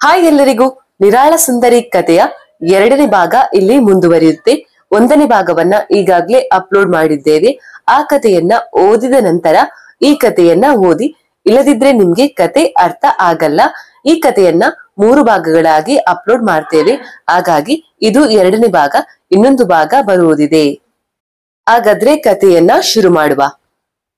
Hi ಎಲ್ಲರಿಗೂ ನಿರಾಳ ಸುಂದರಿ ಕಥೆಯ ಎರಡನೇ ಭಾಗ ಇಲ್ಲಿ ಮುಂದುವರಿಯುತ್ತೆ. ಒಂದನೇ ಭಾಗವನ್ನ ಈಗಾಗ್ಲೇ ಅಪ್ಲೋಡ್ ಮಾಡಿದ್ದೇವೆ. ಆ ಕಥೆಯನ್ನ ಓದಿದ ನಂತರ ಈ ಕಥೆಯನ್ನ ಓದಿ, ಇಲ್ಲದಿದ್ರೆ ನಿಮ್ಗೆ ಕತೆ ಅರ್ಥ ಆಗಲ್ಲ. ಈ ಕಥೆಯನ್ನ 3 ಭಾಗಗಳಾಗಿ ಅಪ್ಲೋಡ್ ಮಾಡ್ತೇವೆ. ಹಾಗಾಗಿ ಇದು ಎರಡನೇ ಭಾಗ, ಇನ್ನೊಂದು ಭಾಗ ಬರುವುದಿದೆ. ಹಾಗಾದ್ರೆ ಕಥೆಯನ್ನ ಶುರು ಮಾಡುವ.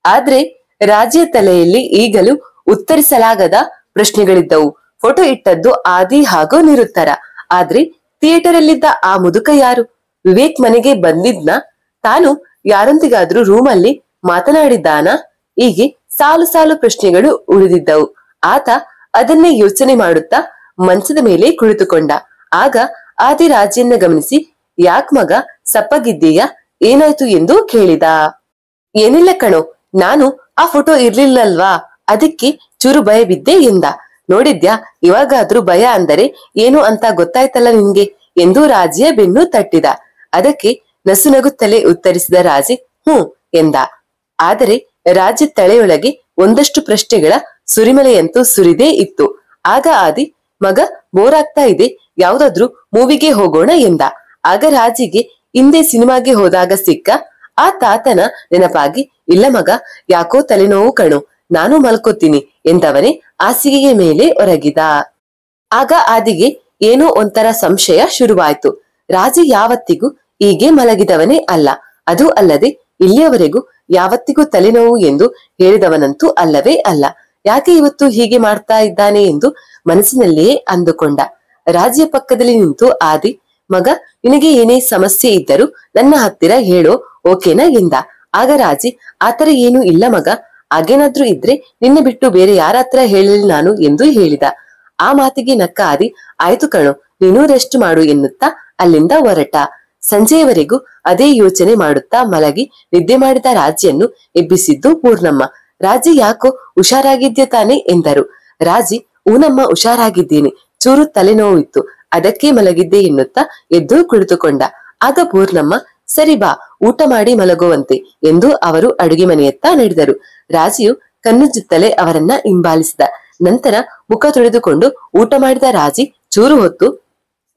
ಆದ್ರೆ ರಾಜಿಯ ತಲೆಯಲ್ಲಿ ಈಗಲೂ ಉತ್ತರಿಸಲಾಗದ ಪ್ರಶ್ನೆಗಳಿದ್ದವು. ಫೋಟೋ ಇಟ್ಟದ್ದು ಆದಿ ಹಾಗೂ ನಿರುತ್ತರ. ಆದ್ರೆ ಥಿಯೇಟರ್ ಅಲ್ಲಿದ್ದ ಆ ಮುದುಕ ಯಾರು? ವಿವೇಕ್ ಮನೆಗೆ ಬಂದಿದ್ನ? ತಾನು ಯಾರೊಂದಿಗಾದ್ರೂ ರೂಮಲ್ಲಿ ಮಾತನಾಡಿದ್ದಾನ? ಹೀಗೆ ಸಾಲು ಸಾಲು ಪ್ರಶ್ನೆಗಳು ಉಳಿದಿದ್ದವು. ಆತ ಅದನ್ನೇ ಯೋಚನೆ ಮಾಡುತ್ತಾ ಮಂಚದ ಮೇಲೆ ಕುಳಿತುಕೊಂಡ. ಆಗ ಆದಿ ರಾಜಿಯನ್ನ ಗಮನಿಸಿ, ಯಾಕ್ ಮಗ ಸಪ್ಪಗಿದ್ದೀಯಾ, ಏನಾಯ್ತು ಎಂದು ಕೇಳಿದ. ಏನಿಲ್ಲ ಕಣೋ, ನಾನು ಆ ಫೋಟೋ ಇರ್ಲಿಲ್ಲಲ್ವಾ, ಅದಕ್ಕೆ ಚೂರು ಭಯ ಬಿದ್ದೆ ಎಂದ. ನೋಡಿದ್ಯಾ, ಇವಾಗಾದ್ರೂ ಭಯ ಅಂದರೆ ಏನು ಅಂತ ಗೊತ್ತಾಯ್ತಲ್ಲ ನಿನ್ಗೆ ಎಂದು ರಾಜಿಯ ಬೆನ್ನು ತಟ್ಟಿದ. ಅದಕ್ಕೆ ನಸುನಗುತ್ತಲೇ ಉತ್ತರಿಸಿದ ರಾಜಿ ಹ್ಞೂ ಎಂದ. ಆದರೆ ರಾಜಿ ತಲೆಯೊಳಗೆ ಒಂದಷ್ಟು ಪ್ರಶ್ನೆಗಳ ಸುರಿಮಳೆಯಂತೂ ಸುರಿದೇ ಇತ್ತು. ಆಗ ಆದಿ, ಮಗ ಬೋರ್ ಆಗ್ತಾ ಇದೆ, ಯಾವ್ದಾದ್ರೂ ಮೂವಿಗೆ ಹೋಗೋಣ ಎಂದ. ಆಗ ರಾಜಿಗೆ ಹಿಂದೆ ಸಿನಿಮಾಗೆ ಹೋದಾಗ ಸಿಕ್ಕ ಆ ತಾತನ ನೆನಪಾಗಿ, ಇಲ್ಲ ಮಗ, ಯಾಕೋ ತಲೆನೋವು ಕಣು, ನಾನು ಮಲ್ಕೋತೀನಿ ಎಂದವನೇ ಹಾಸಿಗೆಯ ಮೇಲೆ ಒರಗಿದ. ಆಗ ಆದಿಗೆ ಏನೋ ಒಂಥರ ಸಂಶಯ ಶುರುವಾಯ್ತು. ರಾಜಿ ಯಾವತ್ತಿಗೂ ಹೀಗೆ ಮಲಗಿದವನೇ ಅಲ್ಲ. ಅದು ಅಲ್ಲದೆ ಇಲ್ಲಿಯವರೆಗೂ ಯಾವತ್ತಿಗೂ ತಲೆನೋವು ಎಂದು ಹೇಳಿದವನಂತೂ ಅಲ್ಲವೇ ಅಲ್ಲ. ಯಾಕೆ ಇವತ್ತು ಹೀಗೆ ಮಾಡ್ತಾ ಇದ್ದಾನೆ ಎಂದು ಮನಸ್ಸಿನಲ್ಲಿಯೇ ಅಂದುಕೊಂಡ. ರಾಜಿಯ ಪಕ್ಕದಲ್ಲಿ ನಿಂತು ಆದಿ, ಮಗ, ನಿನಗೆ ಏನೇ ಸಮಸ್ಯೆ ಇದ್ದರೂ ನನ್ನ ಹತ್ತಿರ ಹೇಳೋ, ಓಕೆನಾ ಎಂದ. ಆಗ ರಾಜಿ, ಆತರ ಏನು ಇಲ್ಲ ಮಗ, ಹಾಗೇನಾದ್ರೂ ಇದ್ರೆ ನಿನ್ನ ಬಿಟ್ಟು ಬೇರೆ ಯಾರ ಹತ್ರ ಹೇಳಲಿ ನಾನು ಎಂದು ಹೇಳಿದ. ಆ ಮಾತಿಗೆ ನಕ್ಕ ಆದಿ, ಆಯ್ತು ಕಣೋ, ನೀನು ರೆಸ್ಟ್ ಮಾಡು ಎನ್ನುತ್ತಾ ಅಲ್ಲಿಂದ ಹೊರಟ. ಸಂಜೆಯವರೆಗೂ ಅದೇ ಯೋಚನೆ ಮಾಡುತ್ತಾ ಮಲಗಿ ನಿದ್ದೆ ಮಾಡಿದ ರಾಜಿಯನ್ನು ಎಬ್ಬಿಸಿದ್ದು ಪೂರ್ಣಮ್ಮ. ರಾಜಿ, ಯಾಕೋ ಹುಷಾರಾಗಿದ್ಯ ತಾನೆ ಎಂದರು. ರಾಜಿ, ಊನಮ್ಮ ಹುಷಾರಾಗಿದ್ದೀನಿ, ಚೂರು ತಲೆನೋವಿತ್ತು, ಅದಕ್ಕೆ ಮಲಗಿದ್ದೆ ಎನ್ನುತ್ತಾ ಎದ್ದು ಕುಳಿತುಕೊಂಡ. ಆಗ ಪೂರ್ಣಮ್ಮ, ಸರಿ ಬಾ, ಊಟ ಮಾಡಿ ಮಲಗುವಂತೆ ಎಂದು ಅವರು ಅಡುಗೆ ಮನೆಯತ್ತ ನಡೆದರು. ರಾಜಿಯು ಕಣ್ಣುಜ್ಜುತ್ತಲೇ ಅವರನ್ನ ಹಿಂಬಾಲಿಸಿದ. ನಂತರ ಮುಖ ತೊಳೆದುಕೊಂಡು ಊಟ ಮಾಡಿದ ರಾಜಿ ಚೂರು ಹೊತ್ತು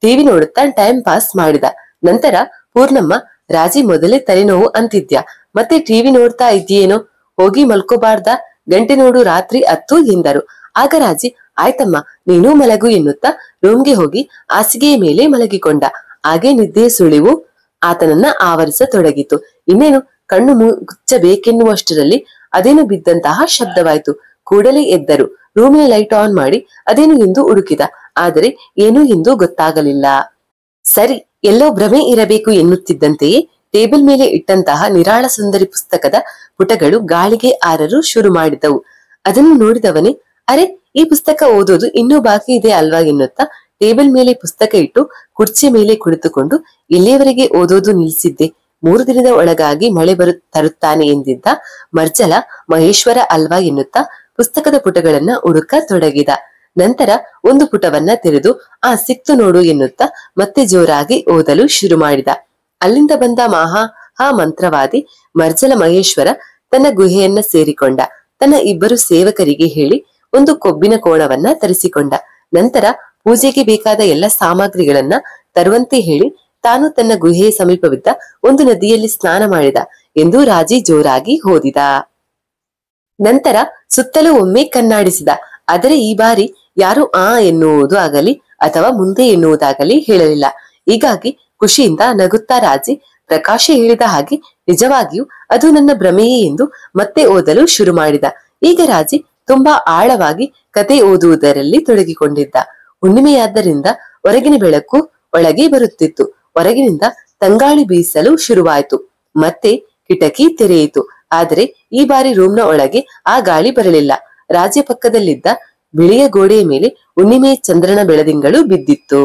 ಟಿವಿ ನೋಡುತ್ತಾ ಟೈಮ್ ಪಾಸ್ ಮಾಡಿದ. ನಂತರ ಪೂರ್ಣಮ್ಮ, ರಾಜಿ, ಮೊದಲೇ ತಲೆನೋವು ಅಂತಿದ್ಯಾ, ಮತ್ತೆ ಟಿವಿ ನೋಡ್ತಾ ಇದ್ದೀಯೇನೋ, ಹೋಗಿ ಮಲ್ಕೋಬಾರ್ದ, ಗಂಟೆ ನೋಡು ರಾತ್ರಿ 10 ಎಂದರು. ಆಗ ರಾಜಿ, ಆಯ್ತಮ್ಮ, ನೀನೂ ಮಲಗು ಎನ್ನುತ್ತಾ ರೂಮ್ಗೆ ಹೋಗಿ ಹಾಸಿಗೆಯ ಮೇಲೆ ಮಲಗಿಕೊಂಡ. ಹಾಗೆ ನಿದ್ದೆಯ ಸುಳಿವು ಆತನನ್ನ ಆವರಿಸತೊಡಗಿತು. ಇನ್ನೇನು ಕಣ್ಣು ಮುಚ್ಚಬೇಕೆನ್ನುವಷ್ಟರಲ್ಲಿ ಅದೇನು ಬಿದ್ದಂತಹ ಶಬ್ದವಾಯ್ತು. ಕೂಡಲೇ ಎದ್ದರು. ರೂಮಿನ ಲೈಟ್ ಆನ್ ಮಾಡಿ ಅದೇನು ಎಂದು ಹುಡುಕಿದ. ಆದರೆ ಏನು ಎಂದು ಗೊತ್ತಾಗಲಿಲ್ಲ. ಸರಿ, ಎಲ್ಲೋ ಭ್ರಮೆ ಇರಬೇಕು ಎನ್ನುತ್ತಿದ್ದಂತೆಯೇ ಟೇಬಲ್ ಮೇಲೆ ಇಟ್ಟಂತಹ ನಿರಾಳ ಸುಂದರಿ ಪುಸ್ತಕದ ಪುಟಗಳು ಗಾಳಿಗೆ ಹಾರಲು ಶುರು ಮಾಡಿದವು. ಅದನ್ನು ನೋಡಿದವನೇ, ಅರೆ, ಈ ಪುಸ್ತಕ ಓದೋದು ಇನ್ನೂ ಬಾಕಿ ಇದೆ ಅಲ್ವಾ ಎನ್ನುತ್ತಾ ಟೇಬಲ್ ಮೇಲೆ ಪುಸ್ತಕ ಇಟ್ಟು ಕುರ್ಚಿಯ ಮೇಲೆ ಕುಳಿತುಕೊಂಡು, ಇಲ್ಲಿಯವರೆಗೆ ಓದೋದು ನಿಲ್ಲಿಸಿದ್ದೆ, 3 ದಿನದ ಒಳಗಾಗಿ ಮಳೆ ತರುತ್ತಾನೆ ಎಂದಿದ್ದ ಮರ್ಜಲ ಮಹೇಶ್ವರ ಅಲ್ವಾ ಎನ್ನುತ್ತಾ ಪುಸ್ತಕದ ಪುಟಗಳನ್ನ ಹುಡುಕ ತೊಡಗಿದ. ನಂತರ ಒಂದು ಪುಟವನ್ನ ತೆರೆದು, ಸಿಕ್ತು ನೋಡು ಎನ್ನುತ್ತಾ ಮತ್ತೆ ಜೋರಾಗಿ ಓದಲು ಶುರು ಮಾಡಿದ. ಅಲ್ಲಿಂದ ಬಂದ ಮಹಾ ಮಂತ್ರವಾದಿ ಮರ್ಜಲ ಮಹೇಶ್ವರ ತನ್ನ ಗುಹೆಯನ್ನ ಸೇರಿಕೊಂಡ. ತನ್ನ 2 ಸೇವಕರಿಗೆ ಹೇಳಿ ಒಂದು ಕೊಬ್ಬಿನ ಕೋಣವನ್ನ ತರಿಸಿಕೊಂಡ. ನಂತರ ಪೂಜೆಗೆ ಬೇಕಾದ ಎಲ್ಲ ಸಾಮಗ್ರಿಗಳನ್ನ ತರುವಂತೆ ಹೇಳಿ ತಾನು ತನ್ನ ಗುಹೆಯ ಸಮೀಪವಿದ್ದ ಒಂದು ನದಿಯಲ್ಲಿ ಸ್ನಾನ ಮಾಡಿದ ಎಂದು ರಾಜಿ ಜೋರಾಗಿ ಓದಿದ. ನಂತರ ಸುತ್ತಲೂ ಒಮ್ಮೆ ಕಣ್ಣಾಡಿಸಿದ. ಆದರೆ ಈ ಬಾರಿ ಯಾರು ಎನ್ನುವುದು ಆಗಲಿ ಅಥವಾ ಮುಂದೆ ಎನ್ನುವುದಾಗಲಿ ಹೇಳಲಿಲ್ಲ. ಹೀಗಾಗಿ ಖುಷಿಯಿಂದ ನಗುತ್ತಾ ರಾಜಿ, ಪ್ರಕಾಶ ಹೇಳಿದ ಹಾಗೆ ನಿಜವಾಗಿಯೂ ಅದು ನನ್ನ ಭ್ರಮೆಯೇ ಎಂದು ಮತ್ತೆ ಓದಲು ಶುರು ಮಾಡಿದ. ಈಗ ರಾಜಿ ತುಂಬಾ ಆಳವಾಗಿ ಕತೆ ಓದುವುದರಲ್ಲಿ ತೊಡಗಿಕೊಂಡಿದ್ದ. ಹುಣ್ಣಿಮೆಯಾದ್ದರಿಂದ ಹೊರಗಿನ ಬೆಳಕು ಒಳಗೆ ಬರುತ್ತಿತ್ತು. ಹೊರಗಿನಿಂದ ತಂಗಾಳಿ ಬೀಸಲು ಶುರುವಾಯಿತು. ಮತ್ತೆ ಕಿಟಕಿ ತೆರೆಯಿತು. ಆದರೆ ಈ ಬಾರಿ ರೂಮ್ನ ಒಳಗೆ ಆ ಗಾಳಿ ಬರಲಿಲ್ಲ. ರಾಜ್ಯ ಪಕ್ಕದಲ್ಲಿದ್ದ ಬಿಳಿಯ ಗೋಡೆಯ ಮೇಲೆ ಹುಣ್ಣಿಮೆಯ ಚಂದ್ರನ ಬೆಳದಿಂಗಳು ಬಿದ್ದಿತ್ತು.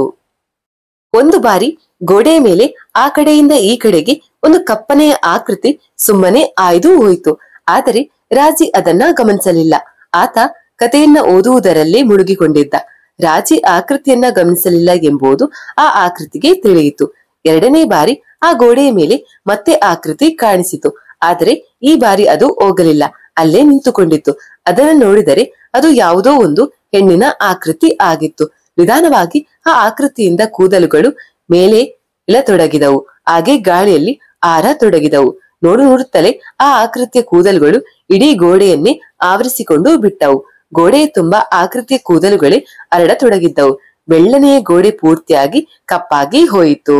ಒಂದು ಬಾರಿ ಗೋಡೆಯ ಮೇಲೆ ಆ ಕಡೆಯಿಂದ ಈ ಕಡೆಗೆ ಒಂದು ಕಪ್ಪನೆಯ ಆಕೃತಿ ಸುಮ್ಮನೆ ಆಯ್ದು ಹೋಯಿತು. ಆದರೆ ರಾಜಿ ಅದನ್ನ ಗಮನಿಸಲಿಲ್ಲ. ಆತ ಕಥೆಯನ್ನ ಓದುವುದರಲ್ಲೇ ಮುಳುಗಿಕೊಂಡಿದ್ದ. ರಾಜಿ ಆಕೃತಿಯನ್ನ ಗಮನಿಸಲಿಲ್ಲ ಎಂಬುದು ಆ ಆಕೃತಿಗೆ ತಿಳಿಯಿತು. 2ನೇ ಬಾರಿ ಆ ಗೋಡೆಯ ಮೇಲೆ ಮತ್ತೆ ಆಕೃತಿ ಕಾಣಿಸಿತು. ಆದರೆ ಈ ಬಾರಿ ಅದು ಹೋಗಲಿಲ್ಲ, ಅಲ್ಲೇ ನಿಂತುಕೊಂಡಿತ್ತು. ಅದನ್ನು ನೋಡಿದರೆ ಅದು ಯಾವುದೋ ಒಂದು ಹೆಣ್ಣಿನ ಆಕೃತಿ ಆಗಿತ್ತು. ನಿಧಾನವಾಗಿ ಆ ಆಕೃತಿಯಿಂದ ಕೂದಲುಗಳು ಮೇಲೆ ಇಳತೊಡಗಿದವು. ಹಾಗೆ ಗಾಳಿಯಲ್ಲಿ ಆರತೊಡಗಿದವು. ನೋಡುತ್ತಲೇ ಆ ಆಕೃತಿಯ ಕೂದಲುಗಳು ಇಡೀ ಗೋಡೆಯನ್ನೇ ಆವರಿಸಿಕೊಂಡು ಬಿಟ್ಟವು. ಗೋಡೆಯ ತುಂಬಾ ಆಕೃತಿಯ ಕೂದಲುಗಳೇ ಹರಡತೊಡಗಿದ್ದವು. ಬೆಳ್ಳನೆಯ ಗೋಡೆ ಪೂರ್ತಿಯಾಗಿ ಕಪ್ಪಾಗಿ ಹೋಯಿತು.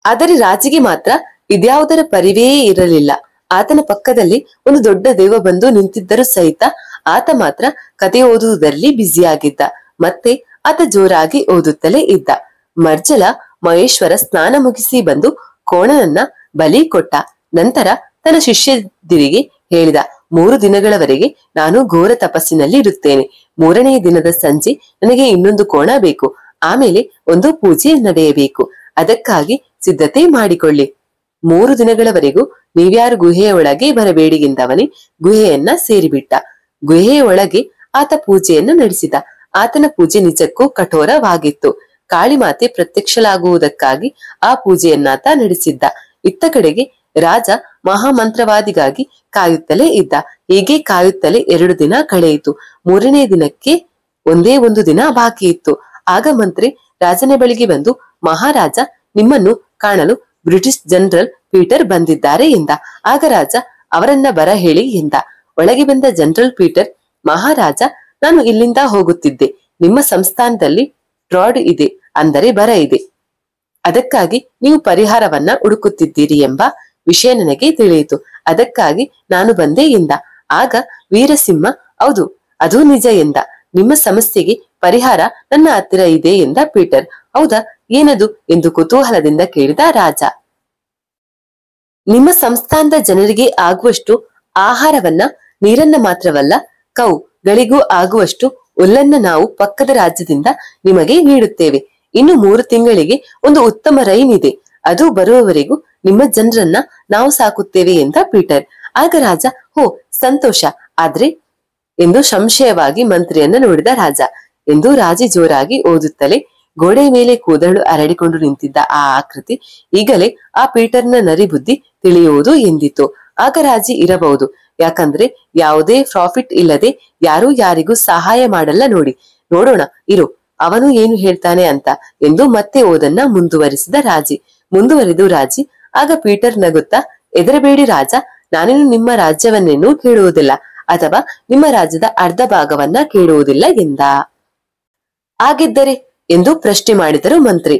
ಆದರೆ ರಾಜಿಗೆ ಮಾತ್ರ ಇದ್ಯಾವುದರ ಪರಿವೇ ಇರಲಿಲ್ಲ. ಆತನ ಪಕ್ಕದಲ್ಲಿ ಒಂದು ದೊಡ್ಡ ದೆವ್ವ ಬಂದು ನಿಂತಿದ್ದರೂ ಸಹಿತ ಆತ ಮಾತ್ರ ಕತೆ ಓದುವುದರಲ್ಲಿ ಬ್ಯುಸಿಯಾಗಿದ್ದ. ಮತ್ತೆ ಆತ ಜೋರಾಗಿ ಓದುತ್ತಲೇ ಇದ್ದ. ಮರ್ಜಲ ಮಹೇಶ್ವರ ಸ್ನಾನ ಮುಗಿಸಿ ಬಂದು ಕೋಣನನ್ನ ಬಲಿ ಕೊಟ್ಟ. ನಂತರ ತನ್ನ ಶಿಷ್ಯದಿರಿಗೆ ಹೇಳಿದ, 3 ದಿನಗಳವರೆಗೆ ನಾನು ಘೋರ ತಪಸ್ಸಿನಲ್ಲಿ ಇರುತ್ತೇನೆ. 3ನೇ ದಿನದ ಸಂಜೆ ನನಗೆ ಇನ್ನೊಂದು ಕೋಣ ಬೇಕು. ಆಮೇಲೆ ಒಂದು ಪೂಜೆ ನಡೆಯಬೇಕು. ಅದಕ್ಕಾಗಿ ಸಿದ್ಧತೆ ಮಾಡಿಕೊಳ್ಳಿ. 3 ದಿನಗಳವರೆಗೂ ನೀವ್ಯಾರು ಗುಹೆಯ ಒಳಗೆ ಬರಬೇಡಿ ಎಂದವನೇ ಗುಹೆಯನ್ನ ಸೇರಿಬಿಟ್ಟ. ಗುಹೆಯ ಒಳಗೆ ಆತ ಪೂಜೆಯನ್ನು ನಡೆಸಿದ. ಆತನ ಪೂಜೆ ನಿಜಕ್ಕೂ ಕಠೋರವಾಗಿತ್ತು. ಕಾಳಿಮಾತೆ ಪ್ರತ್ಯಕ್ಷಳಾಗುವುದಕ್ಕಾಗಿ ಆ ಪೂಜೆಯನ್ನಾತ ನಡೆಸಿದ್ದ. ಇತ್ತ ಕಡೆಗೆ ರಾಜ ಮಹಾಮಂತ್ರವಾದಿಗಾಗಿ ಕಾಯುತ್ತಲೇ ಇದ್ದ. ಹೀಗೆ ಕಾಯುತ್ತಲೇ 2 ದಿನ ಕಳೆಯಿತು. 3ನೇ ದಿನಕ್ಕೆ ಒಂದೇ ಒಂದು ದಿನ ಬಾಕಿ ಇತ್ತು. ಆಗ ಮಂತ್ರಿ ರಾಜನ ಬಳಿಗೆ ಬಂದು, ಮಹಾರಾಜ, ನಿಮ್ಮನ್ನು ಕಾಣಲು ಬ್ರಿಟಿಷ್ ಜನರಲ್ ಪೀಟರ್ ಬಂದಿದ್ದಾರೆ ಎಂದ. ಆಗ ರಾಜ ಅವರನ್ನ ಬರ ಹೇಳಿ ಎಂದ. ಒಳಗೆ ಬಂದ ಜನರಲ್ ಪೀಟರ್, ಮಹಾರಾಜ, ನಾನು ಇಲ್ಲಿಂದ ಹೋಗುತ್ತಿದ್ದೆ. ನಿಮ್ಮ ಸಂಸ್ಥಾನದಲ್ಲಿ ಡ್ರಾಡ್ ಇದೆ, ಅಂದರೆ ಬರ ಇದೆ. ಅದಕ್ಕಾಗಿ ನೀವು ಪರಿಹಾರವನ್ನ ಹುಡುಕುತ್ತಿದ್ದೀರಿ ಎಂಬ ವಿಷಯ ನನಗೆ ತಿಳಿಯಿತು. ಅದಕ್ಕಾಗಿ ನಾನು ಬಂದೆ ಎಂದ. ಆಗ ವೀರಸಿಂಹ, ಹೌದು, ಅದು ನಿಜ ಎಂದ. ನಿಮ್ಮ ಸಮಸ್ಯೆಗೆ ಪರಿಹಾರ ನನ್ನ ಹತ್ತಿರ ಇದೆ ಎಂದ ಪೀಟರ್. ಹೌದಾ, ಏನದು ಎಂದು ಕುತೂಹಲದಿಂದ ಕೇಳಿದ ರಾಜ. ನಿಮ್ಮ ಸಂಸ್ಥಾನದ ಜನರಿಗೆ ಆಗುವಷ್ಟು ಆಹಾರವನ್ನ, ನೀರನ್ನ ಮಾತ್ರವಲ್ಲ, ಕೌಗಳಿಗೂ ಆಗುವಷ್ಟು ಹುಲ್ಲನ್ನ ನಾವು ಪಕ್ಕದ ರಾಜ್ಯದಿಂದ ನಿಮಗೆ ನೀಡುತ್ತೇವೆ. ಇನ್ನು 3 ತಿಂಗಳಿಗೆ ಒಂದು ಉತ್ತಮ ರೈನ್ ಇದೆ. ಅದು ಬರುವವರೆಗೂ ನಿಮ್ಮ ಜನರನ್ನ ನಾವು ಸಾಕುತ್ತೇವೆ ಎಂದ ಪೀಟರ್. ಆಗ ರಾಜ, ಹೋ ಸಂತೋಷ, ಆದ್ರೆ ಎಂದು ಸಂಶಯವಾಗಿ ಮಂತ್ರಿಯನ್ನ ನೋಡಿದ ರಾಜ. ಎಂದು ರಾಜಿ ಜೋರಾಗಿ ಓದುತ್ತಲೇ ಗೋಡೆಯ ಮೇಲೆ ಕೂದಲು ಹರಡಿಕೊಂಡು ನಿಂತಿದ್ದ ಆ ಆಕೃತಿ ಈಗಲೇ ಆ ಪೀಟರ್ನ ನರಿಬುದ್ಧಿ ತಿಳಿಯುವುದು ಎಂದಿತ್ತು. ಆಗ ರಾಜಿ ಇರಬಹುದು, ಯಾಕಂದ್ರೆ ಯಾವುದೇ ಪ್ರಾಫಿಟ್ ಇಲ್ಲದೆ ಯಾರೂ ಯಾರಿಗೂ ಸಹಾಯ ಮಾಡಲ್ಲ. ನೋಡೋಣ ಇರು, ಅವನು ಏನು ಹೇಳ್ತಾನೆ ಅಂತ ಎಂದು ಮತ್ತೆ ಓದನ್ನ ಮುಂದುವರಿಸಿದ ಮುಂದುವರಿದು ರಾಜಿ. ಆಗ ಪೀಟರ್ ನಗುತ್ತಾ, ಹೆದರಬೇಡಿ ರಾಜ, ನಾನೇನು ನಿಮ್ಮ ರಾಜ್ಯವನ್ನೇನು ಕೇಳುವುದಿಲ್ಲ, ಅಥವಾ ನಿಮ್ಮ ರಾಜ್ಯದ ಅರ್ಧ ಭಾಗವನ್ನ ಕೇಳುವುದಿಲ್ಲ ಎಂದ. ಆಗಿದ್ದರೆ ಎಂದು ಪ್ರಶ್ನೆ ಮಾಡಿದರು ಮಂತ್ರಿ.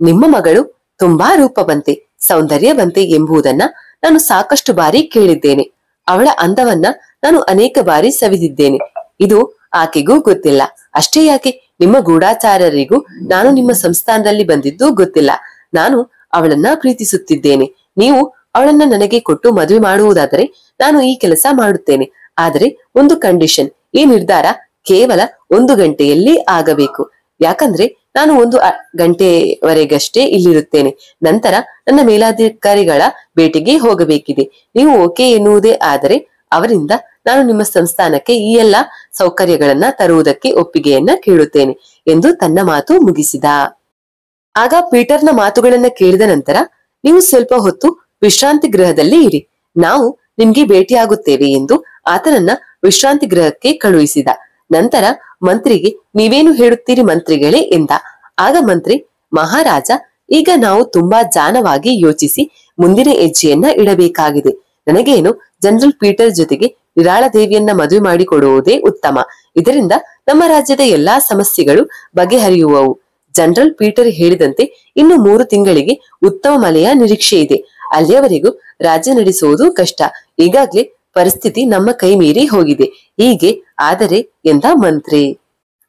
ನಿಮ್ಮ ಮಗಳು ತುಂಬಾ ರೂಪವಂತೆ, ಸೌಂದರ್ಯವಂತೆ ಎಂಬುದನ್ನ ನಾನು ಸಾಕಷ್ಟು ಬಾರಿ ಕೇಳಿದ್ದೇನೆ. ಅವಳ ಅಂದವನ್ನ ನಾನು ಅನೇಕ ಬಾರಿ ಸವಿದಿದ್ದೇನೆ. ಇದು ಆಕೆಗೂ ಗೊತ್ತಿಲ್ಲ. ಅಷ್ಟೇ ಯಾಕೆ, ನಿಮ್ಮ ಗೂಢಾಚಾರ್ಯರಿಗೂ ನಾನು ನಿಮ್ಮ ಸಂಸ್ಥಾನದಲ್ಲಿ ಬಂದಿದ್ದು ಗೊತ್ತಿಲ್ಲ. ನಾನು ಅವಳನ್ನ ಪ್ರೀತಿಸುತ್ತಿದ್ದೇನೆ. ನೀವು ಅವಳನ್ನ ನನಗೆ ಕೊಟ್ಟು ಮದುವೆ ಮಾಡುವುದಾದರೆ ನಾನು ಈ ಕೆಲಸ ಮಾಡುತ್ತೇನೆ. ಆದರೆ ಒಂದು ಕಂಡೀಷನ್, ಈ ನಿರ್ಧಾರ ಕೇವಲ 1 ಗಂಟೆಯಲ್ಲಿ ಆಗಬೇಕು. ಯಾಕಂದ್ರೆ ನಾನು 1 ಗಂಟೆವರೆಗಷ್ಟೇ ಇಲ್ಲಿರುತ್ತೇನೆ. ನಂತರ ನನ್ನ ಮೇಲಾಧಿಕಾರಿಗಳ ಭೇಟಿಗೆ ಹೋಗಬೇಕಿದೆ. ನೀವು ಓಕೆ ಎನ್ನುವುದೇ ಆದರೆ ಅವರಿಂದ ನಾನು ನಿಮ್ಮ ಸಂಸ್ಥಾನಕ್ಕೆ ಈ ಎಲ್ಲಾ ಸೌಕರ್ಯಗಳನ್ನ ತರುವುದಕ್ಕೆ ಒಪ್ಪಿಗೆಯನ್ನ ಕೇಳುತ್ತೇನೆ ಎಂದು ತನ್ನ ಮಾತು ಮುಗಿಸಿದ. ಆಗ ಪೀಟರ್ನ ಮಾತುಗಳನ್ನ ಕೇಳಿದ ನಂತರ, ನೀವು ಸ್ವಲ್ಪ ಹೊತ್ತು ವಿಶ್ರಾಂತಿ ಗೃಹದಲ್ಲಿ ಇರಿ, ನಾವು ನಿಮ್ಗೆ ಭೇಟಿಯಾಗುತ್ತೇವೆ ಎಂದು ಆತನನ್ನ ವಿಶ್ರಾಂತಿ ಗೃಹಕ್ಕೆ ಕಳುಹಿಸಿದ. ನಂತರ ಮಂತ್ರಿಗೆ, ನೀವೇನು ಹೇಳುತ್ತೀರಿ ಮಂತ್ರಿಗಳೇ ಎಂದ. ಆಗ ಮಂತ್ರಿ, ಮಹಾರಾಜ, ಈಗ ನಾವು ತುಂಬಾ ಜಾಣವಾಗಿ ಯೋಚಿಸಿ ಮುಂದಿನ ಹೆಜ್ಜೆಯನ್ನ ಇಡಬೇಕಾಗಿದೆ. ನನಗೇನು ಜನರಲ್ ಪೀಟರ್ ಜೊತೆಗೆ ನಿರಾಳ ದೇವಿಯನ್ನ ಮದುವೆ ಮಾಡಿಕೊಡುವುದೇ ಉತ್ತಮ. ಇದರಿಂದ ನಮ್ಮ ರಾಜ್ಯದ ಎಲ್ಲಾ ಸಮಸ್ಯೆಗಳು ಬಗೆಹರಿಯುವವು. ಜನರಲ್ ಪೀಟರ್ ಹೇಳಿದಂತೆ ಇನ್ನು 3 ತಿಂಗಳಿಗೆ ಉತ್ತಮ ಮಳೆಯ ನಿರೀಕ್ಷೆ ಇದೆ. ಅಲ್ಲಿಯವರೆಗೂ ರಾಜ್ಯ ನಡೆಸುವುದು ಕಷ್ಟ. ಈಗಾಗ್ಲೇ ಪರಿಸ್ಥಿತಿ ನಮ್ಮ ಕೈ ಮೀರಿ ಹೋಗಿದೆ. ಹೀಗೆ ಆದರೆ ಎಂದ ಮಂತ್ರಿ.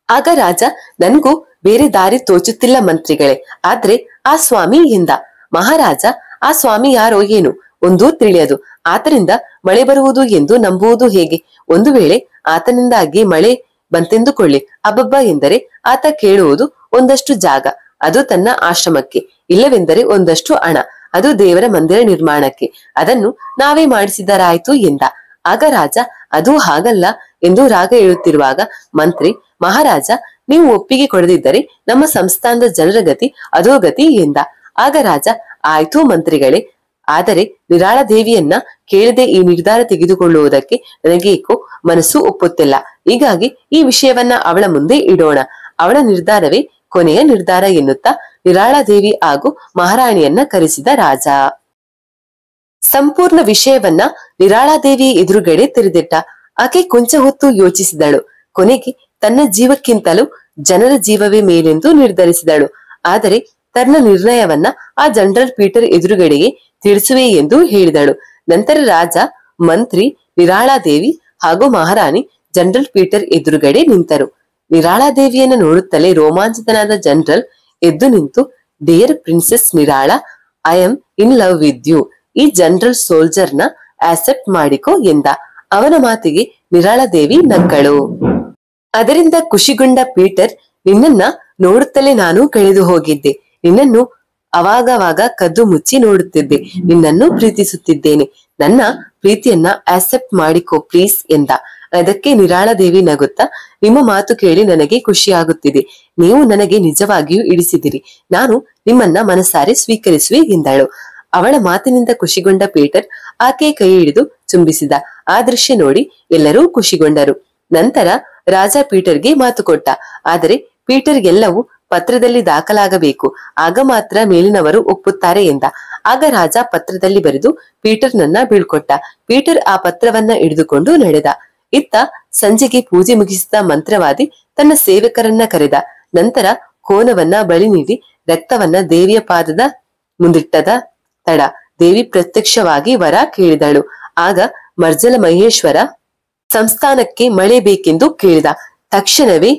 ಆಗ ರಾಜ, ನನ್ಗೂ ಬೇರೆ ದಾರಿ ತೋಚುತ್ತಿಲ್ಲ ಮಂತ್ರಿಗಳೇ, ಆದ್ರೆ ಆ ಸ್ವಾಮಿ ಎಂದ. ಮಹಾರಾಜ, ಆ ಸ್ವಾಮಿ ಯಾರೋ ಏನು ಒಂದೂ ತಿಳಿಯದು. ಆತನಿಂದ ಮಳೆ ಬರುವುದು ಎಂದು ನಂಬುವುದು ಹೇಗೆ? ಒಂದು ವೇಳೆ ಆತನಿಂದಾಗಿ ಮಳೆ ಬಂತೆಂದುಕೊಳ್ಳಿ, ಅಬ್ಬಬ್ಬ ಎಂದರೆ ಆತ ಕೇಳುವುದು ಒಂದಷ್ಟು ಜಾಗ, ಅದು ತನ್ನ ಆಶ್ರಮಕ್ಕೆ, ಇಲ್ಲವೆಂದರೆ ಒಂದಷ್ಟು ಹಣ, ಅದು ದೇವರ ಮಂದಿರ ನಿರ್ಮಾಣಕ್ಕೆ. ಅದನ್ನು ನಾವೇ ಮಾಡಿಸಿದರಾಯ್ತು ಎಂದ. ಆಗ ರಾಜ, ಅದು ಹಾಗಲ್ಲ ಎಂದು ರಾಗ ಹೇಳುತ್ತಿರುವಾಗ ಮಂತ್ರಿ, ಮಹಾರಾಜ, ನೀವು ಒಪ್ಪಿಗೆ ಕೊಡದಿದ್ದರೆ ನಮ್ಮ ಸಂಸ್ಥಾನದ ಜನರ ಗತಿ ಅಧೋಗತಿ ಎಂದ. ಆಗ ರಾಜ, ಆಯ್ತು ಮಂತ್ರಿಗಳೇ, ಆದರೆ ನಿರಾಳ ದೇವಿಯನ್ನ ಕೇಳದೆ ಈ ನಿರ್ಧಾರ ತೆಗೆದುಕೊಳ್ಳುವುದಕ್ಕೆ ನನಗೇಕೋ ಮನಸ್ಸು ಒಪ್ಪುತ್ತಿಲ್ಲ. ಹೀಗಾಗಿ ಈ ವಿಷಯವನ್ನ ಅವಳ ಮುಂದೆ ಇಡೋಣ. ಅವಳ ನಿರ್ಧಾರವೇ ಕೊನೆಯ ನಿರ್ಧಾರ ಎನ್ನುತ್ತಾ ನಿರಾಳಾದೇವಿ ಹಾಗೂ ಮಹಾರಾಣಿಯನ್ನ ಕರೆಸಿದ ರಾಜ. ಸಂಪೂರ್ಣ ವಿಷಯವನ್ನ ನಿರಾಳಾದೇವಿ ಎದುರುಗಡೆ ತೆರೆದಿಟ್ಟ. ಆಕೆ ಕೊಂಚ ಹೊತ್ತು ಯೋಚಿಸಿದಳು. ಕೊನೆಗೆ ತನ್ನ ಜೀವಕ್ಕಿಂತಲೂ ಜನರ ಜೀವವೇ ಮೇಲೆಂದು ನಿರ್ಧರಿಸಿದಳು. ಆದರೆ ತನ್ನ ನಿರ್ಣಯವನ್ನ ಆ ಜನರಲ್ ಪೀಟರ್ ಎದುರುಗಡೆಗೆ ತಿಳಿಸುವೆ ಎಂದು ಹೇಳಿದಳು. ನಂತರ ರಾಜ, ಮಂತ್ರಿ, ನಿರಾಳಾದೇವಿ ಹಾಗೂ ಮಹಾರಾಣಿ ಜನರಲ್ ಪೀಟರ್ ಎದುರುಗಡೆ ನಿಂತರು. ನಿರಾಳಾದೇವಿಯನ್ನು ನೋಡುತ್ತಲೇ ರೋಮಾಂಚಿತನಾದ ಜನರಲ್ ಎದ್ದು ನಿಂತು, dear princess Nirala, I am in love with you. ಈ ಜನರಲ್ ಸೋಲ್ಜರ್ ನ ಆಕ್ಸೆಪ್ಟ್ ಮಾಡಿಕೊ ಎಂದ. ಅವನ ಮಾತಿಗೆ ನಿರಾಳಾದೇವಿ ನಕ್ಕಳು. ಅದರಿಂದ ಖುಷಿಗೊಂಡ ಪೀಟರ್, ನಿನ್ನನ್ನ ನೋಡುತ್ತಲೇ ನಾನು ಕಳೆದು ಹೋಗಿದ್ದೆ. ನಿನ್ನನ್ನು ಅವಾಗವಾಗ ಕದ್ದು ಮುಚ್ಚಿ ನೋಡುತ್ತಿದ್ದೆ. ನಿನ್ನನ್ನು ಪ್ರೀತಿಸುತ್ತಿದ್ದೇನೆ. ನನ್ನ ಪ್ರೀತಿಯನ್ನ ಆಕ್ಸೆಪ್ಟ್ ಮಾಡಿಕೊ ಪ್ಲೀಸ್ ಎಂದ. ಅದಕ್ಕೆ ನಿರಾಳಾದೇವಿ ನಗುತ್ತಾ, ನಿಮ್ಮ ಮಾತು ಕೇಳಿ ನನಗೆ ಖುಷಿಯಾಗುತ್ತಿದೆ. ನೀವು ನನಗೆ ನಿಜವಾಗಿಯೂ ಇಡಿಸಿದಿರಿ. ನಾನು ನಿಮ್ಮನ್ನ ಮನಸಾರೆ ಸ್ವೀಕರಿಸುವೆ ಎಂದಳು. ಅವಳ ಮಾತಿನಿಂದ ಖುಷಿಗೊಂಡ ಪೀಟರ್ ಆಕೆ ಕೈ ಹಿಡಿದು ಚುಂಬಿಸಿದ. ಆ ದೃಶ್ಯ ನೋಡಿ ಎಲ್ಲರೂ ಖುಷಿಗೊಂಡರು. ನಂತರ ರಾಜ ಪೀಟರ್ಗೆ ಮಾತು ಕೊಟ್ಟ. ಆದರೆ ಪೀಟರ್ ಎಲ್ಲವೂ ಪತ್ರದಲ್ಲಿ ದಾಖಲಾಗಬೇಕು, ಆಗ ಮಾತ್ರ ಮೇಲಿನವರು ಒಪ್ಪುತ್ತಾರೆ ಎಂದ. ಆಗ ರಾಜ ಪತ್ರದಲ್ಲಿ ಬರೆದು ಪೀಟರ್ನನ್ನ ಬೀಳ್ಕೊಟ್ಟ. ಪೀಟರ್ ಆ ಪತ್ರವನ್ನ ಹಿಡಿದುಕೊಂಡು ನಡೆದ. ಇತ್ತ ಸಂಜೆಗೆ ಪೂಜೆ ಮುಗಿಸಿದ ಮಂತ್ರವಾದಿ ತನ್ನ ಸೇವಕರನ್ನ ಕರೆದ. ನಂತರ ಕೋನವನ್ನ ಬಳಿ ನೀಡಿ ರಕ್ತವನ್ನ ದೇವಿಯ ಪಾದದ ಮುಂದಿಟ್ಟದ ತಡ ದೇವಿ ಪ್ರತ್ಯಕ್ಷವಾಗಿ ವರ ಕೇಳಿದಳು. ಆಗ ಮರ್ಜಲ ಮಹೇಶ್ವರ ಸಂಸ್ಥಾನಕ್ಕೆ ಮಳೆ ಬೇಕೆಂದು ಕೇಳಿದ. ತಕ್ಷಣವೇ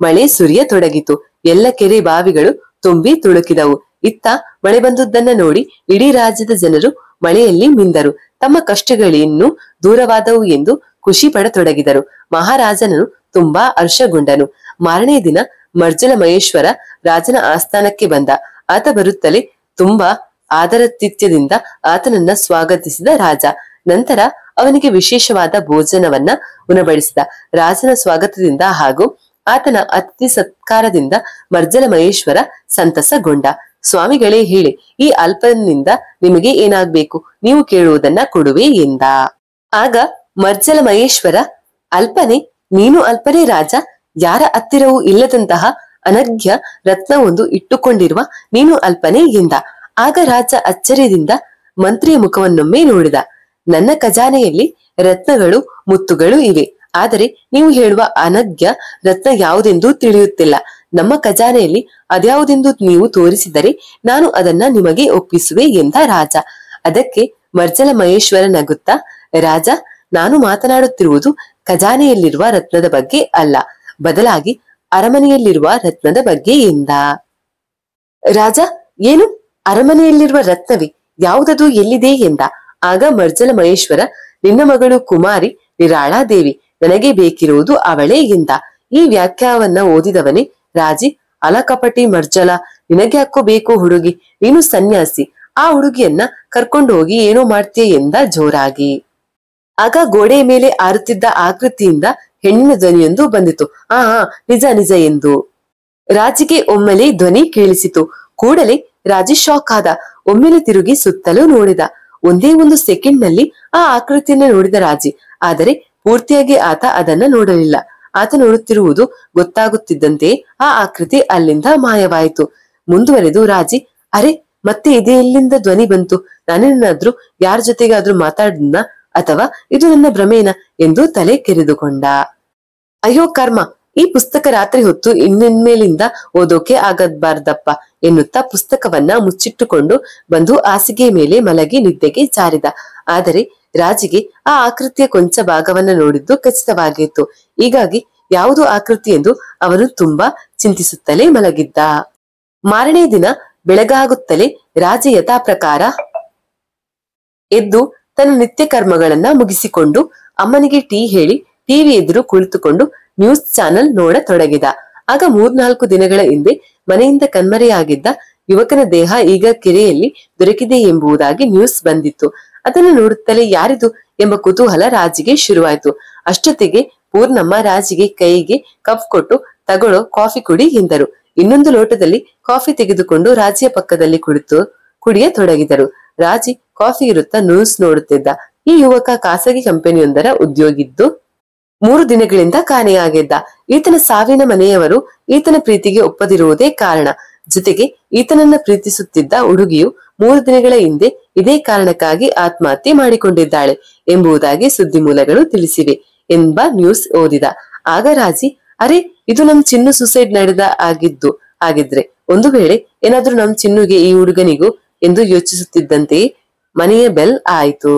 ಮಳೆ ಸುರಿಯತೊಡಗಿತು. ಎಲ್ಲ ಕೆರೆ ಬಾವಿಗಳು ತುಂಬಿ ತುಳುಕಿದವು. ಇತ್ತ ಮಳೆ ಬಂದುದನ್ನ ನೋಡಿ ಇಡೀ ರಾಜ್ಯದ ಜನರು ಮಳೆಯಲ್ಲಿ ಮಿಂದರು. ತಮ್ಮ ಕಷ್ಟಗಳಿನ್ನೂ ದೂರವಾದವು ಎಂದು ಖುಷಿ ಪಡತೊಡಗಿದರು. ಮಹಾರಾಜನನು ತುಂಬಾ ಹರ್ಷಗೊಂಡನು. ಮಾರನೇ ದಿನ ಮರ್ಜಲ ಮಹೇಶ್ವರ ರಾಜನ ಆಸ್ಥಾನಕ್ಕೆ ಬಂದ. ಆತ ಬರುತ್ತಲೇ ತುಂಬಾ ಆದರಾತಿಥ್ಯದಿಂದ ಆತನನ್ನ ಸ್ವಾಗತಿಸಿದ ರಾಜ. ನಂತರ ಅವನಿಗೆ ವಿಶೇಷವಾದ ಭೋಜನವನ್ನ ಉಣಬಡಿಸಿದ. ರಾಜನ ಸ್ವಾಗತದಿಂದ ಹಾಗೂ ಆತನ ಅತಿಥಿ ಸತ್ಕಾರದಿಂದ ಮರ್ಜಲ ಮಹೇಶ್ವರ ಸಂತಸಗೊಂಡ. ಸ್ವಾಮಿಗಳೇ, ಹೇಳಿ, ಈ ಅಲ್ಪನಿಂದ ನಿಮಗೆ ಏನಾಗ್ಬೇಕು? ನೀವು ಕೇಳುವುದನ್ನ ಕೊಡುವೆ ಎಂದ. ಆಗ ಮರ್ಜಲ ಮಹೇಶ್ವರ, ಅಲ್ಪನೆ, ನೀನು ಅಲ್ಪನೇ ರಾಜ? ಯಾರ ಹತ್ತಿರವೂ ಇಲ್ಲದಂತಹ ಅನಘ್ಯ ರತ್ನ ಒಂದು ಇಟ್ಟುಕೊಂಡಿರುವ ನೀನು ಅಲ್ಪನೇ ಎಂದ. ಆಗ ರಾಜ ಅಚ್ಚರಿಯಿಂದ ಮಂತ್ರಿಯ ಮುಖವನ್ನೊಮ್ಮೆ ನೋಡಿದ. ನನ್ನ ಖಜಾನೆಯಲ್ಲಿ ರತ್ನಗಳು ಮುತ್ತುಗಳು ಇವೆ. ಆದರೆ ನೀವು ಹೇಳುವ ಅನಘ್ಯ ರತ್ನ ಯಾವುದೆಂದು ತಿಳಿಯುತ್ತಿಲ್ಲ. ನಮ್ಮ ಖಜಾನೆಯಲ್ಲಿ ಅದ್ಯಾವುದೆಂದು ನೀವು ತೋರಿಸಿದರೆ ನಾನು ಅದನ್ನ ನಿಮಗೆ ಒಪ್ಪಿಸುವೆ ಎಂದ ರಾಜ. ಅದಕ್ಕೆ ಮರ್ಜಲ ಮಹೇಶ್ವರ ನಗುತ್ತಾ, ರಾಜ, ನಾನು ಮಾತನಾಡುತ್ತಿರುವುದು ಖಜಾನೆಯಲ್ಲಿರುವ ರತ್ನದ ಬಗ್ಗೆ ಅಲ್ಲ, ಬದಲಾಗಿ ಅರಮನೆಯಲ್ಲಿರುವ ರತ್ನದ ಬಗ್ಗೆ ಎಂದ. ರಾಜ, ಏನು? ಅರಮನೆಯಲ್ಲಿರುವ ರತ್ನವೇ? ಯಾವುದದು? ಎಲ್ಲಿದೆ ಎಂದ. ಆಗ ಮರ್ಜಲ ಮಹೇಶ್ವರ, ನಿನ್ನ ಮಗಳು ಕುಮಾರಿ ನಿರಾಳಾದೇವಿ. ನನಗೆ ಬೇಕಿರುವುದು ಅವಳೇ ಎಂದ. ಈ ವ್ಯಾಖ್ಯಾನವನ್ನ ಓದಿದವನೇ ರಾಜಿ, ಅಲಕಪಟಿ ಮರ್ಜಲ, ನಿನಗೆ ಯಾಕೋ ಬೇಕು ಹುಡುಗಿ? ನೀನು ಸನ್ಯಾಸಿ. ಆ ಹುಡುಗಿಯನ್ನ ಕರ್ಕೊಂಡು ಹೋಗಿ ಏನೋ ಮಾಡ್ತೀಯ ಎಂದ ಜೋರಾಗಿ. ಆಗ ಗೋಡೆಯ ಮೇಲೆ ಆರುತ್ತಿದ್ದ ಆಕೃತಿಯಿಂದ ಹೆಣ್ಣಿನ ಧ್ವನಿಯೊಂದು ಬಂದಿತು. ಆ ನಿಜ ನಿಜ ಎಂದು ರಾಜಿಗೆ ಒಮ್ಮೆಲೆ ಧ್ವನಿ ಕೇಳಿಸಿತು. ಕೂಡಲೇ ರಾಜಿ ಶಾಕ್ ಆದ. ಒಮ್ಮೆಲೆ ತಿರುಗಿ ಸುತ್ತಲೂ ನೋಡಿದ. ಒಂದೇ ಒಂದು ಸೆಕೆಂಡ್ ನಲ್ಲಿ ಆ ಆಕೃತಿಯನ್ನ ನೋಡಿದ ರಾಜಿ. ಆದರೆ ಪೂರ್ತಿಯಾಗಿ ಆತ ಅದನ್ನ ನೋಡಲಿಲ್ಲ. ಆತ ನೋಡುತ್ತಿರುವುದು ಗೊತ್ತಾಗುತ್ತಿದ್ದಂತೆ ಆ ಆಕೃತಿ ಅಲ್ಲಿಂದ ಮಾಯವಾಯಿತು. ಮುಂದುವರೆದು ರಾಜಿ, ಅರೆ, ಮತ್ತೆ ಇದೇ ಎಲ್ಲಿಂದ ಧ್ವನಿ ಬಂತು? ನಾನೇನಾದ್ರೂ ಯಾರ ಜೊತೆಗಾದ್ರೂ ಮಾತಾಡಿದ್ನ ಅಥವಾ ಇದು ನನ್ನ ಭ್ರಮೇನ ಎಂದು ತಲೆ ಕೆರೆದುಕೊಂಡ. ಅಯ್ಯೋ ಕರ್ಮ, ಈ ಪುಸ್ತಕ ರಾತ್ರಿ ಹೊತ್ತು ಇನ್ನಿನ್ಮೇಲಿಂದ ಓದೋಕೆ ಆಗಬಾರ್ದಪ್ಪ ಎನ್ನುತ್ತಾ ಪುಸ್ತಕವನ್ನ ಮುಚ್ಚಿಟ್ಟುಕೊಂಡು ಬಂದು ಹಾಸಿಗೆ ಮೇಲೆ ಮಲಗಿ ನಿದ್ದೆಗೆ ಜಾರಿದ. ಆದರೆ ರಾಜಿಗೆ ಆ ಆಕೃತಿಯ ಕೊಂಚ ಭಾಗವನ್ನ ನೋಡಿದ್ದು ಖಚಿತವಾಗಿತ್ತು. ಹೀಗಾಗಿ ಯಾವುದು ಆಕೃತಿ ಎಂದು ಅವನು ತುಂಬಾ ಚಿಂತಿಸುತ್ತಲೇ ಮಲಗಿದ್ದ. ಮಾರನೇ ದಿನ ಬೆಳಗಾಗುತ್ತಲೇ ರಾಜ ಯಥಾ ಪ್ರಕಾರ ಎದ್ದು ತನ್ನ ನಿತ್ಯ ಕರ್ಮಗಳನ್ನ ಮುಗಿಸಿಕೊಂಡು ಅಮ್ಮನಿಗೆ ಟೀ ಹೇಳಿ ಟಿವಿ ಎದುರು ಕುಳಿತುಕೊಂಡು ನ್ಯೂಸ್ ಚಾನೆಲ್ ನೋಡತೊಡಗಿದ. ಆಗ 3-4 ದಿನಗಳ ಹಿಂದೆ ಮನೆಯಿಂದ ಕಣ್ಮರೆಯಾಗಿದ್ದ ಯುವಕನ ದೇಹ ಈಗ ಕೆರೆಯಲ್ಲಿ ದೊರಕಿದೆ ಎಂಬುದಾಗಿ ನ್ಯೂಸ್ ಬಂದಿತ್ತು. ಅದನ್ನು ನೋಡುತ್ತಲೇ ಯಾರಿದು ಎಂಬ ಕುತೂಹಲ ರಾಜಿಗೆ ಶುರುವಾಯಿತು. ಅಷ್ಟೊತ್ತಿಗೆ ಪೂರ್ಣಮ್ಮ ರಾಜಿಗೆ ಕೈಗೆ ಕಪ್ ಕೊಟ್ಟು, ತಗೊಳ್ಳೋ, ಕಾಫಿ ಕುಡಿ ಎಂದರು. ಇನ್ನೊಂದು ಲೋಟದಲ್ಲಿ ಕಾಫಿ ತೆಗೆದುಕೊಂಡು ರಾಜಿಯ ಪಕ್ಕದಲ್ಲಿ ಕುಳಿತು ಕುಡಿಯತೊಡಗಿದರು. ರಾಜಿ ಕಾಫಿ ಇರುತ್ತಾ ನ್ಯೂಸ್ ನೋಡುತ್ತಿದ್ದ. ಈ ಯುವಕ ಖಾಸಗಿ ಕಂಪನಿಯೊಂದರ ಉದ್ಯೋಗಿದ್ದು 3 ದಿನಗಳಿಂದ ಕಾಣೆಯಾಗಿದ್ದ. ಈತನ ಸಾವಿನ ಮನೆಯವರು ಈತನ ಪ್ರೀತಿಗೆ ಒಪ್ಪದಿರುವುದೇ ಕಾರಣ. ಜೊತೆಗೆ ಈತನನ್ನ ಪ್ರೀತಿಸುತ್ತಿದ್ದ ಹುಡುಗಿಯು 3 ದಿನಗಳ ಹಿಂದೆ ಇದೇ ಕಾರಣಕ್ಕಾಗಿ ಆತ್ಮಹತ್ಯೆ ಮಾಡಿಕೊಂಡಿದ್ದಾಳೆ ಎಂಬುದಾಗಿ ಸುದ್ದಿ ಮೂಲಗಳು ತಿಳಿಸಿವೆ ಎಂಬ ನ್ಯೂಸ್ ಓದಿದ. ಆಗ ರಾಜಿ, ಅರೆ, ಇದು ನಮ್ ಚಿನ್ನು ಸುಸೈಡ್ ಆಗಿದ್ರೆ ಒಂದು ವೇಳೆ ಏನಾದ್ರೂ ನಮ್ ಚಿನ್ನುಗೆ ಈ ಹುಡುಗನಿಗೂ ಎಂದು ಯೋಚಿಸುತ್ತಿದ್ದಂತೆಯೇ ಮನೆಯ ಬೆಲ್ ಆಯಿತು.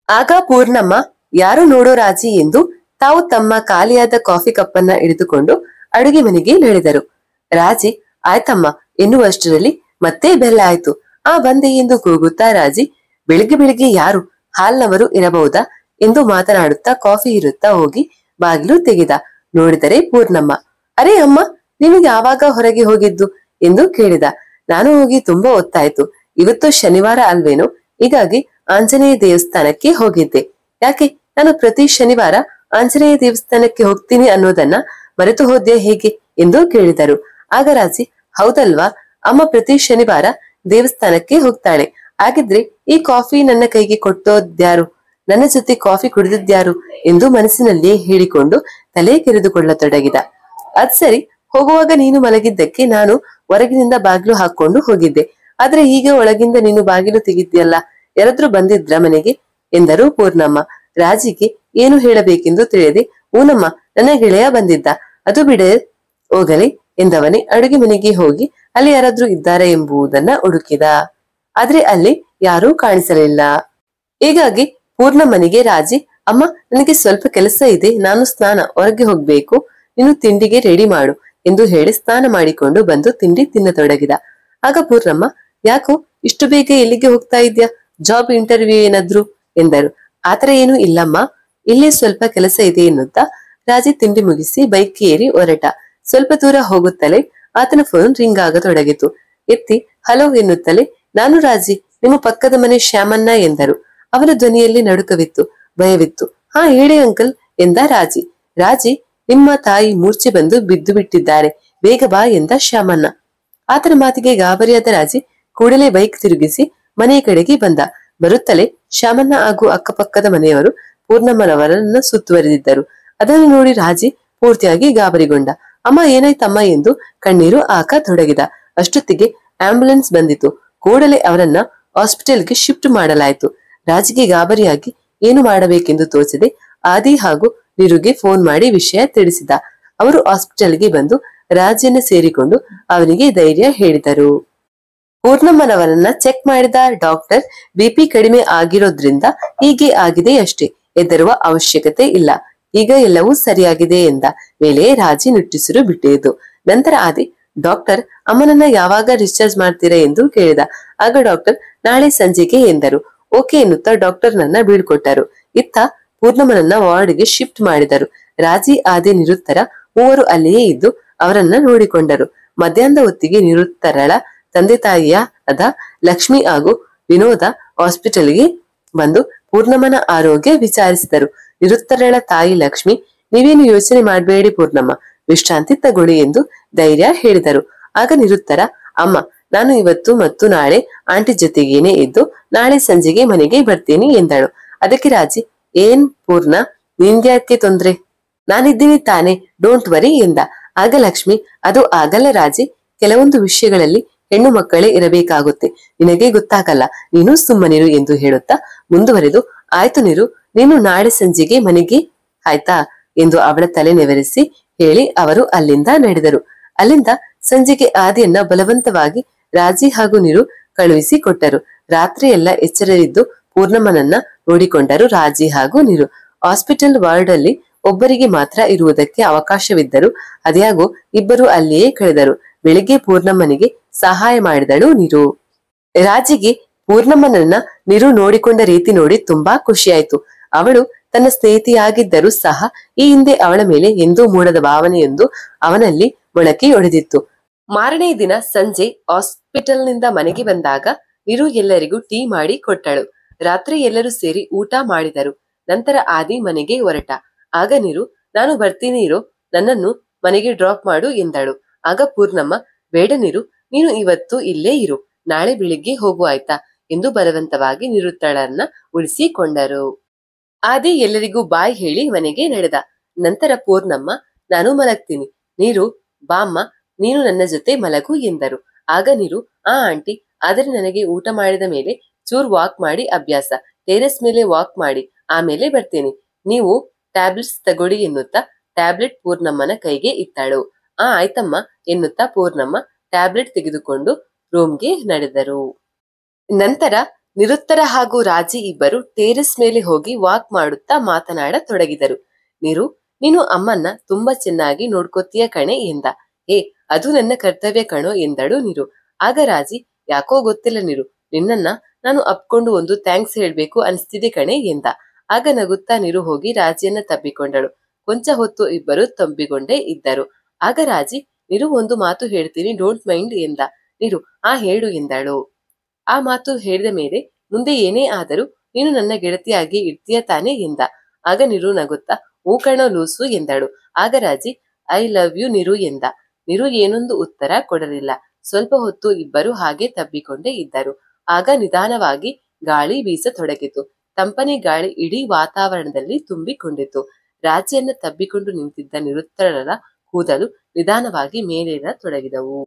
ಆಗ ಪೂರ್ಣಮ್ಮ, ಯಾರು ನೋಡೋ ರಾಜಿ ಎಂದು ತಾವು ತಮ್ಮ ಖಾಲಿಯಾದ ಕಾಫಿ ಕಪ್ಪನ್ನ ಹಿಡಿದುಕೊಂಡು ಅಡುಗೆ ಮನೆಗೆ ನಡೆದರು. ರಾಜಿ, ಆಯ್ತಮ್ಮ ಎನ್ನುವಷ್ಟರಲ್ಲಿ ಮತ್ತೆ ಬೆಲ್ ಆಯ್ತು. ಬಂದೆ ಎಂದು ಕೂಗುತ್ತಾ ರಾಜಿ, ಬೆಳಿಗ್ಗೆ ಬೆಳಿಗ್ಗೆ ಯಾರು, ಹಾಲ್ನವರು ಇರಬಹುದಾ ಎಂದು ಮಾತನಾಡುತ್ತಾ ಕಾಫಿ ಇರುತ್ತಾ ಹೋಗಿ ಬಾಗಿಲು ತೆಗೆದ. ನೋಡಿದರೆ ಪೂರ್ಣಮ್ಮ. ಅರೆ ಅಮ್ಮ, ನೀನು ಯಾವಾಗ ಹೊರಗೆ ಹೋಗಿದ್ದು ಎಂದು ಕೇಳಿದ. ನಾನು ಹೋಗಿ ತುಂಬಾ ಹೊತ್ತಾಯ್ತು. ಇವತ್ತು ಶನಿವಾರ ಅಲ್ವೇನೋ, ಹೀಗಾಗಿ ಆಂಜನೇಯ ದೇವಸ್ಥಾನಕ್ಕೆ ಹೋಗಿದ್ದೆ. ಯಾಕೆ, ನಾನು ಪ್ರತಿ ಶನಿವಾರ ಆಂಜನೇಯ ದೇವಸ್ಥಾನಕ್ಕೆ ಹೋಗ್ತೀನಿ ಅನ್ನೋದನ್ನ ಮರೆತು ಹೋದ್ಯಾ ಹೇಗೆ ಎಂದು ಕೇಳಿದರು. ಆಗ ರಾಜಿ, ಹೌದಲ್ವಾ, ಅಮ್ಮ ಪ್ರತಿ ಶನಿವಾರ ದೇವಸ್ಥಾನಕ್ಕೆ ಹೋಗ್ತಾಳೆ. ಹಾಗಿದ್ರೆ ಈ ಕಾಫಿ ನನ್ನ ಕೈಗೆ ಕೊಟ್ಟೋದ್ಯಾರು, ನನ್ನ ಜೊತೆ ಕಾಫಿ ಕುಡಿದಿದ್ಯಾರು ಎಂದು ಮನಸ್ಸಿನಲ್ಲಿಯೇ ಹೇಳಿಕೊಂಡು ತಲೆ ಕೆರೆದುಕೊಳ್ಳತೊಡಗಿದ. ಅದ್ ಸರಿ, ಹೋಗುವಾಗ ನೀನು ಮಲಗಿದ್ದಕ್ಕೆ ನಾನು ಹೊರಗಿನಿಂದ ಬಾಗಿಲು ಹಾಕೊಂಡು ಹೋಗಿದ್ದೆ. ಆದ್ರೆ ಈಗ ಒಳಗಿಂದ ನೀನು ಬಾಗಿಲು ತೆಗಿದ್ಯಲ್ಲ, ಯಾರಾದ್ರೂ ಬಂದಿದ್ರ ಮನೆಗೆ ಎಂದರು ಪೂರ್ಣಮ್ಮ. ರಾಜಿಗೆ ಏನು ಹೇಳಬೇಕೆಂದು ತಿಳಿಯದೆ, ಊನಮ್ಮ, ನನ್ನ ಗೆಳೆಯ ಬಂದಿದ್ದ, ಅದು ಬಿಡ ಹೋಗಲಿ ಎಂದವನೇ ಅಡುಗೆ ಮನೆಗೆ ಹೋಗಿ ಅಲ್ಲಿ ಯಾರಾದ್ರೂ ಇದ್ದಾರೆ ಎಂಬುದನ್ನ ಹುಡುಕಿದ. ಆದ್ರೆ ಅಲ್ಲಿ ಯಾರೂ ಕಾಣಿಸಲಿಲ್ಲ. ಹೀಗಾಗಿ ಪೂರ್ಣಮ್ಮನಿಗೆ ರಾಜಿ, ಅಮ್ಮ, ನನಗೆ ಸ್ವಲ್ಪ ಕೆಲಸ ಇದೆ, ನಾನು ಹೊರಗೆ ಹೋಗ್ಬೇಕು, ನೀನು ತಿಂಡಿಗೆ ರೆಡಿ ಮಾಡು ಎಂದು ಹೇಳಿ ಸ್ನಾನ ಮಾಡಿಕೊಂಡು ಬಂದು ತಿಂಡಿ ತಿನ್ನತೊಡಗಿದ. ಆಗ ಪೂರ್ಣಮ್ಮ, ಯಾಕೋ ಇಷ್ಟು ಬೇಗ ಎಲ್ಲಿಗೆ ಹೋಗ್ತಾ ಇದ್ಯಾ, ಜಾಬ್ ಇಂಟರ್ವ್ಯೂ ಏನಾದ್ರು ಎಂದರು. ಆತರ ಏನು ಇಲ್ಲಮ್ಮ, ಇಲ್ಲೇ ಸ್ವಲ್ಪ ಕೆಲಸ ಇದೆ ಎನ್ನುತ್ತಾ ರಾಜಿ ತಿಂಡಿ ಮುಗಿಸಿ ಬೈಕ್ ಏರಿ ಹೊರಟ. ಸ್ವಲ್ಪ ದೂರ ಹೋಗುತ್ತಲೇ ಆತನ ಫೋನ್ ರಿಂಗ್ ಆಗತೊಡಗಿತು. ಎತ್ತಿ ಹಲೋ ಎನ್ನುತ್ತಲೇ, ನಾನು ರಾಜಿ, ನಿಮ್ಮ ಪಕ್ಕದ ಮನೆ ಶ್ಯಾಮಣ್ಣ ಎಂದರು. ಅವರ ಧ್ವನಿಯಲ್ಲಿ ನಡುಕವಿತ್ತು, ಭಯವಿತ್ತು. ಹೇಳಿ ಅಂಕಲ್ ಎಂದ ರಾಜಿ. ರಾಜಿ, ನಿಮ್ಮ ತಾಯಿ ಮೂರ್ಛೆ ಬಂದು ಬಿದ್ದು ಬಿಟ್ಟಿದ್ದಾರೆ, ಬೇಗ ಬಾ ಎಂದ ಶ್ಯಾಮಣ್ಣ. ಆತನ ಮಾತಿಗೆ ಗಾಬರಿಯಾದ ರಾಜಿ ಕೂಡಲೇ ಬೈಕ್ ತಿರುಗಿಸಿ ಮನೆಯ ಕಡೆಗೆ ಬಂದ. ಬರುತ್ತಲೇ ಶ್ಯಾಮಣ್ಣ ಹಾಗೂ ಅಕ್ಕಪಕ್ಕದ ಮನೆಯವರು ಪೂರ್ಣಮ್ಮನವರನ್ನ ಸುತ್ತುವರೆದಿದ್ದರು. ಅದನ್ನು ನೋಡಿ ರಾಜಿ ಪೂರ್ತಿಯಾಗಿ ಗಾಬರಿಗೊಂಡ. ಅಮ್ಮ, ಏನಾಯ್ತಮ್ಮ ಎಂದು ಕಣ್ಣೀರು ಹಾಕತೊಡಗಿದ. ಅಷ್ಟೊತ್ತಿಗೆ ಆಂಬ್ಯುಲೆನ್ಸ್ ಬಂದಿತು. ಕೂಡಲೇ ಅವರನ್ನ ಹಾಸ್ಪಿಟಲ್ಗೆ ಶಿಫ್ಟ್ ಮಾಡಲಾಯಿತು. ರಾಜಿಗೆ ಗಾಬರಿಯಾಗಿ ಏನು ಮಾಡಬೇಕೆಂದು ತೋಚದೆ ಆದಿ ಹಾಗೂ ನಿರುಗೆ ಫೋನ್ ಮಾಡಿ ವಿಷಯ ತಿಳಿಸಿದ. ಅವರು ಹಾಸ್ಪಿಟಲ್ಗೆ ಬಂದು ರಾಜಿಯನ್ನ ಸೇರಿಕೊಂಡು ಅವನಿಗೆ ಧೈರ್ಯ ಹೇಳಿದರು. ಪೂರ್ಣಮ್ಮನವರನ್ನ ಚೆಕ್ ಮಾಡಿದ ಡಾಕ್ಟರ್, ಬಿಪಿ ಕಡಿಮೆ ಆಗಿರೋದ್ರಿಂದ ಹೀಗೆ ಆಗಿದೆ ಅಷ್ಟೇ, ಹೆದರುವ ಅವಶ್ಯಕತೆ ಇಲ್ಲ, ಈಗ ಎಲ್ಲವೂ ಸರಿಯಾಗಿದೆ ಎಂದ ಮೇಲೆ ರಾಜಿ ನಿಟ್ಟುಸಿರು ಬಿಟ್ಟಿದ್ದು. ನಂತರ ಆದಿ, ಡಾಕ್ಟರ್, ಅಮ್ಮನನ್ನ ಯಾವಾಗ ಡಿಸ್ಚಾರ್ಜ್ ಮಾಡ್ತೀರಾ ಎಂದು ಕೇಳಿದ. ಆಗ ಡಾಕ್ಟರ್, ನಾಳೆ ಸಂಜೆಗೆ ಎಂದರು. ಓಕೆ ಎನ್ನುತ್ತಾ ಡಾಕ್ಟರ್ ನನ್ನ ಬೀಳ್ಕೊಟ್ಟರು. ಇತ್ತ ಪೂರ್ಣಮ್ಮನನ್ನ ವಾರ್ಡ್ಗೆ ಶಿಫ್ಟ್ ಮಾಡಿದರು. ರಾಜಿ, ಆದಿ, ನಿರುತ್ತರ ಮೂವರು ಅಲ್ಲಿಯೇ ಇದ್ದು ಅವರನ್ನ ನೋಡಿಕೊಂಡರು. ಮಧ್ಯಾಹ್ನದ ಹೊತ್ತಿಗೆ ನಿರುತ್ತರಳ ತಂದೆ ತಾಯಿಯಾದ ಲಕ್ಷ್ಮಿ ಹಾಗೂ ವಿನೋದ ಹಾಸ್ಪಿಟಲ್ಗೆ ಬಂದು ಪೂರ್ಣಮ್ಮನ ಆರೋಗ್ಯ ವಿಚಾರಿಸಿದರು. ನಿರುತ್ತರಳ ತಾಯಿ ಲಕ್ಷ್ಮಿ, ನೀವೇನು ಯೋಚನೆ ಮಾಡಬೇಡಿ ಪೂರ್ಣಮ್ಮ, ವಿಶ್ರಾಂತಿ ತಗೊಳ್ಳಿ ಎಂದು ಧೈರ್ಯ ಹೇಳಿದರು. ಆಗ ನಿರುತ್ತರ, ಅಮ್ಮ, ನಾನು ಇವತ್ತು ಮತ್ತು ನಾಳೆ ಆಂಟಿ ಜೊತೆಗೇನೆ ಇದ್ದು ನಾಳೆ ಸಂಜೆಗೆ ಮನೆಗೆ ಬರ್ತೀನಿ ಎಂದಳು. ಅದಕ್ಕೆ ರಾಜಿ, ಏನ್ ಪೂರ್ಣ, ನಿನ್ಗ್ಯಾಕೆ ತೊಂದ್ರೆ, ನಾನಿದ್ದೀನಿ ತಾನೆ, ಡೋಂಟ್ ವರಿ ಎಂದ. ಆಗ ಲಕ್ಷ್ಮಿ, ಅದು ಆಗಲ್ಲ ರಾಜಿ, ಕೆಲವೊಂದು ವಿಷಯಗಳಲ್ಲಿ ಹೆಣ್ಣು ಮಕ್ಕಳೇ ಇರಬೇಕಾಗುತ್ತೆ, ನಿನಗೆ ಗೊತ್ತಾಗಲ್ಲ, ನೀನು ಸುಮ್ಮನಿರು ಎಂದು ಹೇಳುತ್ತಾ ಮುಂದುವರೆದು, ಆಯ್ತು ನೀರು, ನೀನು ನಾಳೆ ಸಂಜೆಗೆ ಮನೆಗೆ ಆಯ್ತಾ ಎಂದು ಅವಳ ತಲೆ ನೆವರಿಸಿ ಹೇಳಿ ಅವರು ಅಲ್ಲಿಂದ ನಡೆದರು. ಅಲ್ಲಿಂದ ಸಂಜೆಗೆ ಆದಿಯನ್ನ ಬಲವಂತವಾಗಿ ರಾಜಿ ಹಾಗೂ ನೀರು ಕಳುಹಿಸಿ ಕೊಟ್ಟರು. ರಾತ್ರಿ ಎಲ್ಲ ಎಚ್ಚರವಿದ್ದು ಪೂರ್ಣಮ್ಮನನ್ನ ನೋಡಿಕೊಂಡರು ರಾಜಿ ಹಾಗೂ ನೀರು. ಹಾಸ್ಪಿಟಲ್ ವಾರ್ಡ್ ಅಲ್ಲಿ ಒಬ್ಬರಿಗೆ ಮಾತ್ರ ಇರುವುದಕ್ಕೆ ಅವಕಾಶವಿದ್ದರು. ಅದ್ಯಾಗೋ ಇಬ್ಬರು ಅಲ್ಲಿಯೇ ಕಳೆದರು. ಬೆಳಿಗ್ಗೆ ಪೂರ್ಣಮ್ಮನಿಗೆ ಸಹಾಯ ಮಾಡಿದಳು ನೀರು. ರಾಜಿಗೆ ಪೂರ್ಣಮ್ಮನನ್ನ ನೀರು ನೋಡಿಕೊಂಡ ರೀತಿ ನೋಡಿ ತುಂಬಾ ಖುಷಿಯಾಯ್ತು. ಅವಳು ತನ್ನ ಸ್ನೇಹಿತೆಯಾಗಿದ್ದರೂ ಸಹ ಈ ಹಿಂದೆ ಅವಳ ಮೇಲೆ ಎಂದೂ ಮೂಡದ ಭಾವನೆಯೊಂದು ಅವನಲ್ಲಿ ಮೊಳಕೆ ಒಡೆದಿತ್ತು. ಮಾರನೇ ದಿನ ಸಂಜೆ ಹಾಸ್ಪಿಟಲ್ನಿಂದ ಮನೆಗೆ ಬಂದಾಗ ನೀರು ಎಲ್ಲರಿಗೂ ಟೀ ಮಾಡಿ ಕೊಟ್ಟಳು. ರಾತ್ರಿ ಎಲ್ಲರೂ ಸೇರಿ ಊಟ ಮಾಡಿದರು. ನಂತರ ಆದಿ ಮನೆಗೆ ಹೊರಟ. ಆಗ ನೀರು, ನಾನು ಬರ್ತೀನಿ ಇರೋ, ನನ್ನನ್ನು ಮನೆಗೆ ಡ್ರಾಪ್ ಮಾಡು ಎಂದಳು. ಆಗ ಪೂರ್ಣಮ್ಮ, ಬೇಡ ನೀರು, ನೀನು ಇವತ್ತು ಇಲ್ಲೇ ಇರು, ನಾಳೆ ಬೆಳಿಗ್ಗೆ ಹೋಗು ಆಯ್ತಾ ಎಂದು ಬಲವಂತವಾಗಿ ನಿರುತ್ತಳನ್ನ ಉಳಿಸಿಕೊಂಡರು. ಆದಿ ಎಲ್ಲರಿಗೂ ಬಾಯ್ ಹೇಳಿ ಮನೆಗೆ ನಡೆದ. ನಂತರ ಪೂರ್ಣಮ್ಮ, ನಾನು ಮಲಗ್ತೀನಿ, ನೀರು ಬಾಮ್ಮ, ನೀನು ನನ್ನ ಜೊತೆ ಮಲಗು ಎಂದರು. ಆಗ ನೀರು, ಆ ಆಂಟಿ, ಆದರೆ ನನಗೆ ಊಟ ಮಾಡಿದ ಮೇಲೆ ಚೂರ್ ವಾಕ್ ಮಾಡಿ ಅಭ್ಯಾಸ, ಟೆರೆಸ್ ಮೇಲೆ ವಾಕ್ ಮಾಡಿ ಆಮೇಲೆ ಬರ್ತೇನೆ, ನೀವು ಟ್ಯಾಬ್ಲೆಟ್ಸ್ ತಗೊಳ್ಳಿ ಎನ್ನುತ್ತಾ ಟ್ಯಾಬ್ಲೆಟ್ ಪೂರ್ಣಮ್ಮನ ಕೈಗೆ ಇತ್ತಾಳು. ಆಯ್ತಮ್ಮ ಎನ್ನುತ್ತಾ ಪೂರ್ಣಮ್ಮ ಟ್ಯಾಬ್ಲೆಟ್ ತೆಗೆದುಕೊಂಡು ರೂಮ್ಗೆ ನಡೆದರು. ನಂತರ ನಿರುತ್ತರ ಹಾಗೂ ರಾಜಿ ಇಬ್ಬರು ಟೆರೆಸ್ ಮೇಲೆ ಹೋಗಿ ವಾಕ್ ಮಾಡುತ್ತಾ ಮಾತನಾಡತೊಡಗಿದರು. ನೀನು ಅಮ್ಮನ್ನ ತುಂಬಾ ಚೆನ್ನಾಗಿ ನೋಡ್ಕೋತೀಯ ಕಣೆ ಎಂದ. ಅದು ನನ್ನ ಕರ್ತವ್ಯ ಕಣೋ ಎಂದಳು ನೀರು. ಆಗ ರಾಜಿ, ಯಾಕೋ ಗೊತ್ತಿಲ್ಲ ನೀರು, ನಿನ್ನನ್ನ ನಾನು ಅಪ್ಕೊಂಡು ಒಂದು ಥ್ಯಾಂಕ್ಸ್ ಹೇಳ್ಬೇಕು ಅನಿಸ್ತಿದೆ ಕಣೆ ಎಂದ. ಆಗ ನಗುತ್ತಾ ನೀರು ಹೋಗಿ ರಾಜಿಯನ್ನ ತಬ್ಬಿಕೊಂಡಳು. ಕೊಂಚ ಹೊತ್ತು ಇಬ್ಬರು ತಂಬಿಕೊಂಡೇ ಇದ್ದರು. ಆಗ ರಾಜಿ, ನೀರು ಒಂದು ಮಾತು ಹೇಳ್ತೀನಿ, ಡೋಂಟ್ ಮೈಂಡ್ ಎಂದ. ನೀರು, ಹೇಳು ಎಂದಳು. ಆ ಮಾತು ಹೇಳಿದ ಮೇಲೆ ಮುಂದೆ ಏನೇ ಆದರೂ ನೀನು ನನ್ನ ಗೆಳತಿಯಾಗಿ ಇರ್ತೀಯ ತಾನೆ ಎಂದ. ಆಗ ನೀರು ನಗುತ್ತಾ, ಹೂ ಕಣೋ ಲೂಸು ಎಂದಳು. ಆಗ ರಾಜಿ, ಐ ಲವ್ ಯು ನೀರು ಎಂದ. ನೀರು ಏನೊಂದು ಉತ್ತರ ಕೊಡಲಿಲ್ಲ. ಸ್ವಲ್ಪ ಹೊತ್ತು ಇಬ್ಬರು ಹಾಗೆ ತಬ್ಬಿಕೊಂಡೇ ಇದ್ದರು. ಆಗ ನಿಧಾನವಾಗಿ ಗಾಳಿ ಬೀಸತೊಡಗಿತು. ತಂಪನೆ ಗಾಳಿ ಇಡೀ ವಾತಾವರಣದಲ್ಲಿ ತುಂಬಿಕೊಂಡಿತು. ರಾಜಿಯನ್ನ ತಬ್ಬಿಕೊಂಡು ನಿಂತಿದ್ದ ನಿರುತ್ತರರ ಕೂದಲು ನಿಧಾನವಾಗಿ ಮೇಲೇರತೊಡಗಿದವು.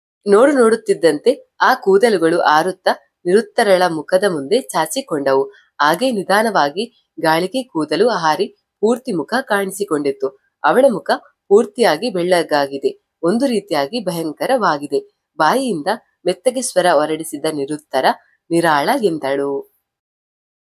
ನೋಡುತ್ತಿದ್ದಂತೆ ಆ ಕೂದಲುಗಳು ಆರುತ್ತಾ ನಿರುತ್ತರಳ ಮುಖದ ಮುಂದೆ ಚಾಚಿಕೊಂಡವು. ಹಾಗೆ ನಿಧಾನವಾಗಿ ಗಾಳಿಗೆ ಕೂದಲು ಹಾರಿ ಪೂರ್ತಿ ಮುಖ ಕಾಣಿಸಿಕೊಂಡಿತ್ತು. ಅವಳ ಮುಖ ಪೂರ್ತಿಯಾಗಿ ಬೆಳ್ಳಗಾಗಿದೆ, ಒಂದು ರೀತಿಯಾಗಿ ಭಯಂಕರವಾಗಿದೆ. ಬಾಯಿಯಿಂದ ಮೆತ್ತಗೆ ಸ್ವರ ಹೊರಡಿಸಿದ ನಿರುತ್ತರ, ನಿರಾಳ ಎಂದಳು.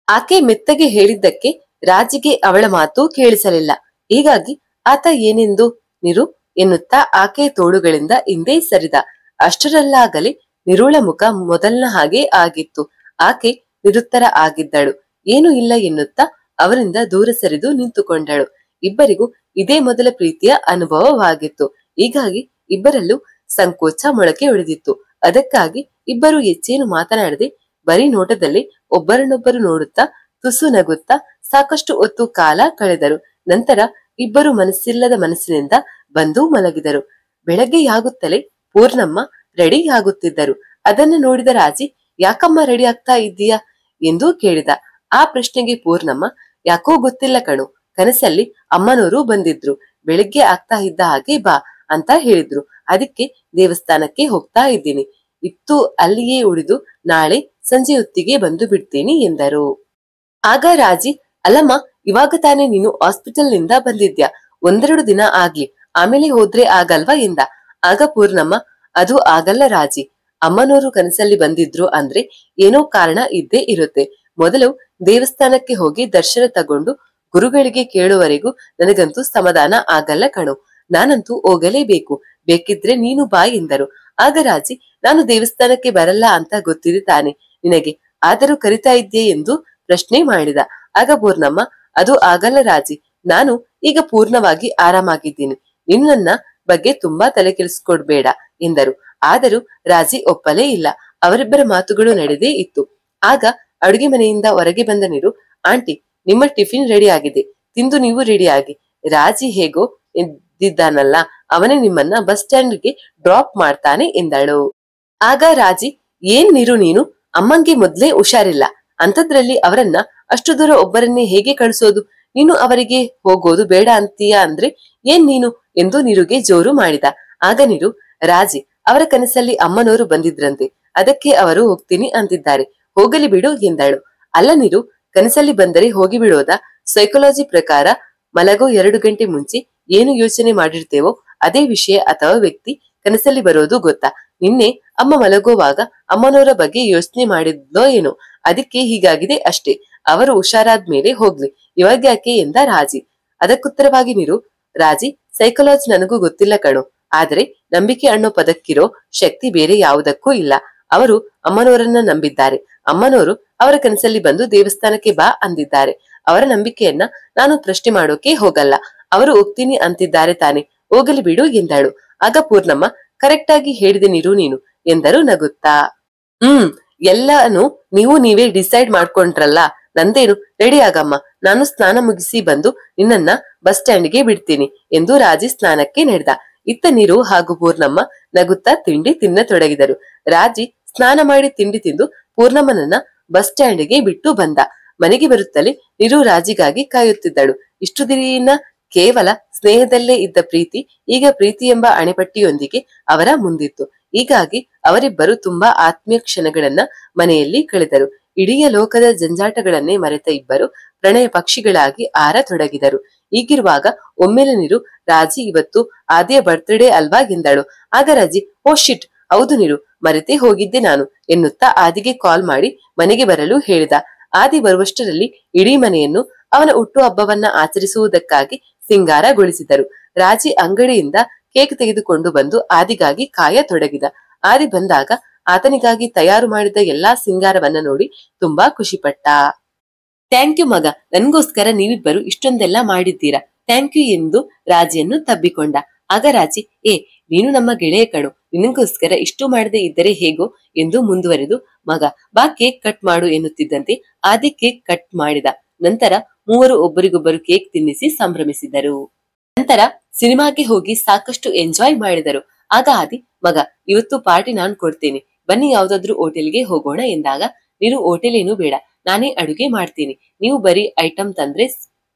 ಆಕೆ ಮೆತ್ತಗೆ ಹೇಳಿದ್ದಕ್ಕೆ ರಾಜಿಗೆ ಅವಳ ಮಾತು ಕೇಳಿಸಲಿಲ್ಲ. ಹೀಗಾಗಿ ಆತ ಏನೆಂದು ನಿರು ಎನ್ನುತ್ತಾ ಆಕೆ ತೋಳುಗಳಿಂದ ಹಿಂದೆ ಸರಿದ. ಅಷ್ಟರಲ್ಲಾಗಲೇ ನಿರುಳ ಮುಖ ಮೊದಲನ ಹಾಗೆ ಆಗಿತ್ತು. ಆಕೆ ನಿರುತ್ತರ ಆಗಿದ್ದಳು. ಏನು ಇಲ್ಲ ಎನ್ನುತ್ತಾ ಅವರಿಂದ ದೂರ ಸರಿದು ನಿಂತುಕೊಂಡಳು. ಇಬ್ಬರಿಗೂ ಇದೇ ಮೊದಲ ಪ್ರೀತಿಯ ಅನುಭವವಾಗಿತ್ತು. ಹೀಗಾಗಿ ಇಬ್ಬರಲ್ಲೂ ಸಂಕೋಚ ಮೊಳಕೆ ಹೊಡೆದಿತ್ತು. ಅದಕ್ಕಾಗಿ ಇಬ್ಬರು ಹೆಚ್ಚೇನು ಮಾತನಾಡದೆ ಬರೀ ನೋಟದಲ್ಲಿ ಒಬ್ಬರನ್ನೊಬ್ಬರು ನೋಡುತ್ತಾ ತುಸು ನಗುತ್ತಾ ಸಾಕಷ್ಟು ಹೊತ್ತು ಕಾಲ ಕಳೆದರು. ನಂತರ ಇಬ್ಬರು ಮನಸ್ಸಿಲ್ಲದ ಮನಸ್ಸಿನಿಂದ ಬಂದು ಮಲಗಿದರು. ಬೆಳಗ್ಗೆಯಾಗುತ್ತಲೇ ಪೂರ್ಣಮ್ಮ ರೆಡಿ ಆಗುತ್ತಿದ್ದರು. ಅದನ್ನು ನೋಡಿದ ರಾಜಿ, ಯಾಕಮ್ಮ ರೆಡಿ ಆಗ್ತಾ ಇದ್ದೀಯಾ ಎಂದು ಕೇಳಿದ. ಆ ಪ್ರಶ್ನೆಗೆ ಪೂರ್ಣಮ್ಮ, ಯಾಕೋ ಗೊತ್ತಿಲ್ಲ ಕಣು, ಕನಸಲ್ಲಿ ಅಮ್ಮನವರು ಬಂದಿದ್ರು, ಬೆಳಿಗ್ಗೆ ಆಗ್ತಾ ಇದ್ದ ಹಾಗೆ ಬಾ ಅಂತ ಹೇಳಿದ್ರು, ಅದಕ್ಕೆ ದೇವಸ್ಥಾನಕ್ಕೆ ಹೋಗ್ತಾ ಇದ್ದೀನಿ, ಇತ್ತು ಅಲ್ಲಿಯೇ ಉಳಿದು ನಾಳೆ ಸಂಜೆ ಹೊತ್ತಿಗೆ ಬಂದು ಬಿಡ್ತೀನಿ ಎಂದರು. ಆಗ ರಾಜಿ, ಅಲ್ಲಮ್ಮ, ಇವಾಗ ತಾನೇ ನೀನು ಹಾಸ್ಪಿಟಲ್ ನಿಂದ ಬಂದಿದ್ಯಾ, ಒಂದೆರಡು ದಿನ ಆಗ್ಲಿ, ಆಮೇಲೆ ಹೋದ್ರೆ ಆಗಲ್ವಾ ಎಂದ. ಆಗ ಪೂರ್ಣಮ್ಮ, ಅದು ಆಗಲ್ಲ ರಾಜಿ, ಅಮ್ಮನವರು ಕನಸಲ್ಲಿ ಬಂದಿದ್ರು ಅಂದ್ರೆ ಏನೋ ಕಾರಣ ಇದ್ದೇ ಇರುತ್ತೆ. ಮೊದಲು ದೇವಸ್ಥಾನಕ್ಕೆ ಹೋಗಿ ದರ್ಶನ ತಗೊಂಡು ಗುರುಗಳಿಗೆ ಕೇಳುವವರೆಗೂ ನನಗಂತೂ ಸಮಾಧಾನ ಆಗಲ್ಲ ಕಣು, ನಾನಂತೂ ಹೋಗಲೇಬೇಕು, ಬೇಕಿದ್ರೆ ನೀನು ಬಾ ಎಂದರು. ಆಗ ರಾಜಿ, ನಾನು ದೇವಸ್ಥಾನಕ್ಕೆ ಬರಲ್ಲ ಅಂತ ಗೊತ್ತಿದೆ ತಾನೆ ನಿನಗೆ, ಆದರೂ ಕರಿತಾ ಇದ್ಯೆ ಎಂದು ಪ್ರಶ್ನೆ ಮಾಡಿದ. ಆಗ ಪೂರ್ಣಮ್ಮ, ಅದು ಆಗಲ್ಲ ರಾಜಿ, ನಾನು ಈಗ ಪೂರ್ಣವಾಗಿ ಆರಾಮಾಗಿದ್ದೀನಿ, ನಿನ್ನ ಬಗ್ಗೆ ತುಂಬಾ ತಲೆ ಕೆಡಿಸ್ಕೊಡ್ಬೇಡ ಎಂದರು. ಆದರೂ ರಾಜಿ ಒಪ್ಪಲೇ ಇಲ್ಲ. ಅವರಿಬ್ಬರ ಮಾತುಗಳು ನಡೆದೇ ಇತ್ತು. ಆಗ ಅಡುಗೆ ಮನೆಯಿಂದ ಹೊರಗೆ ಬಂದ ನೀರು, ಆಂಟಿ, ನಿಮ್ಮ ಟಿಫಿನ್ ರೆಡಿ ಆಗಿದೆ, ತಿಂದು ನೀವು ರೆಡಿ ಆಗಿ, ರಾಜಿ ಹೇಗೋ ಎದ್ದಿದ್ದಾನಲ್ಲ, ಅವನೇ ನಿಮ್ಮನ್ನ ಬಸ್ ಸ್ಟ್ಯಾಂಡ್ಗೆ ಡ್ರಾಪ್ ಮಾಡ್ತಾನೆ ಎಂದಳು. ಆಗ ರಾಜಿ, ಏನ್ ನೀರು ನೀನು, ಅಮ್ಮಂಗೆ ಮೊದ್ಲೇ ಹುಷಾರಿಲ್ಲ, ಅಂತದ್ರಲ್ಲಿ ಅವರನ್ನ ಅಷ್ಟು ದೂರ ಒಬ್ಬರನ್ನೇ ಹೇಗೆ ಕಳಿಸೋದು, ನೀನು ಅವರಿಗೆ ಹೋಗೋದು ಬೇಡ ಅಂತೀಯ ಅಂದ್ರೆ ಏನ್ ನೀನು ಎಂದು ನೀರುಗೆ ಜೋರು ಮಾಡಿದ. ಆಗ ನೀರು, ರಾಜಿ, ಅವರ ಕನಸಲ್ಲಿ ಅಮ್ಮನವರು ಬಂದಿದ್ರಂತೆ, ಅದಕ್ಕೆ ಅವರು ಹೋಗ್ತೀನಿ ಅಂತಿದ್ದಾರೆ, ಹೋಗಲಿ ಬಿಡು ಎಂದಳು. ಅಲ್ಲ ನೀರು, ಕನಸಲ್ಲಿ ಬಂದರೆ ಹೋಗಿ ಬಿಡೋದಾ, ಸೈಕಾಲಜಿ ಪ್ರಕಾರ ಮಲಗೋ 2 ಗಂಟೆ ಮುಂಚೆ ಏನು ಯೋಚನೆ ಮಾಡಿರ್ತೇವೋ ಅದೇ ವಿಷಯ ಅಥವಾ ವ್ಯಕ್ತಿ ಕನಸಲ್ಲಿ ಬರೋದು ಗೊತ್ತಾ, ನಿನ್ನೆ ಅಮ್ಮ ಮಲಗುವಾಗ ಅಮ್ಮನವರ ಬಗ್ಗೆ ಯೋಚನೆ ಮಾಡಿದ್ಲೋ ಏನೋ, ಅದಕ್ಕೆ ಹೀಗಾಗಿದೆ ಅಷ್ಟೇ, ಅವರು ಹುಷಾರಾದ್ಮೇಲೆ ಹೋಗ್ಲಿ, ಇವಾಗ ಯಾಕೆ ಎಂದ ರಾಜಿ. ಅದಕ್ಕುತ್ತರವಾಗಿ ನೀರು, ರಾಜಿ, ಸೈಕಾಲಜಿ ನನಗೂ ಗೊತ್ತಿಲ್ಲ ಕಣೋ, ಆದ್ರೆ ನಂಬಿಕೆ ಅನ್ನೋ ಪದಕ್ಕಿರೋ ಶಕ್ತಿ ಬೇರೆ ಯಾವುದಕ್ಕೂ ಇಲ್ಲ. ಅವರು ಅಮ್ಮನವರನ್ನ ನಂಬಿದ್ದಾರೆ, ಅಮ್ಮನವರು ಅವರ ಕನಸಲ್ಲಿ ಬಂದು ದೇವಸ್ಥಾನಕ್ಕೆ ಬಾ ಅಂದಿದ್ದಾರೆ, ಅವರ ನಂಬಿಕೆಯನ್ನ ನಾನು ಪ್ರಶ್ನೆ ಮಾಡೋಕೆ ಹೋಗಲ್ಲ, ಅವರು ಹೋಗ್ತೀನಿ ಅಂತಿದ್ದಾರೆ ತಾನೆ, ಹೋಗಲಿ ಬಿಡು ಎಂದಳು. ಆಗ ಪೂರ್ಣಮ್ಮ, ಕರೆಕ್ಟ್ ಆಗಿ ಹೇಳಿದೆ ನೀರು ನೀನು ಎಂದರು ನಗುತ್ತಾ. ಎಲ್ಲಾನು ನೀವೇ ಡಿಸೈಡ್ ಮಾಡ್ಕೊಂಡ್ರಲ್ಲ, ನಂದೇನು, ರೆಡಿ ಆಗಮ್ಮ, ನಾನು ಸ್ನಾನ ಮುಗಿಸಿ ಬಂದು ನಿನ್ನನ್ನ ಬಸ್ ಸ್ಟ್ಯಾಂಡ್ಗೆ ಬಿಡ್ತೀನಿ ಎಂದು ರಾಜಿ ಸ್ನಾನಕ್ಕೆ ನಡೆದ. ಇತ್ತ ನೀರು ಹಾಗೂ ಪೂರ್ಣಮ್ಮ ನಗುತ್ತಾ ತಿಂಡಿ ತಿನ್ನತೊಡಗಿದರು. ರಾಜಿ ಸ್ನಾನ ಮಾಡಿ ತಿಂಡಿ ತಿಂದು ಪೂರ್ಣಮ್ಮನನ್ನ ಬಸ್ ಸ್ಟ್ಯಾಂಡ್ಗೆ ಬಿಟ್ಟು ಬಂದ. ಮನೆಗೆ ಬರುತ್ತಲೇ ನಿರು ರಾಜಿಗಾಗಿ ಕಾಯುತ್ತಿದ್ದಳು. ಇಷ್ಟು ದಿನ ಕೇವಲ ಸ್ನೇಹದಲ್ಲೇ ಇದ್ದ ಪ್ರೀತಿ ಈಗ ಪ್ರೀತಿ ಎಂಬ ಅಣೆಪಟ್ಟಿಯೊಂದಿಗೆ ಅವರ ಮುಂದಿತ್ತು. ಹೀಗಾಗಿ ಅವರಿಬ್ಬರು ತುಂಬಾ ಆತ್ಮೀಯ ಕ್ಷಣಗಳನ್ನ ಮನೆಯಲ್ಲಿ ಕಳೆದರು. ಇಡೀ ಲೋಕದ ಜಂಜಾಟಗಳನ್ನೇ ಮರೆತ ಇಬ್ಬರು ಪ್ರಣಯ ಪಕ್ಷಿಗಳಾಗಿ ಆರತೊಡಗಿದರು. ಹೀಗಿರುವಾಗ ಒಮ್ಮೆಲೆ ನೀರು, ರಾಜಿ ಇವತ್ತು ಆದಿಯ ಬರ್ತ್ಡೇ ಅಲ್ವಾ ಎಂದಳು. ಆಗ ರಾಜಿ, ಓ ಶಿಟ್, ಹೌದು ನೀರು, ಮರೆತೇ ಹೋಗಿದ್ದೆ ನಾನು ಎನ್ನುತ್ತಾ ಆದಿಗೆ ಕಾಲ್ ಮಾಡಿ ಮನೆಗೆ ಬರಲು ಹೇಳಿದ. ಆದಿ ಬರುವಷ್ಟರಲ್ಲಿ ಇಡೀ ಮನೆಯನ್ನು ಅವನ ಹುಟ್ಟು ಹಬ್ಬವನ್ನ ಆಚರಿಸುವುದಕ್ಕಾಗಿ ಸಿಂಗಾರಗೊಳಿಸಿದರು. ರಾಜಿ ಅಂಗಡಿಯಿಂದ ಕೇಕ್ ತೆಗೆದುಕೊಂಡು ಬಂದು ಆದಿಗಾಗಿ ಕಾಯತೊಡಗಿದ. ಆದಿ ಬಂದಾಗ ಆತನಿಗಾಗಿ ತಯಾರು ಮಾಡಿದ ಎಲ್ಲಾ ಸಿಂಗಾರವನ್ನ ನೋಡಿ ತುಂಬಾ ಖುಷಿಪಟ್ಟ. ಥ್ಯಾಂಕ್ ಯು ಮಗ, ನನ್ಗೋಸ್ಕರ ನೀವಿಬ್ಬರು ಇಷ್ಟೊಂದೆಲ್ಲ ಮಾಡಿದ್ದೀರಾ, ಥ್ಯಾಂಕ್ ಯು ಎಂದು ರಾಜಿಯನ್ನು ತಬ್ಬಿಕೊಂಡ. ಆಗ ರಾಜಿ, ನೀನು ನಮ್ಮ ಗೆಳೆಯ ಕಣು, ನಿನಗೋಸ್ಕರ ಇಷ್ಟು ಮಾಡದೆ ಇದ್ದರೆ ಹೇಗೋ ಎಂದು ಮುಂದುವರೆದು, ಮಗ ಬಾ ಕೇಕ್ ಕಟ್ ಮಾಡು ಎನ್ನುತ್ತಿದ್ದಂತೆ ಆದಿ ಕೇಕ್ ಕಟ್ ಮಾಡಿದ. ನಂತರ ಮೂವರು ಒಬ್ಬರಿಗೊಬ್ಬರು ಕೇಕ್ ತಿನ್ನಿಸಿ ಸಂಭ್ರಮಿಸಿದರು. ನಂತರ ಸಿನಿಮಾಗೆ ಹೋಗಿ ಸಾಕಷ್ಟು ಎಂಜಾಯ್ ಮಾಡಿದರು. ಆಗ ಆದಿ, ಮಗ ಇವತ್ತು ಪಾರ್ಟಿ ನಾನ್ ಕೊಡ್ತೇನೆ, ಬನ್ನಿ ಯಾವ್ದಾದ್ರು ಹೋಟೆಲ್ಗೆ ಹೋಗೋಣ ಎಂದಾಗ, ನೀನು ಹೋಟೆಲ್ ಏನು ಬೇಡ, ನಾನೇ ಅಡುಗೆ ಮಾಡ್ತೀನಿ, ನೀವು ಬರೀ ಐಟಮ್ ತಂದ್ರೆ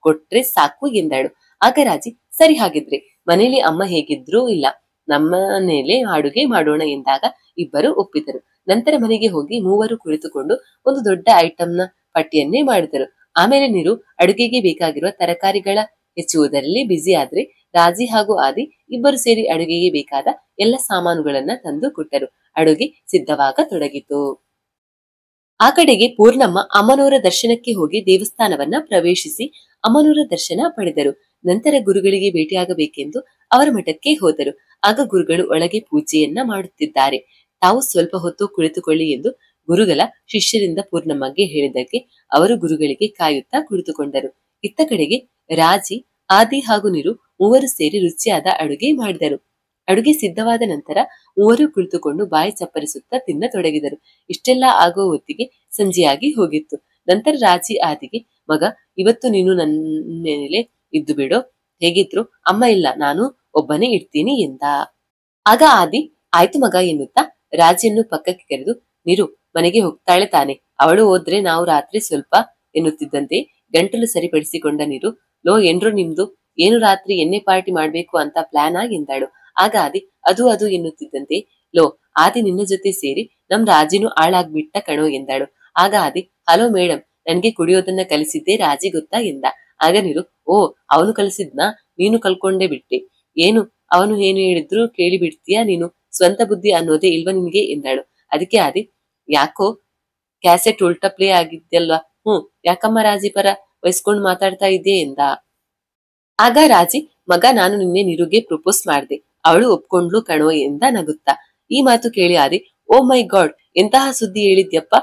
ಕೊಟ್ರೆ ಸಾಕು ಎಂದಳು. ಆಗ ರಾಜಿ, ಸರಿ ಹಾಗಿದ್ರೆ ಮನೇಲಿ ಅಮ್ಮ ಹೇಗಿದ್ರು ಇಲ್ಲ, ನಮ್ಮ ಮನೇಲೆ ಅಡುಗೆ ಮಾಡೋಣ ಎಂದಾಗ ಇಬ್ಬರು ಒಪ್ಪಿದರು. ನಂತರ ಮನೆಗೆ ಹೋಗಿ ಮೂವರು ಕುಳಿತುಕೊಂಡು ಒಂದು ದೊಡ್ಡ ಐಟಮ್ನ ಪಟ್ಟಿಯನ್ನೇ ಮಾಡಿದರು. ಆಮೇಲೆ ನೀರು ಅಡುಗೆಗೆ ಬೇಕಾಗಿರುವ ತರಕಾರಿಗಳ ಹೆಚ್ಚುವುದರಲ್ಲಿ ಬ್ಯುಸಿ ಆದ್ರೆ ರಾಜಿ ಹಾಗೂ ಆದಿ ಇಬ್ಬರು ಸೇರಿ ಅಡುಗೆಗೆ ಬೇಕಾದ ಎಲ್ಲ ಸಾಮಾನುಗಳನ್ನ ತಂದು ಕೊಟ್ಟರು. ಅಡುಗೆ ಸಿದ್ಧವಾಗತೊಡಗಿತು. ಆ ಕಡೆಗೆ ಪೂರ್ಣಮ್ಮ ಅಮ್ಮನವರ ದರ್ಶನಕ್ಕೆ ಹೋಗಿ ದೇವಸ್ಥಾನವನ್ನ ಪ್ರವೇಶಿಸಿ ಅಮ್ಮನವರ ದರ್ಶನ ಪಡೆದರು. ನಂತರ ಗುರುಗಳಿಗೆ ಭೇಟಿಯಾಗಬೇಕೆಂದು ಅವರ ಮಠಕ್ಕೆ ಹೋದರು. ಆಗ ಗುರುಗಳು ಒಳಗೆ ಪೂಜೆಯನ್ನ ಮಾಡುತ್ತಿದ್ದಾರೆ. ತಾವು ಸ್ವಲ್ಪ ಹೊತ್ತು ಕುಳಿತುಕೊಳ್ಳಿ ಎಂದು ಗುರುಗಳ ಶಿಷ್ಯರಿಂದ ಪೂರ್ಣಮ್ಮಗೆ ಹೇಳಿದ್ದಕ್ಕೆ ಅವರು ಗುರುಗಳಿಗೆ ಕಾಯುತ್ತಾ ಕುಳಿತುಕೊಂಡರು. ಇತ್ತ ಕಡೆಗೆ ರಾಜಿ, ಆದಿ ಹಾಗೂ ನೀರು ಮೂವರು ಸೇರಿ ರುಚಿಯಾದ ಅಡುಗೆ ಮಾಡಿದರು. ಅಡುಗೆ ಸಿದ್ಧವಾದ ನಂತರ ಮೂವರು ಕುಳಿತುಕೊಂಡು ಬಾಯಿ ಚಪ್ಪರಿಸುತ್ತಾ ತಿನ್ನತೊಡಗಿದರು. ಇಷ್ಟೆಲ್ಲಾ ಆಗೋ ಹೊತ್ತಿಗೆ ಸಂಜೆಯಾಗಿ ಹೋಗಿತ್ತು. ನಂತರ ರಾಜಿ ಆದಿಗೆ, ಮಗ ಇವತ್ತು ನೀನು ನನ್ನ ಮೇಲೆ ಇದ್ದು ಬಿಡೋ, ಹೇಗಿದ್ರು ಅಮ್ಮ ಇಲ್ಲ, ನಾನು ಒಬ್ಬನೇ ಇಡ್ತೀನಿ ಎಂದ. ಆಗ ಆದಿ, ಆಯ್ತು ಮಗ ಎನ್ನುತ್ತಾ ರಾಜಿಯನ್ನು ಪಕ್ಕಕ್ಕೆ ಕರೆದು, ನೀರು ಮನೆಗೆ ಹೋಗ್ತಾಳೆ ತಾನೆ, ಅವಳು ಹೋದ್ರೆ ನಾವು ರಾತ್ರಿ ಸ್ವಲ್ಪ ಎನ್ನುತ್ತಿದ್ದಂತೆ ಗಂಟಲು ಸರಿಪಡಿಸಿಕೊಂಡ ನೀರು, ಲೋ ಏನ್ರು ನಿಮ್ದು, ಏನು ರಾತ್ರಿ ಎಣ್ಣೆ ಪಾರ್ಟಿ ಮಾಡ್ಬೇಕು ಅಂತ ಪ್ಲಾನ್ ಎಂದಳು. ಆಗ ಆದಿ, ಅದು ಎನ್ನುತ್ತಿದ್ದಂತೆ, ಲೋ ಆದಿ ನಿನ್ನ ಜೊತೆ ಸೇರಿ ನಮ್ ರಾಜಿನೂ ಹಾಳಾಗ್ಬಿಟ್ಟ ಕಣೋ ಎಂದಳು. ಆಗ ಆದಿ, ಹಲೋ ಮೇಡಮ್, ನನ್ಗೆ ಕುಡಿಯೋದನ್ನ ಕಲಿಸಿದ್ದೆ ರಾಜಿ ಗೊತ್ತಾ ಎಂದ. ಆಗ ನೀರು, ಓ ಅವನು ಕಲಿಸಿದ್ನಾ, ನೀನು ಕಲ್ಕೊಂಡೇ ಬಿಟ್ಟೆ, ಏನು ಅವನು ಏನು ಹೇಳಿದ್ರು ಕೇಳಿ ಬಿಡ್ತೀಯಾ ನೀನು, ಸ್ವಂತ ಬುದ್ಧಿ ಅನ್ನೋದೇ ಇಲ್ವಾ ನಿನ್ಗೆ ಎಂದಳು. ಅದಕ್ಕೆ ಆದಿ, ಯಾಕೋ ಕ್ಯಾಸೆಟ್ ಉಲ್ಟಾ ಪ್ಲೇ ಆಗಿದ್ಯಲ್ವಾ, ಯಾಕಮ್ಮ ರಾಜಿ ಪರ ವಹಿಸ್ಕೊಂಡ್ ಮಾತಾಡ್ತಾ ಇದ್ದೆ ಎಂದ. ಆಗ ರಾಜಿ, ಮಗ ನಾನು ನಿನ್ನೆ ನಿರುಗೆ ಪ್ರಪೋಸ್ ಮಾಡ್ದೆ, ಅವಳು ಒಪ್ಕೊಂಡ್ಲು ಕಣೋ ಎಂದ ನಗುತ್ತಾ. ಈ ಮಾತು ಕೇಳಿ ಆದಿ, ಓ ಮೈ ಗಾಡ್, ಎಂತಹ ಸುದ್ದಿ ಹೇಳಿದ್ಯಪ್ಪ,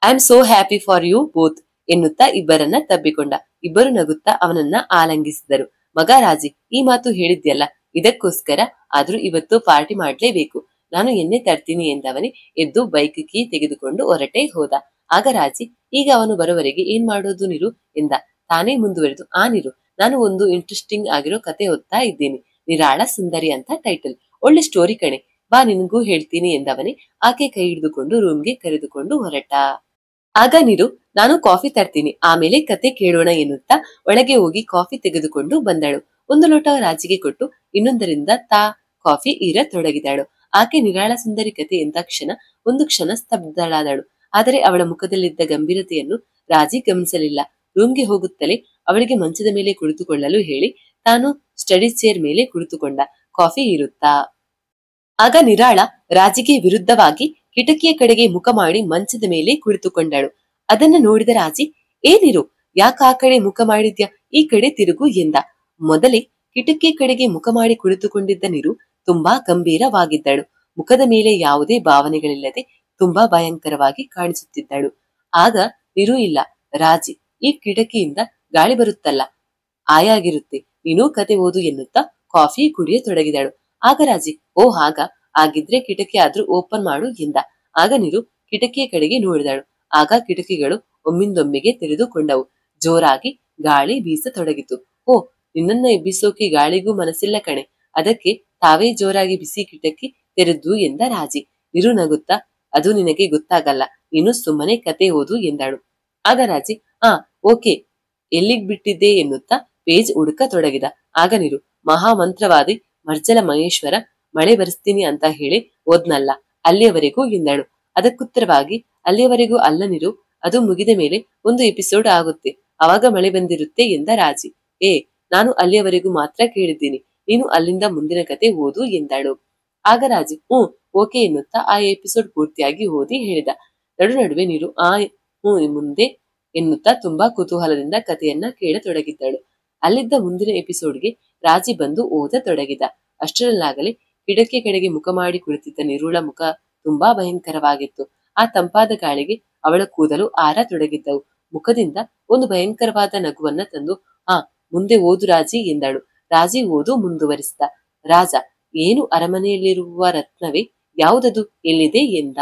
I am so happy for you both ಎನ್ನುತ್ತಾ ಇಬ್ಬರನ್ನ ತಬ್ಬಿಕೊಂಡ. ಇಬ್ಬರು ನಗುತ್ತಾ ಅವನನ್ನ ಆಲಂಗಿಸಿದರು. ಮಗ ರಾಜಿ, ಈ ಮಾತು ಹೇಳಿದ್ಯಲ್ಲ, ಇದಕ್ಕೋಸ್ಕರ ಆದ್ರೂ ಇವತ್ತು ಪಾರ್ಟಿ ಮಾಡ್ಲೇಬೇಕು, ನಾನು ಎಣ್ಣೆ ತರ್ತೀನಿ ಎಂದವನೇ ಎದ್ದು ಬೈಕ್ ಕೀ ತೆಗೆದುಕೊಂಡು ಹೊರಟೇ ಹೋದ. ಆಗ ರಾಜಿ, ಈಗ ಅವನು ಬರೋವರೆಗೆ ಏನ್ ಮಾಡೋದು ನೀರು ಎಂದ. ತಾನೇ ಮುಂದುವರೆದು, ನೀರು ನಾನು ಒಂದು ಇಂಟ್ರೆಸ್ಟಿಂಗ್ ಆಗಿರೋ ಕತೆ ಓದ್ತಾ ಇದ್ದೀನಿ, ನಿರಾಳ ಸುಂದರಿ ಅಂತ ಟೈಟಲ್, ಒಳ್ಳೆ ಸ್ಟೋರಿ ಕಣೆ, ಬಾ ನಿನ್ಗೂ ಹೇಳ್ತೀನಿ ಎಂದವನೇ ಆಕೆ ಕೈ ಹಿಡಿದುಕೊಂಡು ರೂಮ್ಗೆ ಕರೆದುಕೊಂಡು ಹೊರಟ. ಆಗ ನೀರು, ನಾನು ಕಾಫಿ ತರ್ತೀನಿ, ಆಮೇಲೆ ಕತೆ ಕೇಳೋಣ ಎನ್ನುತ್ತಾ ಒಳಗೆ ಹೋಗಿ ಕಾಫಿ ತೆಗೆದುಕೊಂಡು ಬಂದಳು. ಒಂದು ಲೋಟ ರಾಜಿಗೆ ಕೊಟ್ಟು ಇನ್ನೊಂದರಿಂದ ಕಾಫಿ ಈರತೊಡಗಿದಳು. ಆಕೆ ನಿರಾಳ ಸುಂದರಿ ಕತೆ ಎಂದ ಒಂದು ಕ್ಷಣ ಸ್ತಬ್ಧಳಾದಳು. ಆದರೆ ಅವಳ ಮುಖದಲ್ಲಿದ್ದ ಗಂಭೀರತೆಯನ್ನು ರಾಜಿ ಗಮನಿಸಲಿಲ್ಲ. ರೂಮ್ಗೆ ಹೋಗುತ್ತಲೇ ಅವಳಿಗೆ ಮಂಚದ ಮೇಲೆ ಕುಳಿತುಕೊಳ್ಳಲು ಹೇಳಿ ತಾನು ಸ್ಟಡಿ ಚೇರ್ ಮೇಲೆ ಕುಳಿತುಕೊಂಡ, ಕಾಫಿ ಇರುತ್ತಾ. ಆಗ ನಿರಾಳ ರಾಜಿಗೆ ವಿರುದ್ಧವಾಗಿ ಕಿಟಕಿಯ ಕಡೆಗೆ ಮುಖ ಮಾಡಿ ಮಂಚದ ಮೇಲೆ ಕುಳಿತುಕೊಂಡಳು. ಅದನ್ನ ನೋಡಿದ ರಾಜಿ, ಏನಿರು, ಯಾಕ ಆ ಕಡೆ ಮುಖ ಮಾಡಿದ್ಯಾ, ಈ ಕಡೆ ತಿರುಗು ಎಂದ. ಮೊದಲೇ ಕಿಟಕಿಯ ಕಡೆಗೆ ಮುಖ ಮಾಡಿ ಕುಳಿತುಕೊಂಡಿದ್ದ ನೀರು ತುಂಬಾ ಗಂಭೀರವಾಗಿದ್ದಳು. ಮುಖದ ಮೇಲೆ ಯಾವುದೇ ಭಾವನೆಗಳಿಲ್ಲದೆ ತುಂಬಾ ಭಯಂಕರವಾಗಿ ಕಾಣಿಸುತ್ತಿದ್ದಳು. ಆಗ ನೀರು, ಇಲ್ಲ ರಾಜಿ, ಈ ಕಿಟಕಿಯಿಂದ ಗಾಳಿ ಬರುತ್ತಲ್ಲ, ಆಯಾಗಿರುತ್ತೆ, ನೀನು ಕತೆ ಓದು ಎನ್ನುತ್ತಾ ಕಾಫಿ ಕುಡಿಯತೊಡಗಿದಳು. ಆಗ ರಾಜಿ, ಓ ಆಗಿದ್ರೆ ಕಿಟಕಿ ಆದ್ರೂ ಓಪನ್ ಮಾಡು ಎಂದ. ಆಗ ನೀರು ಕಿಟಕಿಯ ಕಡೆಗೆ ನೋಡಿದಳು. ಆಗ ಕಿಟಕಿಗಳು ಒಮ್ಮಿಂದೊಮ್ಮೆಗೆ ತೆರೆದುಕೊಂಡವು. ಜೋರಾಗಿ ಗಾಳಿ ಬೀಸತೊಡಗಿತು. ಓ, ನಿನ್ನನ್ನ ಎಬ್ಬಿಸೋಕೆ ಗಾಳಿಗೂ ಮನಸ್ಸಿಲ್ಲ ಕಣೆ, ಅದಕ್ಕೆ ತಾವೇ ಜೋರಾಗಿ ಬಿಸಿ ಕಿಟಕಿ ತೆರೆದು ಎಂದ ರಾಜಿ. ನೀರು ನಗುತ್ತಾ, ಅದು ನಿನಗೆ ಗೊತ್ತಾಗಲ್ಲ, ನೀನು ಸುಮ್ಮನೆ ಕತೆ ಓದು ಎಂದಳು. ಆಗ ರಾಜಿ ಓಕೆ, ಎಲ್ಲಿಗ್ ಬಿಟ್ಟಿದ್ದೆ ಎನ್ನುತ್ತಾ ಪೇಜ್ ಹುಡುಕತೊಡಗಿದ. ಆಗ ನೀರು, ಮಹಾಮಂತ್ರವಾದಿ ಮರ್ಜಲ ಮಹೇಶ್ವರ ಮಳೆ ಬರೆಸ್ತೀನಿ ಅಂತ ಹೇಳಿ ಓದ್ನಲ್ಲ, ಅಲ್ಲಿಯವರೆಗೂ ಎಂದಳು. ಅದಕ್ಕುತ್ತರವಾಗಿ, ಅಲ್ಲಿಯವರೆಗೂ ಅಲ್ಲ ನೀರು, ಅದು ಮುಗಿದ ಮೇಲೆ ಒಂದು ಎಪಿಸೋಡ್ ಆಗುತ್ತೆ, ಅವಾಗ ಮಳೆ ಬಂದಿರುತ್ತೆ ಎಂದ ರಾಜಿ. ನಾನು ಅಲ್ಲಿಯವರೆಗೂ ಮಾತ್ರ ಕೇಳಿದ್ದೀನಿ, ನೀನು ಅಲ್ಲಿಂದ ಮುಂದಿನ ಕತೆ ಓದು ಎಂದಳು. ಆಗ ರಾಜಿ ಓಕೆ ಎನ್ನುತ್ತಾ ಆ ಎಪಿಸೋಡ್ ಪೂರ್ತಿಯಾಗಿ ಓದಿ ಹೇಳಿದ. ನಡುವೆ ನೀರು ಮುಂದೆ ಎನ್ನುತ್ತಾ ತುಂಬಾ ಕುತೂಹಲದಿಂದ ಕಥೆಯನ್ನ ಕೇಳತೊಡಗಿದ್ದಳು. ಅಲ್ಲಿದ್ದ ಮುಂದಿನ ಎಪಿಸೋಡ್ಗೆ ರಾಜಿ ಬಂದು ಓದತೊಡಗಿದ. ಅಷ್ಟರಲ್ಲಾಗಲೇ ಕಿಡಕಿ ಕಡೆಗೆ ಮುಖ ಮಾಡಿ ಕುಳಿತಿದ್ದ ನಿರುಳ ಮುಖ ತುಂಬಾ ಭಯಂಕರವಾಗಿತ್ತು. ಆ ತಂಪಾದ ಗಾಳಿಗೆ ಅವಳ ಕೂದಲು ಆರತೊಡಗಿದ್ದವು. ಮುಖದಿಂದ ಒಂದು ಭಯಂಕರವಾದ ನಗುವನ್ನ ತಂದು ಮುಂದೆ ಓದು ರಾಜಿ ಎಂದಳು. ರಾಜಿ ಓದು ಮುಂದುವರಿಸಿದ. ರಾಜ, ಏನು ಅರಮನೆಯಲ್ಲಿರುವ ರತ್ನವೇ, ಯಾವುದದು, ಎಲ್ಲಿದೆ ಎಂದ.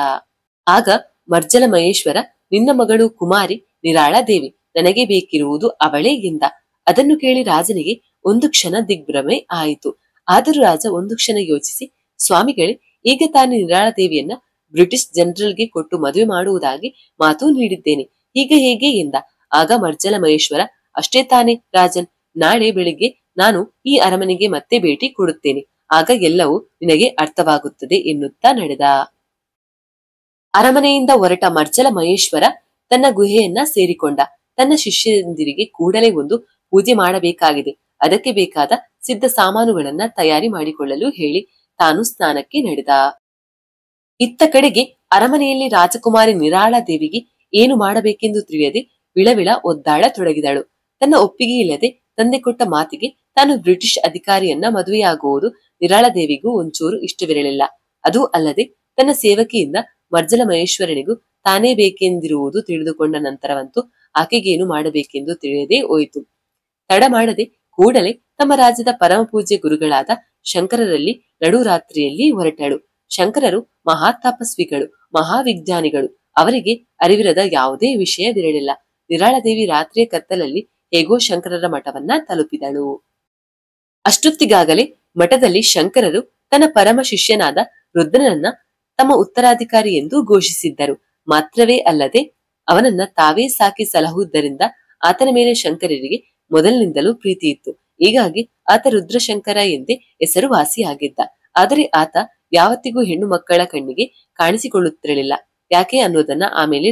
ಆಗ ಮರ್ಜಲ ಮಹೇಶ್ವರ, ನಿನ್ನ ಮಗಳು ಕುಮಾರಿ ನಿರಾಳಾದೇವಿ, ನನಗೆ ಬೇಕಿರುವುದು ಅವಳೇ ಎಂದ. ಅದನ್ನು ಕೇಳಿ ರಾಜನಿಗೆ ಒಂದು ಕ್ಷಣ ದಿಗ್ಭ್ರಮೆ ಆಯಿತು. ಆದರೂ ರಾಜ ಒಂದು ಕ್ಷಣ ಯೋಚಿಸಿ, ಸ್ವಾಮಿಗಳೇ, ಈಗ ತಾನೇ ನಿರಾಳಾದೇವಿಯನ್ನ ಬ್ರಿಟಿಷ್ ಜನರಲ್ಗೆ ಕೊಟ್ಟು ಮದುವೆ ಮಾಡುವುದಾಗಿ ಮಾತು ನೀಡಿದ್ದೇನೆ, ಈಗ ಹೇಗೆ ಎಂದ. ಆಗ ಮರ್ಜಲ ಮಹೇಶ್ವರ, ಅಷ್ಟೇ ತಾನೇ ರಾಜನ್, ನಾಳೆ ಬೆಳಿಗ್ಗೆ ನಾನು ಈ ಅರಮನೆಗೆ ಮತ್ತೆ ಭೇಟಿ ಕೊಡುತ್ತೇನೆ, ಆಗ ಎಲ್ಲವೂ ನಿನಗೆ ಅರ್ಥವಾಗುತ್ತದೆ ಎನ್ನುತ್ತಾ ನಡೆದ. ಅರಮನೆಯಿಂದ ಹೊರಟ ಮರ್ಜಲ ಮಹೇಶ್ವರ ತನ್ನ ಗುಹೆಯನ್ನ ಸೇರಿಕೊಂಡ. ತನ್ನ ಶಿಷ್ಯಂದಿರಿಗೆ ಕೂಡಲೇ ಒಂದು ಪೂಜೆ ಮಾಡಬೇಕಾಗಿದೆ, ಅದಕ್ಕೆ ಬೇಕಾದ ಸಿದ್ಧ ಸಾಮಾನುಗಳನ್ನ ತಯಾರಿ ಮಾಡಿಕೊಳ್ಳಲು ಹೇಳಿ ತಾನು ಸ್ನಾನಕ್ಕೆ ನಡೆದ. ಇತ್ತ ಕಡೆಗೆ ಅರಮನೆಯಲ್ಲಿ ರಾಜಕುಮಾರಿ ನಿರಾಳಾದೇವಿಗೆ ಏನು ಮಾಡಬೇಕೆಂದು ತಿಳಿಯದೆ ವಿಳವಿಳ ಒದ್ದಾಡತೊಡಗಿದಳು. ತನ್ನ ಒಪ್ಪಿಗೆ ಇಲ್ಲದೆ ತಂದೆ ಕೊಟ್ಟ ಮಾತಿಗೆ ತಾನು ಬ್ರಿಟಿಷ್ ಅಧಿಕಾರಿಯನ್ನ ಮದುವೆಯಾಗುವುದು ನಿರಾಳಾದೇವಿಗೂ ಒಂಚೂರು ಇಷ್ಟವಿರಲಿಲ್ಲ. ಅದೂ ಅಲ್ಲದೆ ತನ್ನ ಸೇವಕಿಯಿಂದ ಮರ್ಜಲ ಮಹೇಶ್ವರನಿಗೂ ತಾನೇ ಬೇಕೆಂದಿರುವುದು ತಿಳಿದುಕೊಂಡ ನಂತರವಂತೂ ಆಕೆಗೇನು ಮಾಡಬೇಕೆಂದು ತಿಳಿಯದೇ ಹೋಯಿತು. ತಡ ಮಾಡದೆ ಕೂಡಲೇ ತಮ್ಮ ರಾಜ್ಯದ ಪರಮ ಪೂಜ್ಯ ಗುರುಗಳಾದ ಶಂಕರರಲ್ಲಿ ನಡುರಾತ್ರಿಯಲ್ಲಿ ಹೊರಟಳು. ಶಂಕರರು ಮಹಾತಪಸ್ವಿಗಳು, ಮಹಾವಿಜ್ಞಾನಿಗಳು. ಅವರಿಗೆ ಅರಿವಿರದ ಯಾವುದೇ ವಿಷಯವಿರಲಿಲ್ಲ. ನಿರಾಳಾದೇವಿ ರಾತ್ರಿಯ ಕತ್ತಲಲ್ಲಿ ಹೇಗೋ ಶಂಕರರ ಮಠವನ್ನ ತಲುಪಿದಳು. ಅಷ್ಟೊತ್ತಿಗಾಗಲೇ ಮಠದಲ್ಲಿ ಶಂಕರರು ತನ್ನ ಪರಮ ಶಿಷ್ಯನಾದ ರುದ್ರನನ್ನ ತಮ್ಮ ಉತ್ತರಾಧಿಕಾರಿ ಎಂದು ಘೋಷಿಸಿದ್ದರು. ಮಾತ್ರವೇ ಅಲ್ಲದೆ ಅವನನ್ನ ತಾವೇ ಸಾಕಿ ಸಲಹುವುದರಿಂದ ಆತನ ಮೇಲೆ ಶಂಕರರಿಗೆ ಮೊದಲಿನಿಂದಲೂ ಪ್ರೀತಿ ಇತ್ತು. ಹೀಗಾಗಿ ಆತ ರುದ್ರಶಂಕರ ಎಂದೇ ಹೆಸರುವಾಸಿಯಾಗಿದ್ದ. ಆದರೆ ಆತ ಯಾವತ್ತಿಗೂ ಹೆಣ್ಣು ಮಕ್ಕಳ ಕಣ್ಣಿಗೆ ಕಾಣಿಸಿಕೊಳ್ಳುತ್ತಿರಲಿಲ್ಲ. ಯಾಕೆ ಅನ್ನೋದನ್ನ ಆಮೇಲೆ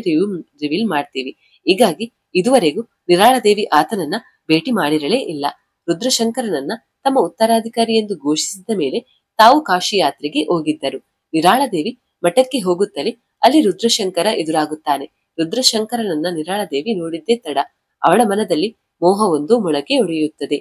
ರಿವೀಲ್ ಮಾಡ್ತೀವಿ. ಹೀಗಾಗಿ ಇದುವರೆಗೂ ನಿರಾಳಾದೇವಿ ಆತನನ್ನ ಭೇಟಿ ಮಾಡಿರಲೇ ಇಲ್ಲ. ರುದ್ರಶಂಕರನನ್ನ ತಮ್ಮ ಉತ್ತರಾಧಿಕಾರಿ ಎಂದು ಘೋಷಿಸಿದ ಮೇಲೆ ತಾವು ಕಾಶಿ ಯಾತ್ರೆಗೆ ಹೋಗಿದ್ದರು. ನಿರಾಳಾದೇವಿ ಮಠಕ್ಕೆ ಹೋಗುತ್ತಲೇ ಅಲ್ಲಿ ರುದ್ರಶಂಕರ ಎದುರಾಗುತ್ತಾನೆ. ರುದ್ರಶಂಕರನನ್ನ ನಿರಾಳಾದೇವಿ ನೋಡಿದ್ದೇ ತಡ ಅವಳ ಮನದಲ್ಲಿ ಮೋಹವೊಂದು ಮೊಳಕೆ ಒಡೆಯುತ್ತದೆ.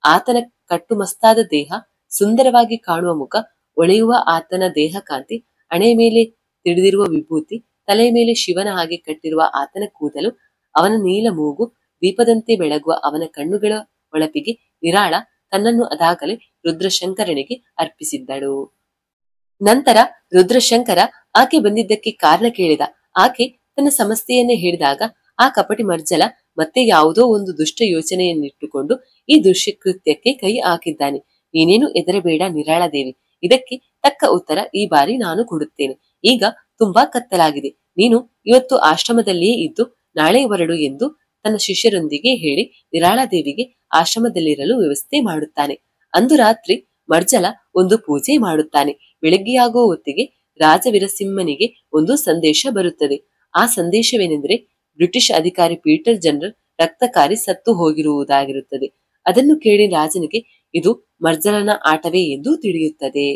ಆತನ ಕಟ್ಟುಮಸ್ತಾದ ದೇಹ, ಸುಂದರವಾಗಿ ಕಾಣುವ ಮುಖ, ಒಳೆಯುವ ಆತನ ದೇಹ ಕಾಂತಿ, ಹಣೆಯ ಮೇಲೆ ತಿಳಿದಿರುವ ವಿಭೂತಿ, ತಲೆಯ ಮೇಲೆ ಶಿವನ ಹಾಗೆ ಕಟ್ಟಿರುವ ಆತನ ಕೂದಲು, ಅವನ ನೀಲ ಮೂಗು, ದೀಪದಂತೆ ಬೆಳಗುವ ಅವನ ಕಣ್ಣುಗಳ ಹೊಳಪಿಗೆ ನಿರಾಳ ತನ್ನನ್ನು ಅದಾಗಲೇ ರುದ್ರಶಂಕರನಿಗೆ ಅರ್ಪಿಸಿದ್ದಳು. ನಂತರ ರುದ್ರಶಂಕರ ಆಕೆ ಬಂದಿದ್ದಕ್ಕೆ ಕಾರಣ ಕೇಳಿದ. ಆಕೆ ತನ್ನ ಸಮಸ್ಯೆಯನ್ನೇ ಹೇಳಿದಾಗ ಆ ಕಪಟಿ ಮರ್ಜಲ ಮತ್ತೆ ಯಾವುದೋ ಒಂದು ದುಷ್ಟ ಯೋಚನೆಯನ್ನಿಟ್ಟುಕೊಂಡು ಈ ದುಷ್ಕೃತ್ಯಕ್ಕೆ ಕೈ ಹಾಕಿದ್ದಾನೆ. ನೀನೇನು ಹೆದರಬೇಡ ನಿರಾಳಾದೇವಿ, ಇದಕ್ಕೆ ತಕ್ಕ ಉತ್ತರ ಈ ಬಾರಿ ನಾನು ಕೊಡುತ್ತೇನೆ. ಈಗ ತುಂಬಾ ಕತ್ತಲಾಗಿದೆ, ನೀನು ಇವತ್ತು ಆಶ್ರಮದಲ್ಲಿಯೇ ಇದ್ದು ನಾಳೆ ಹೊರಡು ಎಂದು ತನ್ನ ಶಿಷ್ಯರೊಂದಿಗೆ ಹೇಳಿ ನಿರಾಳಾದೇವಿಗೆ ಆಶ್ರಮದಲ್ಲಿರಲು ವ್ಯವಸ್ಥೆ ಮಾಡುತ್ತಾನೆ. ಅಂದು ರಾತ್ರಿ ಮರ್ಜಲ ಒಂದು ಪೂಜೆ ಮಾಡುತ್ತಾನೆ. ಬೆಳಗ್ಗೆಯಾಗುವ ಹೊತ್ತಿಗೆ ರಾಜವೀರಸಿಂಹನಿಗೆ ಒಂದು ಸಂದೇಶ ಬರುತ್ತದೆ. ಆ ಸಂದೇಶವೇನೆಂದರೆ ಬ್ರಿಟಿಷ್ ಅಧಿಕಾರಿ ಪೀಟರ್ ಜನರಲ್ ರಕ್ತಕಾರಿ ಸತ್ತು ಹೋಗಿರುವುದಾಗಿರುತ್ತದೆ. ಅದನ್ನು ಕೇಳಿ ರಾಜನಿಗೆ ಇದು ಮರ್ಜಲನ ಆಟವೇ ಎಂದು ತಿಳಿಯುತ್ತದೆ.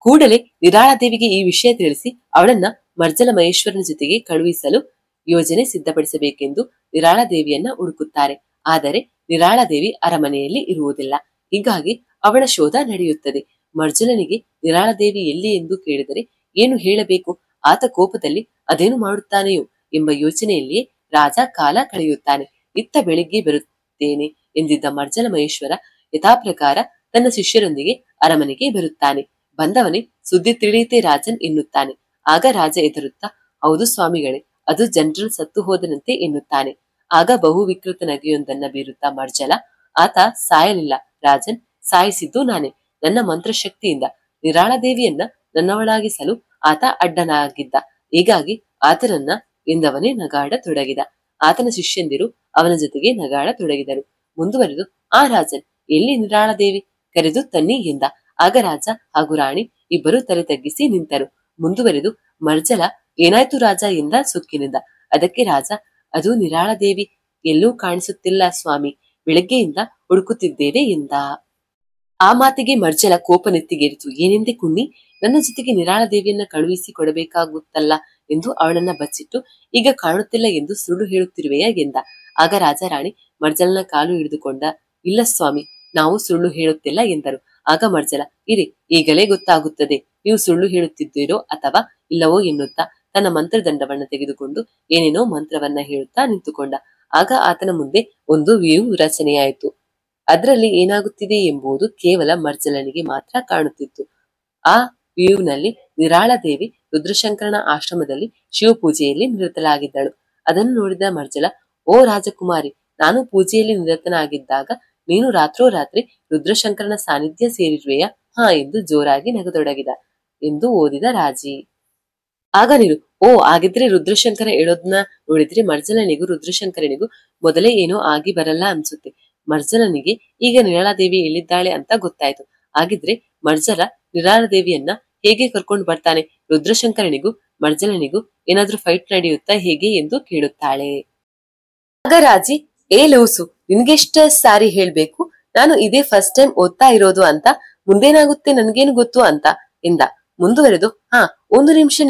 ಕೂಡಲೇ ನಿರಾಳಾದೇವಿಗೆ ಈ ವಿಷಯ ತಿಳಿಸಿ ಅವಳನ್ನ ಮರ್ಜಲ ಮಹೇಶ್ವರನ ಜೊತೆಗೆ ಕಳುಹಿಸಲು ಯೋಜನೆ ಸಿದ್ಧಪಡಿಸಬೇಕೆಂದು ನಿರಾಳಾದೇವಿಯನ್ನ ಹುಡುಕುತ್ತಾರೆ. ಆದರೆ ನಿರಾಳಾದೇವಿ ಅರಮನೆಯಲ್ಲಿ ಇರುವುದಿಲ್ಲ. ಹೀಗಾಗಿ ಅವಳ ಶೋಧ ನಡೆಯುತ್ತದೆ. ಮರ್ಜಲನಿಗೆ ನಿರಾಳಾದೇವಿ ಎಲ್ಲಿ ಎಂದು ಕೇಳಿದರೆ ಏನು ಹೇಳಬೇಕು? ಆತ ಕೋಪದಲ್ಲಿ ಅದೇನು ಮಾಡುತ್ತಾನೆಯೋ ಎಂಬ ಯೋಚನೆಯಲ್ಲಿಯೇ ರಾಜ ಕಾಲ ಕಳೆಯುತ್ತಾನೆ. ಇತ್ತ ಬೆಳಿಗ್ಗೆ ಬರುತ್ತೇನೆ ಎಂದಿದ್ದ ಮರ್ಜಲ ಮಹೇಶ್ವರ ಯಥಾಪ್ರಕಾರ ತನ್ನ ಶಿಷ್ಯರೊಂದಿಗೆ ಅರಮನೆಗೆ ಬರುತ್ತಾನೆ. ಬಂದವನೇ ಸುದ್ದಿ ತಿಳಿಯುತ್ತೆ ರಾಜನ್ ಎನ್ನುತ್ತಾನೆ. ಆಗ ರಾಜ ಎದುರುತ್ತಾ, ಹೌದು ಸ್ವಾಮಿಗಳೇ, ಅದು ಜನರಲ್ ಸತ್ತು ಹೋದನಂತೆ ಎನ್ನುತ್ತಾನೆ. ಆಗ ಬಹು ವಿಕೃತ ನಗೆಯೊಂದನ್ನ ಬೀರುತ್ತಾ ಮರ್ಜಲ, ಆತ ಸಾಯಲಿಲ್ಲ ರಾಜನ್, ಸಾಯಿಸಿದ್ದು ನಾನೇ, ನನ್ನ ಮಂತ್ರಶಕ್ತಿಯಿಂದ. ನಿರಾಳಾದೇವಿಯನ್ನ ನನ್ನವಳಾಗಿಸಲು ಆತ ಅಡ್ಡನಾಗಿದ್ದ, ಹೀಗಾಗಿ ಆತನನ್ನ ಎಂದವನೇ ನಗಾಡತೊಡಗಿದ. ಆತನ ಶಿಷ್ಯಂದಿರು ಅವನ ಜೊತೆಗೆ ನಗಾಡತೊಡಗಿದರು. ಮುಂದುವರೆದು, ಆ ರಾಜನ್, ಎಲ್ಲಿ ನಿರಾಳದೇವಿ? ಕರೆದು ತನ್ನಿ ಎಂದ. ಆಗ ರಾಜ ಹಾಗೂ ರಾಣಿ ಇಬ್ಬರು ತಲೆ ತಗ್ಗಿಸಿ ನಿಂತರು. ಮುಂದುವರೆದು, ಮರ್ಜಲ, ಏನಾಯ್ತು ರಾಜ ಎಂದ ಸುಕ್ಕಿನಿಂದ. ಅದಕ್ಕೆ ರಾಜ, ಅದು ನಿರಾಳದೇವಿ, ಎಲ್ಲೂ ಕಾಣಿಸುತ್ತಿಲ್ಲ ಸ್ವಾಮಿ, ಬೆಳಗ್ಗೆಯಿಂದ ಹುಡುಕುತ್ತಿದ್ದೇವೆ ಎಂದ. ಆ ಮಾತಿಗೆ ಮರ್ಜಲ ಕೋಪ ನೆತ್ತಿಗೇರಿತು. ಏನೆಂದೆ ಕುಣ್ಣಿ? ನನ್ನ ಜೊತೆಗೆ ನಿರಾಳದೇವಿಯನ್ನ ಕಳುಹಿಸಿ ಕೊಡಬೇಕಾಗುತ್ತಲ್ಲ ಎಂದು ಅವಳನ್ನ ಬಚ್ಚಿಟ್ಟು ಈಗ ಕಾಣುತ್ತಿಲ್ಲ ಎಂದು ಸುಳ್ಳು ಹೇಳುತ್ತಿರುವೆಯಾ ಎಂದ. ಆಗ ರಾಜ ರಾಣಿ ಮರ್ಜಲನ ಕಾಲು ಹಿಡಿದುಕೊಂಡ. ಇಲ್ಲ ಸ್ವಾಮಿ, ನಾವು ಸುಳ್ಳು ಹೇಳುತ್ತಿಲ್ಲ ಎಂದರು. ಆಗ ಮರ್ಜಲ, ಇರಿ, ಈಗಲೇ ಗೊತ್ತಾಗುತ್ತದೆ ನೀವು ಸುಳ್ಳು ಹೇಳುತ್ತಿದ್ದೀರೋ ಅಥವಾ ಇಲ್ಲವೋ ಎನ್ನುತ್ತಾ ತನ್ನ ಮಂತ್ರದಂಡವನ್ನ ತೆಗೆದುಕೊಂಡು ಏನೇನೋ ಮಂತ್ರವನ್ನ ಹೇಳುತ್ತಾ ನಿಂತುಕೊಂಡ. ಆಗ ಆತನ ಮುಂದೆ ಒಂದು ವ್ಯೂ ರಚನೆಯಾಯಿತು. ಅದರಲ್ಲಿ ಏನಾಗುತ್ತಿದೆ ಎಂಬುದು ಕೇವಲ ಮರ್ಜಲನಿಗೆ ಮಾತ್ರ ಕಾಣುತ್ತಿತ್ತು. ಆ ವ್ಯೂನಲ್ಲಿ ನಿರಾಳದೇವಿ ರುದ್ರಶಂಕರನ ಆಶ್ರಮದಲ್ಲಿ ಶಿವಪೂಜೆಯಲ್ಲಿ ನಿರತಳಾಗಿದ್ದಳು. ಅದನ್ನು ನೋಡಿದ ಮರ್ಜಲ, ಓ ರಾಜಕುಮಾರಿ, ನಾನು ಪೂಜೆಯಲ್ಲಿ ನಿರತನಾಗಿದ್ದಾಗ ನೀನು ರಾತ್ರೋರಾತ್ರಿ ರುದ್ರಶಂಕರನ ಸಾನ್ನಿಧ್ಯ ಸೇರಿರುವೆಯಾ? ಹಾ ಎಂದು ಜೋರಾಗಿ ನಗತೊಡಗಿದ ಎಂದು ಓದಿದ ರಾಜಿ. ಆಗ ನೀನು, ಓ, ಆಗಿದ್ರೆ ರುದ್ರಶಂಕರ ಹೇಳೋದನ್ನ ನೋಡಿದ್ರೆ ಮರ್ಜಲನಿಗೂ ರುದ್ರಶಂಕರನಿಗೂ ಮೊದಲೇ ಏನೋ ಆಗಿ ಬರಲ್ಲ ಅನ್ಸುತ್ತೆ. ಮರ್ಜಲನಿಗೆ ಈಗ ನಿರಾಳದೇವಿ ಎಲ್ಲಿದ್ದಾಳೆ ಅಂತ ಗೊತ್ತಾಯ್ತು. ಆಗಿದ್ರೆ ಮರ್ಜಲ ನಿರಾಳದೇವಿಯನ್ನ ಹೇಗೆ ಕರ್ಕೊಂಡು ಬರ್ತಾನೆ? ರುದ್ರಶಂಕರನಿಗೂ ಮರ್ಜಲನಿಗೂ ಏನಾದ್ರೂ ಫೈಟ್ ನಡೆಯುತ್ತಾ ಹೇಗೆ ಎಂದು ಕೇಳುತ್ತಾಳೆ. ಆಗ ರಾಜಿ, ಏ ಲೂಸು, ನಿನ್ಗೆಷ್ಟ ಸಾರಿ ಹೇಳ್ಬೇಕು, ನಾನು ಇದೇ ಫಸ್ಟ್ ಟೈಮ್ ಓದ್ತಾ ಇರೋದು ಅಂತ, ಮುಂದೇನಾಗುತ್ತೆ ನನ್ಗೇನು ಗೊತ್ತು ಅಂತ ಎಂದ. ಮುಂದುವರೆದು, ಹಾ, ಒಂದು ನಿಮಿಷ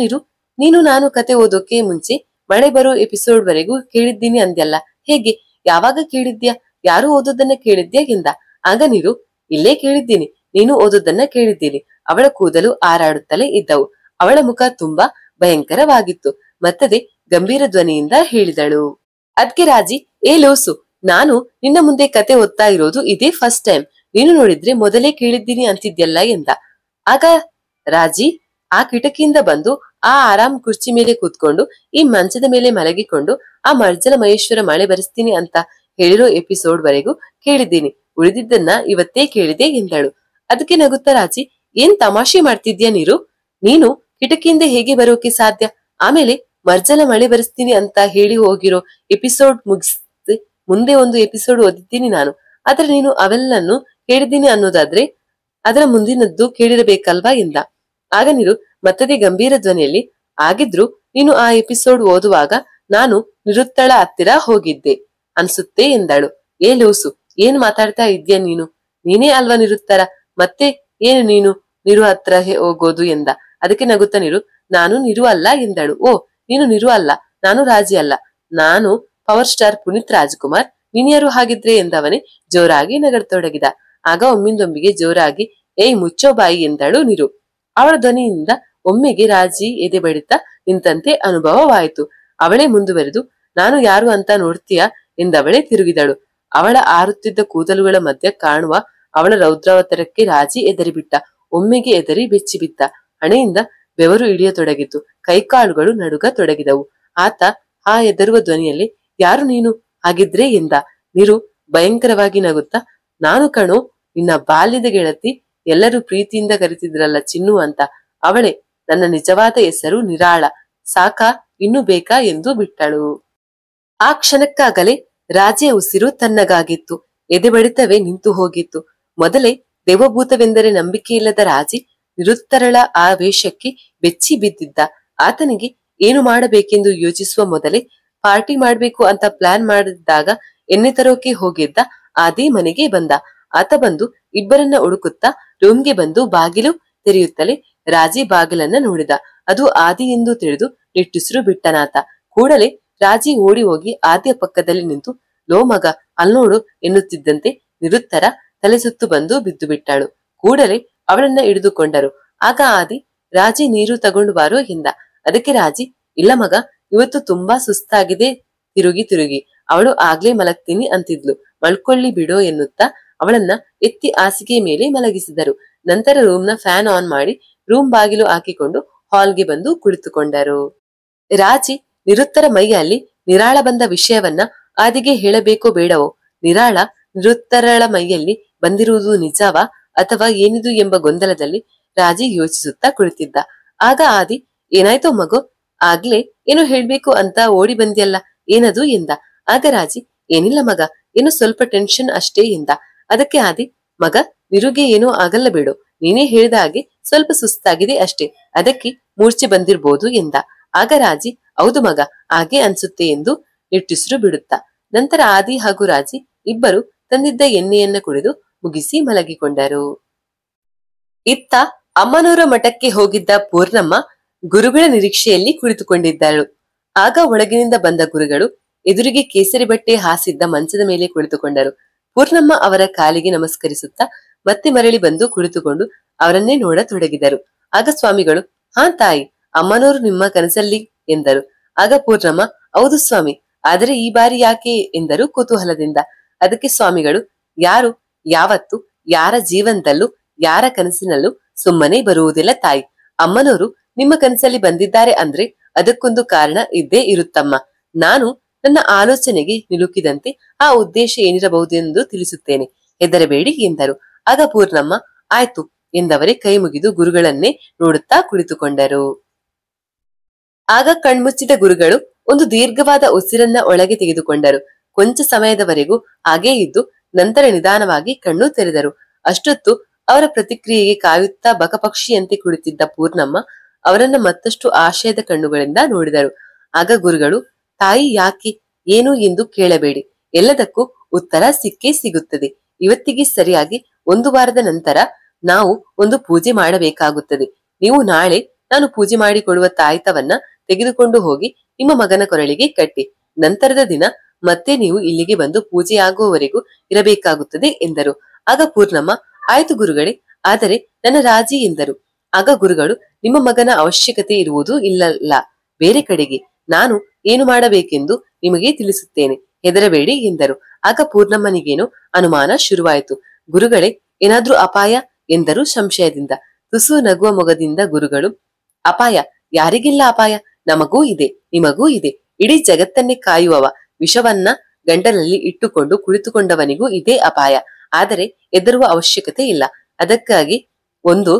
ನೀನು ನಾನು ಕತೆ ಓದೋಕೆ ಮುಂಚೆ ಮಳೆ ಬರೋ ಎಪಿಸೋಡ್ ವರೆಗೂ ಕೇಳಿದ್ದೀನಿ ಅಂದ್ಯಲ್ಲ, ಹೇಗೆ, ಯಾವಾಗ ಕೇಳಿದ್ಯಾ? ಯಾರು ಓದೋದನ್ನ ಕೇಳಿದ್ಯಾ ಎಂದ. ಆಗ ನೀರು, ಇಲ್ಲೇ ಕೇಳಿದ್ದೀನಿ, ನೀನು ಓದೋದನ್ನ ಕೇಳಿದ್ದೀನಿ. ಅವಳ ಕೂದಲು ಹಾರಾಡುತ್ತಲೇ ಇದ್ದವು. ಅವಳ ಮುಖ ತುಂಬಾ ಭಯಂಕರವಾಗಿತ್ತು. ಮತ್ತದೆ ಗಂಭೀರ ಧ್ವನಿಯಿಂದ ಹೇಳಿದಳು. ಅದ್ಕೆ ರಾಜಿ, ಏ ಲೋಸು, ನಾನು ನಿನ್ನ ಮುಂದೆ ಕತೆ ಓದ್ತಾ ಇರೋದು ಇದೇ ಫಸ್ಟ್ ಟೈಮ್, ನೀನು ನೋಡಿದ್ರೆ ಮೊದಲೇ ಕೇಳಿದ್ದೀನಿ ಅಂತಿದ್ಯಲ್ಲ ಎಂದ. ಆಗ ರಾಜಿ ಆ ಕಿಟಕಿಯಿಂದ ಬಂದು ಆ ಆರಾಮ್ ಕುರ್ಚಿ ಮೇಲೆ ಕೂತ್ಕೊಂಡು ಈ ಮಂಚದ ಮೇಲೆ ಮಲಗಿಕೊಂಡು ಆ ಮರ್ಜಲ ಮಹೇಶ್ವರ ಮಳೆ ಬರೆಸ್ತೀನಿ ಅಂತ ಹೇಳಿರೋ ಎಪಿಸೋಡ್ ವರೆಗೂ ಕೇಳಿದ್ದೀನಿ, ಉಳಿದಿದ್ದನ್ನ ಇವತ್ತೇ ಕೇಳಿದೆ ಎಂದಳು. ಅದಕ್ಕೆ ನಗುತ್ತಾ ರಾಜಿ, ಏನ್ ತಮಾಷೆ ಮಾಡ್ತಿದ್ಯಾ ನೀನು ಕಿಟಕಿಯಿಂದ ಹೇಗೆ ಬರೋಕೆ ಸಾಧ್ಯ? ಆಮೇಲೆ ಮರ್ಜಲ ಮಳೆ ಬರೆಸ್ತೀನಿ ಅಂತ ಹೇಳಿ ಹೋಗಿರೋ ಎಪಿಸೋಡ್ ಮುಗಿಸಿ ಮುಂದೆ ಒಂದು ಎಪಿಸೋಡ್ ಓದಿದ್ದೀನಿ ನಾನು. ಆದ್ರೆ ನೀನು ಅವೆಲ್ಲನ್ನು ಕೇಳಿದ್ದೀನಿ ಅನ್ನೋದಾದ್ರೆ ಅದರ ಮುಂದಿನದ್ದು ಕೇಳಿರಬೇಕಲ್ವಾ ಎಂದ. ಆಗ ನೀರು ಮತ್ತದೇ ಗಂಭೀರ ಧ್ವನಿಯಲ್ಲಿ, ಆಗಿದ್ರು ನೀನು ಆ ಎಪಿಸೋಡ್ ಓದುವಾಗ ನಾನು ನಿರುತ್ತಳ ಹತ್ತಿರ ಹೋಗಿದ್ದೆ ಅನ್ಸುತ್ತೆ ಎಂದಳು. ಏ ಲೂಸು, ಏನ್ ಮಾತಾಡ್ತಾ ಇದ್ಯಾ ನೀನೇ ಅಲ್ವಾ ನಿರುತ್ತರ, ಮತ್ತೆ ಏನು ನೀರು ಹತ್ರ ಹೋಗೋದು ಎಂದ. ಅದಕ್ಕೆ ನಗುತ್ತಾ ನೀರು, ನಾನು ನಿರು ಅಲ್ಲ ಎಂದಳು. ಓ, ನೀನು ನಿರು ಅಲ್ಲ, ನಾನು ರಾಜಿ ಅಲ್ಲ, ನಾನು ಪವರ್ ಸ್ಟಾರ್ ಪುನೀತ್ ರಾಜ್ಕುಮಾರ್, ನೀನ್ಯಾರು ಹಾಗಿದ್ರೆ ಎಂದವನೇ ಜೋರಾಗಿ ನಗಡತೊಡಗಿದ. ಆಗ ಒಮ್ಮಿಂದೊಮ್ಮಿಗೆ ಜೋರಾಗಿ, ಏಯ್ ಮುಚ್ಚೋ ಬಾಯಿ ಎಂದಳು ನೀರು. ಅವಳ ಧ್ವನಿಯಿಂದ ಒಮ್ಮೆಗೆ ರಾಜಿ ಎದೆ ಬಡಿತ ನಿಂತಂತೆ ಅನುಭವವಾಯಿತು. ಅವಳೇ ಮುಂದುವರೆದು, ನಾನು ಯಾರು ಅಂತ ನೋಡ್ತೀಯಾ ಎಂದವಳೇ ತಿರುಗಿದಳು. ಅವಳ ಆರುತ್ತಿದ್ದ ಕೂದಲುಗಳ ಮಧ್ಯ ಕಾಣುವ ಅವಳ ರೌದ್ರಾವತರಕ್ಕೆ ರಾಜಿ ಎದರಿಬಿಟ್ಟ. ಒಮ್ಮೆಗೆ ಎದರಿ ಬೆಚ್ಚಿಬಿದ್ದ. ಹಣೆಯಿಂದ ಬೆವರು ಇಳಿಯತೊಡಗಿತು. ಕೈಕಾಲುಗಳು ನಡುಗ ತೊಡಗಿದವು. ಆತ ಆ ಎದರುವ ಧ್ವನಿಯಲ್ಲಿ, ಯಾರು ನೀನು ಹಾಗಿದ್ರೆ ಎಂದ. ನೀರು ಭಯಂಕರವಾಗಿ ನಗುತ್ತಾ, ನಾನು ಕಣೋ, ನಿನ್ನ ಬಾಲ್ಯದ ಗೆಳತಿ, ಎಲ್ಲರೂ ಪ್ರೀತಿಯಿಂದ ಕರಿತಿದ್ರಲ್ಲ ಚಿನ್ನು ಅಂತ, ಅವಳೇ. ನನ್ನ ನಿಜವಾದ ಹೆಸರು ನಿರಾಳ. ಸಾಕಾ, ಇನ್ನು ಬೇಕಾ ಎಂದು ಬಿಟ್ಟಳು. ಆ ಕ್ಷಣಕ್ಕಾಗಲೇ ರಾಜೆಯ ಉಸಿರು ತನ್ನಗಾಗಿತ್ತು. ಎದೆ ಬಡಿತವೇ ನಿಂತು ಹೋಗಿತ್ತು. ಮೊದಲೇ ದೇವಭೂತವೆಂದರೆ ನಂಬಿಕೆಯಿಲ್ಲದ ರಾಜಿ ನಿರುತ್ತರಳ ಆ ವೇಷಕ್ಕೆ ಬೆಚ್ಚಿ ಬಿದ್ದಿದ್ದ. ಆತನಿಗೆ ಏನು ಮಾಡಬೇಕೆಂದು ಯೋಚಿಸುವ ಮೊದಲೇ ಪಾರ್ಟಿ ಮಾಡ್ಬೇಕು ಅಂತ ಪ್ಲಾನ್ ಮಾಡಿದ್ದಾಗ ಎಣ್ಣೆ ತರೋಕೆ ಹೋಗಿದ್ದ ಆದಿ ಮನೆಗೆ ಬಂದ. ಆತ ಬಂದು ಇಬ್ಬರನ್ನ ಹುಡುಕುತ್ತಾ ರೂಮ್ಗೆ ಬಂದು ಬಾಗಿಲು ತೆರೆಯುತ್ತಲೇ ರಾಜಿ ಬಾಗಿಲನ್ನ ನೋಡಿದ. ಅದು ಆದಿ ಎಂದು ತಿಳಿದು ನಿಟ್ಟುಸಿರು ಬಿಟ್ಟನಾತ. ಕೂಡಲೇ ರಾಜಿ ಓಡಿ ಹೋಗಿ ಆದಿಯ ಪಕ್ಕದಲ್ಲಿ ನಿಂತು, ಲೋ ಮಗ, ಅಲ್ನೋಡು ಎನ್ನುತ್ತಿದ್ದಂತೆ ನಿರುತ್ತರ ತಲೆ ಸುತ್ತು ಬಂದು ಬಿದ್ದು ಬಿಟ್ಟಳು. ಕೂಡಲೇ ಅವಳನ್ನ ಹಿಡಿದುಕೊಂಡರು. ಆಗ ಆದಿ, ರಾಜಿ ನೀರು ತಗೊಂಡು ಬಾರೋ ಎಂದ. ಅದಕ್ಕೆ ರಾಜಿ, ಇಲ್ಲ ಮಗ, ಇವತ್ತು ತುಂಬಾ ಸುಸ್ತಾಗಿದೆ ತಿರುಗಿ ಅವಳು ಆಗ್ಲೇ ಮಲಗ್ತೀನಿ ಅಂತಿದ್ಲು, ಮಲ್ಕೊಳ್ಳಿ ಬಿಡೋ ಎನ್ನುತ್ತಾ ಅವಳನ್ನ ಎತ್ತಿ ಹಾಸಿಗೆ ಮೇಲೆ ಮಲಗಿಸಿದರು. ನಂತರ ರೂಮ್ನ ಫ್ಯಾನ್ ಆನ್ ಮಾಡಿ ರೂಮ್ ಬಾಗಿಲು ಹಾಕಿಕೊಂಡು ಹಾಲ್ಗೆ ಬಂದು ಕುಳಿತುಕೊಂಡರು. ರಾಜಿ ನಿರುತ್ತರ ಮೈಯಲ್ಲಿ ನಿರಾಳ ಬಂದ ವಿಷಯವನ್ನ ಆದಿಗೆ ಹೇಳಬೇಕೋ ಬೇಡವೋ? ನಿರಾಳ ನಿರುತ್ತರಳ ಮೈಯಲ್ಲಿ ಬಂದಿರುವುದು ನಿಜವಾ ಅಥವಾ ಏನಿದು ಎಂಬ ಗೊಂದಲದಲ್ಲಿ ರಾಜಿ ಯೋಚಿಸುತ್ತಾ ಕುಳಿತಿದ್ದ. ಆಗ ಆದಿ, ಏನಾಯ್ತೋ ಮಗು, ಆಗ್ಲೇ ಏನೋ ಹೇಳ್ಬೇಕು ಅಂತ ಓಡಿ ಬಂದ್ಯಲ್ಲ, ಏನದು ಎಂದ. ಆಗ ರಾಜಿ, ಏನಿಲ್ಲ ಮಗ, ಏನು ಸ್ವಲ್ಪ ಟೆನ್ಷನ್ ಅಷ್ಟೇ ಎಂದ. ಅದಕ್ಕೆ ಆದಿ, ಮಗ ನಿರುಗೆ ಏನೂ ಆಗಲ್ಲ ಬಿಡು, ನೀನೇ ಹೇಳಿದ ಹಾಗೆ ಸ್ವಲ್ಪ ಸುಸ್ತಾಗಿದೆ ಅಷ್ಟೇ, ಅದಕ್ಕೆ ಮೂರ್ಛೆ ಬಂದಿರ್ಬೋದು ಎಂದ. ಆಗ ರಾಜಿ, ಹೌದು ಮಗ, ಹಾಗೆ ಅನ್ಸುತ್ತೆ ಎಂದು ನಿಟ್ಟುಸಿರು ಬಿಡುತ್ತಾ. ನಂತರ ಆದಿ ಹಾಗೂ ರಾಜಿ ಇಬ್ಬರು ತಂದಿದ್ದ ಎಣ್ಣೆಯನ್ನ ಕುಡಿದು ಮುಗಿಸಿ ಮಲಗಿಕೊಂಡರು. ಇತ್ತ ಅಮ್ಮನವರ ಮಠಕ್ಕೆ ಹೋಗಿದ್ದ ಪೂರ್ಣಮ್ಮ ಗುರುಗಳ ನಿರೀಕ್ಷೆಯಲ್ಲಿ ಕುಳಿತುಕೊಂಡಿದ್ದಳು. ಆಗ ಒಳಗಿನಿಂದ ಬಂದ ಗುರುಗಳು ಎದುರಿಗೆ ಕೇಸರಿ ಬಟ್ಟೆ ಹಾಸಿದ್ದ ಮಂಚದ ಮೇಲೆ ಕುಳಿತುಕೊಂಡರು. ಪೂರ್ಣಮ್ಮ ಅವರ ಕಾಲಿಗೆ ನಮಸ್ಕರಿಸುತ್ತಾ ಮತ್ತೆ ಮರಳಿ ಬಂದು ಕುಳಿತುಕೊಂಡು ಅವರನ್ನೇ ನೋಡತೊಡಗಿದರು. ಆಗ ಸ್ವಾಮಿಗಳು, ಹಾ ತಾಯಿ, ಅಮ್ಮನವರು ನಿಮ್ಮ ಕನಸಲ್ಲಿ ಎಂದರು. ಆಗ ಪೂರ್ಣಮ್ಮ, ಹೌದು ಸ್ವಾಮಿ, ಆದರೆ ಈ ಬಾರಿ ಯಾಕೆ ಎಂದರು ಕುತೂಹಲದಿಂದ. ಅದಕ್ಕೆ ಸ್ವಾಮಿಗಳು, ಯಾರು ಯಾವತ್ತು ಯಾರ ಜೀವನದಲ್ಲೂ ಯಾರ ಕನಸಿನಲ್ಲೂ ಸುಮ್ಮನೆ ಬರುವುದಿಲ್ಲ ತಾಯಿ. ಅಮ್ಮನವರು ನಿಮ್ಮ ಕನಸಲ್ಲಿ ಬಂದಿದ್ದಾರೆ ಅಂದ್ರೆ ಅದಕ್ಕೊಂದು ಕಾರಣ ಇದ್ದೇ ಇರುತ್ತಮ್ಮ. ನಾನು ನನ್ನ ಆಲೋಚನೆಗೆ ನಿಲುಕಿದಂತೆ ಆ ಉದ್ದೇಶ ಏನಿರಬಹುದೆಂದು ತಿಳಿಸುತ್ತೇನೆ, ಹೆದರಬೇಡಿ ಎಂದರು. ಆಗ ಪೂರ್ಣಮ್ಮ, ಆಯ್ತು ಎಂದವರೇ ಕೈ ಮುಗಿದು ಗುರುಗಳನ್ನೇ ನೋಡುತ್ತಾ ಕುಳಿತುಕೊಂಡರು. ಆಗ ಕಣ್ಮುಚ್ಚಿದ ಗುರುಗಳು ಒಂದು ದೀರ್ಘವಾದ ಉಸಿರನ್ನ ಒಳಗೆ ತೆಗೆದುಕೊಂಡರು. ಕೊಂಚ ಸಮಯದವರೆಗೂ ಹಾಗೇ ಇದ್ದು ನಂತರ ನಿಧಾನವಾಗಿ ಕಣ್ಣು ತೆರೆದರು. ಅಷ್ಟೊತ್ತು ಅವರ ಪ್ರತಿಕ್ರಿಯೆಗೆ ಕಾಯುತ್ತಾ ಬಕಪಕ್ಷಿಯಂತೆ ಕುಳಿತಿದ್ದ ಪೂರ್ಣಮ್ಮ ಅವರನ್ನ ಮತ್ತಷ್ಟು ಆಶಯದ ಕಣ್ಣುಗಳಿಂದ ನೋಡಿದರು. ಆಗ ಗುರುಗಳು, ತಾಯಿ ಯಾಕೆ ಏನು ಎಂದು ಕೇಳಬೇಡಿ, ಎಲ್ಲದಕ್ಕೂ ಉತ್ತರ ಸಿಕ್ಕೇ ಸಿಗುತ್ತದೆ. ಇವತ್ತಿಗೆ ಸರಿಯಾಗಿ 1 ವಾರದ ನಂತರ ನಾವು ಒಂದು ಪೂಜೆ ಮಾಡಬೇಕಾಗುತ್ತದೆ. ನೀವು ನಾಳೆ ನಾನು ಪೂಜೆ ಮಾಡಿಕೊಡುವ ತಾಯ್ತವನ್ನ ತೆಗೆದುಕೊಂಡು ಹೋಗಿ ನಿಮ್ಮ ಮಗನ ಕೊರಳಿಗೆ ಕಟ್ಟಿ, ನಂತರದ ದಿನ ಮತ್ತೆ ನೀವು ಇಲ್ಲಿಗೆ ಬಂದು ಪೂಜೆಯಾಗುವವರೆಗೂ ಇರಬೇಕಾಗುತ್ತದೆ ಎಂದರು. ಆಗ ಪೂರ್ಣಮ್ಮ, ಆಯ್ತು ಗುರುಗಳೇ, ಆದರೆ ನನ್ನ ರಾಜಿ ಎಂದರು. ಆಗ ಗುರುಗಳು, ನಿಮ್ಮ ಮಗನ ಅವಶ್ಯಕತೆ ಇರುವುದು ಇಲ್ಲಲ್ಲ, ಬೇರೆ ಕಡೆಗೆ. ನಾನು ಏನು ಮಾಡಬೇಕೆಂದು ನಿಮಗೆ ತಿಳಿಸುತ್ತೇನೆ, ಹೆದರಬೇಡಿ ಎಂದರು. ಆಗ ಪೂರ್ಣಮ್ಮನಿಗೇನು ಅನುಮಾನ ಶುರುವಾಯಿತು. ಗುರುಗಳೇ, ಏನಾದ್ರೂ ಅಪಾಯ ಎಂದರು ಸಂಶಯದಿಂದ. ತುಸು ನಗುವ ಮೊಗದಿಂದ ಗುರುಗಳು, ಅಪಾಯ ಯಾರಿಗಿಲ್ಲ ಅಪಾಯ, ನಮಗೂ ಇದೆ, ನಿಮಗೂ ಇದೆ. ಇಡೀ ಜಗತ್ತನ್ನೇ ಕಾಯುವವ ವಿಷವನ್ನ ಗಂಟಲಲ್ಲಿ ಇಟ್ಟುಕೊಂಡು ಕುಳಿತುಕೊಂಡವನಿಗೂ ಇದೇ ಅಪಾಯ. ಆದರೆ ಹೆದರುವ ಅವಶ್ಯಕತೆ ಇಲ್ಲ. ಅದಕ್ಕಾಗಿ 1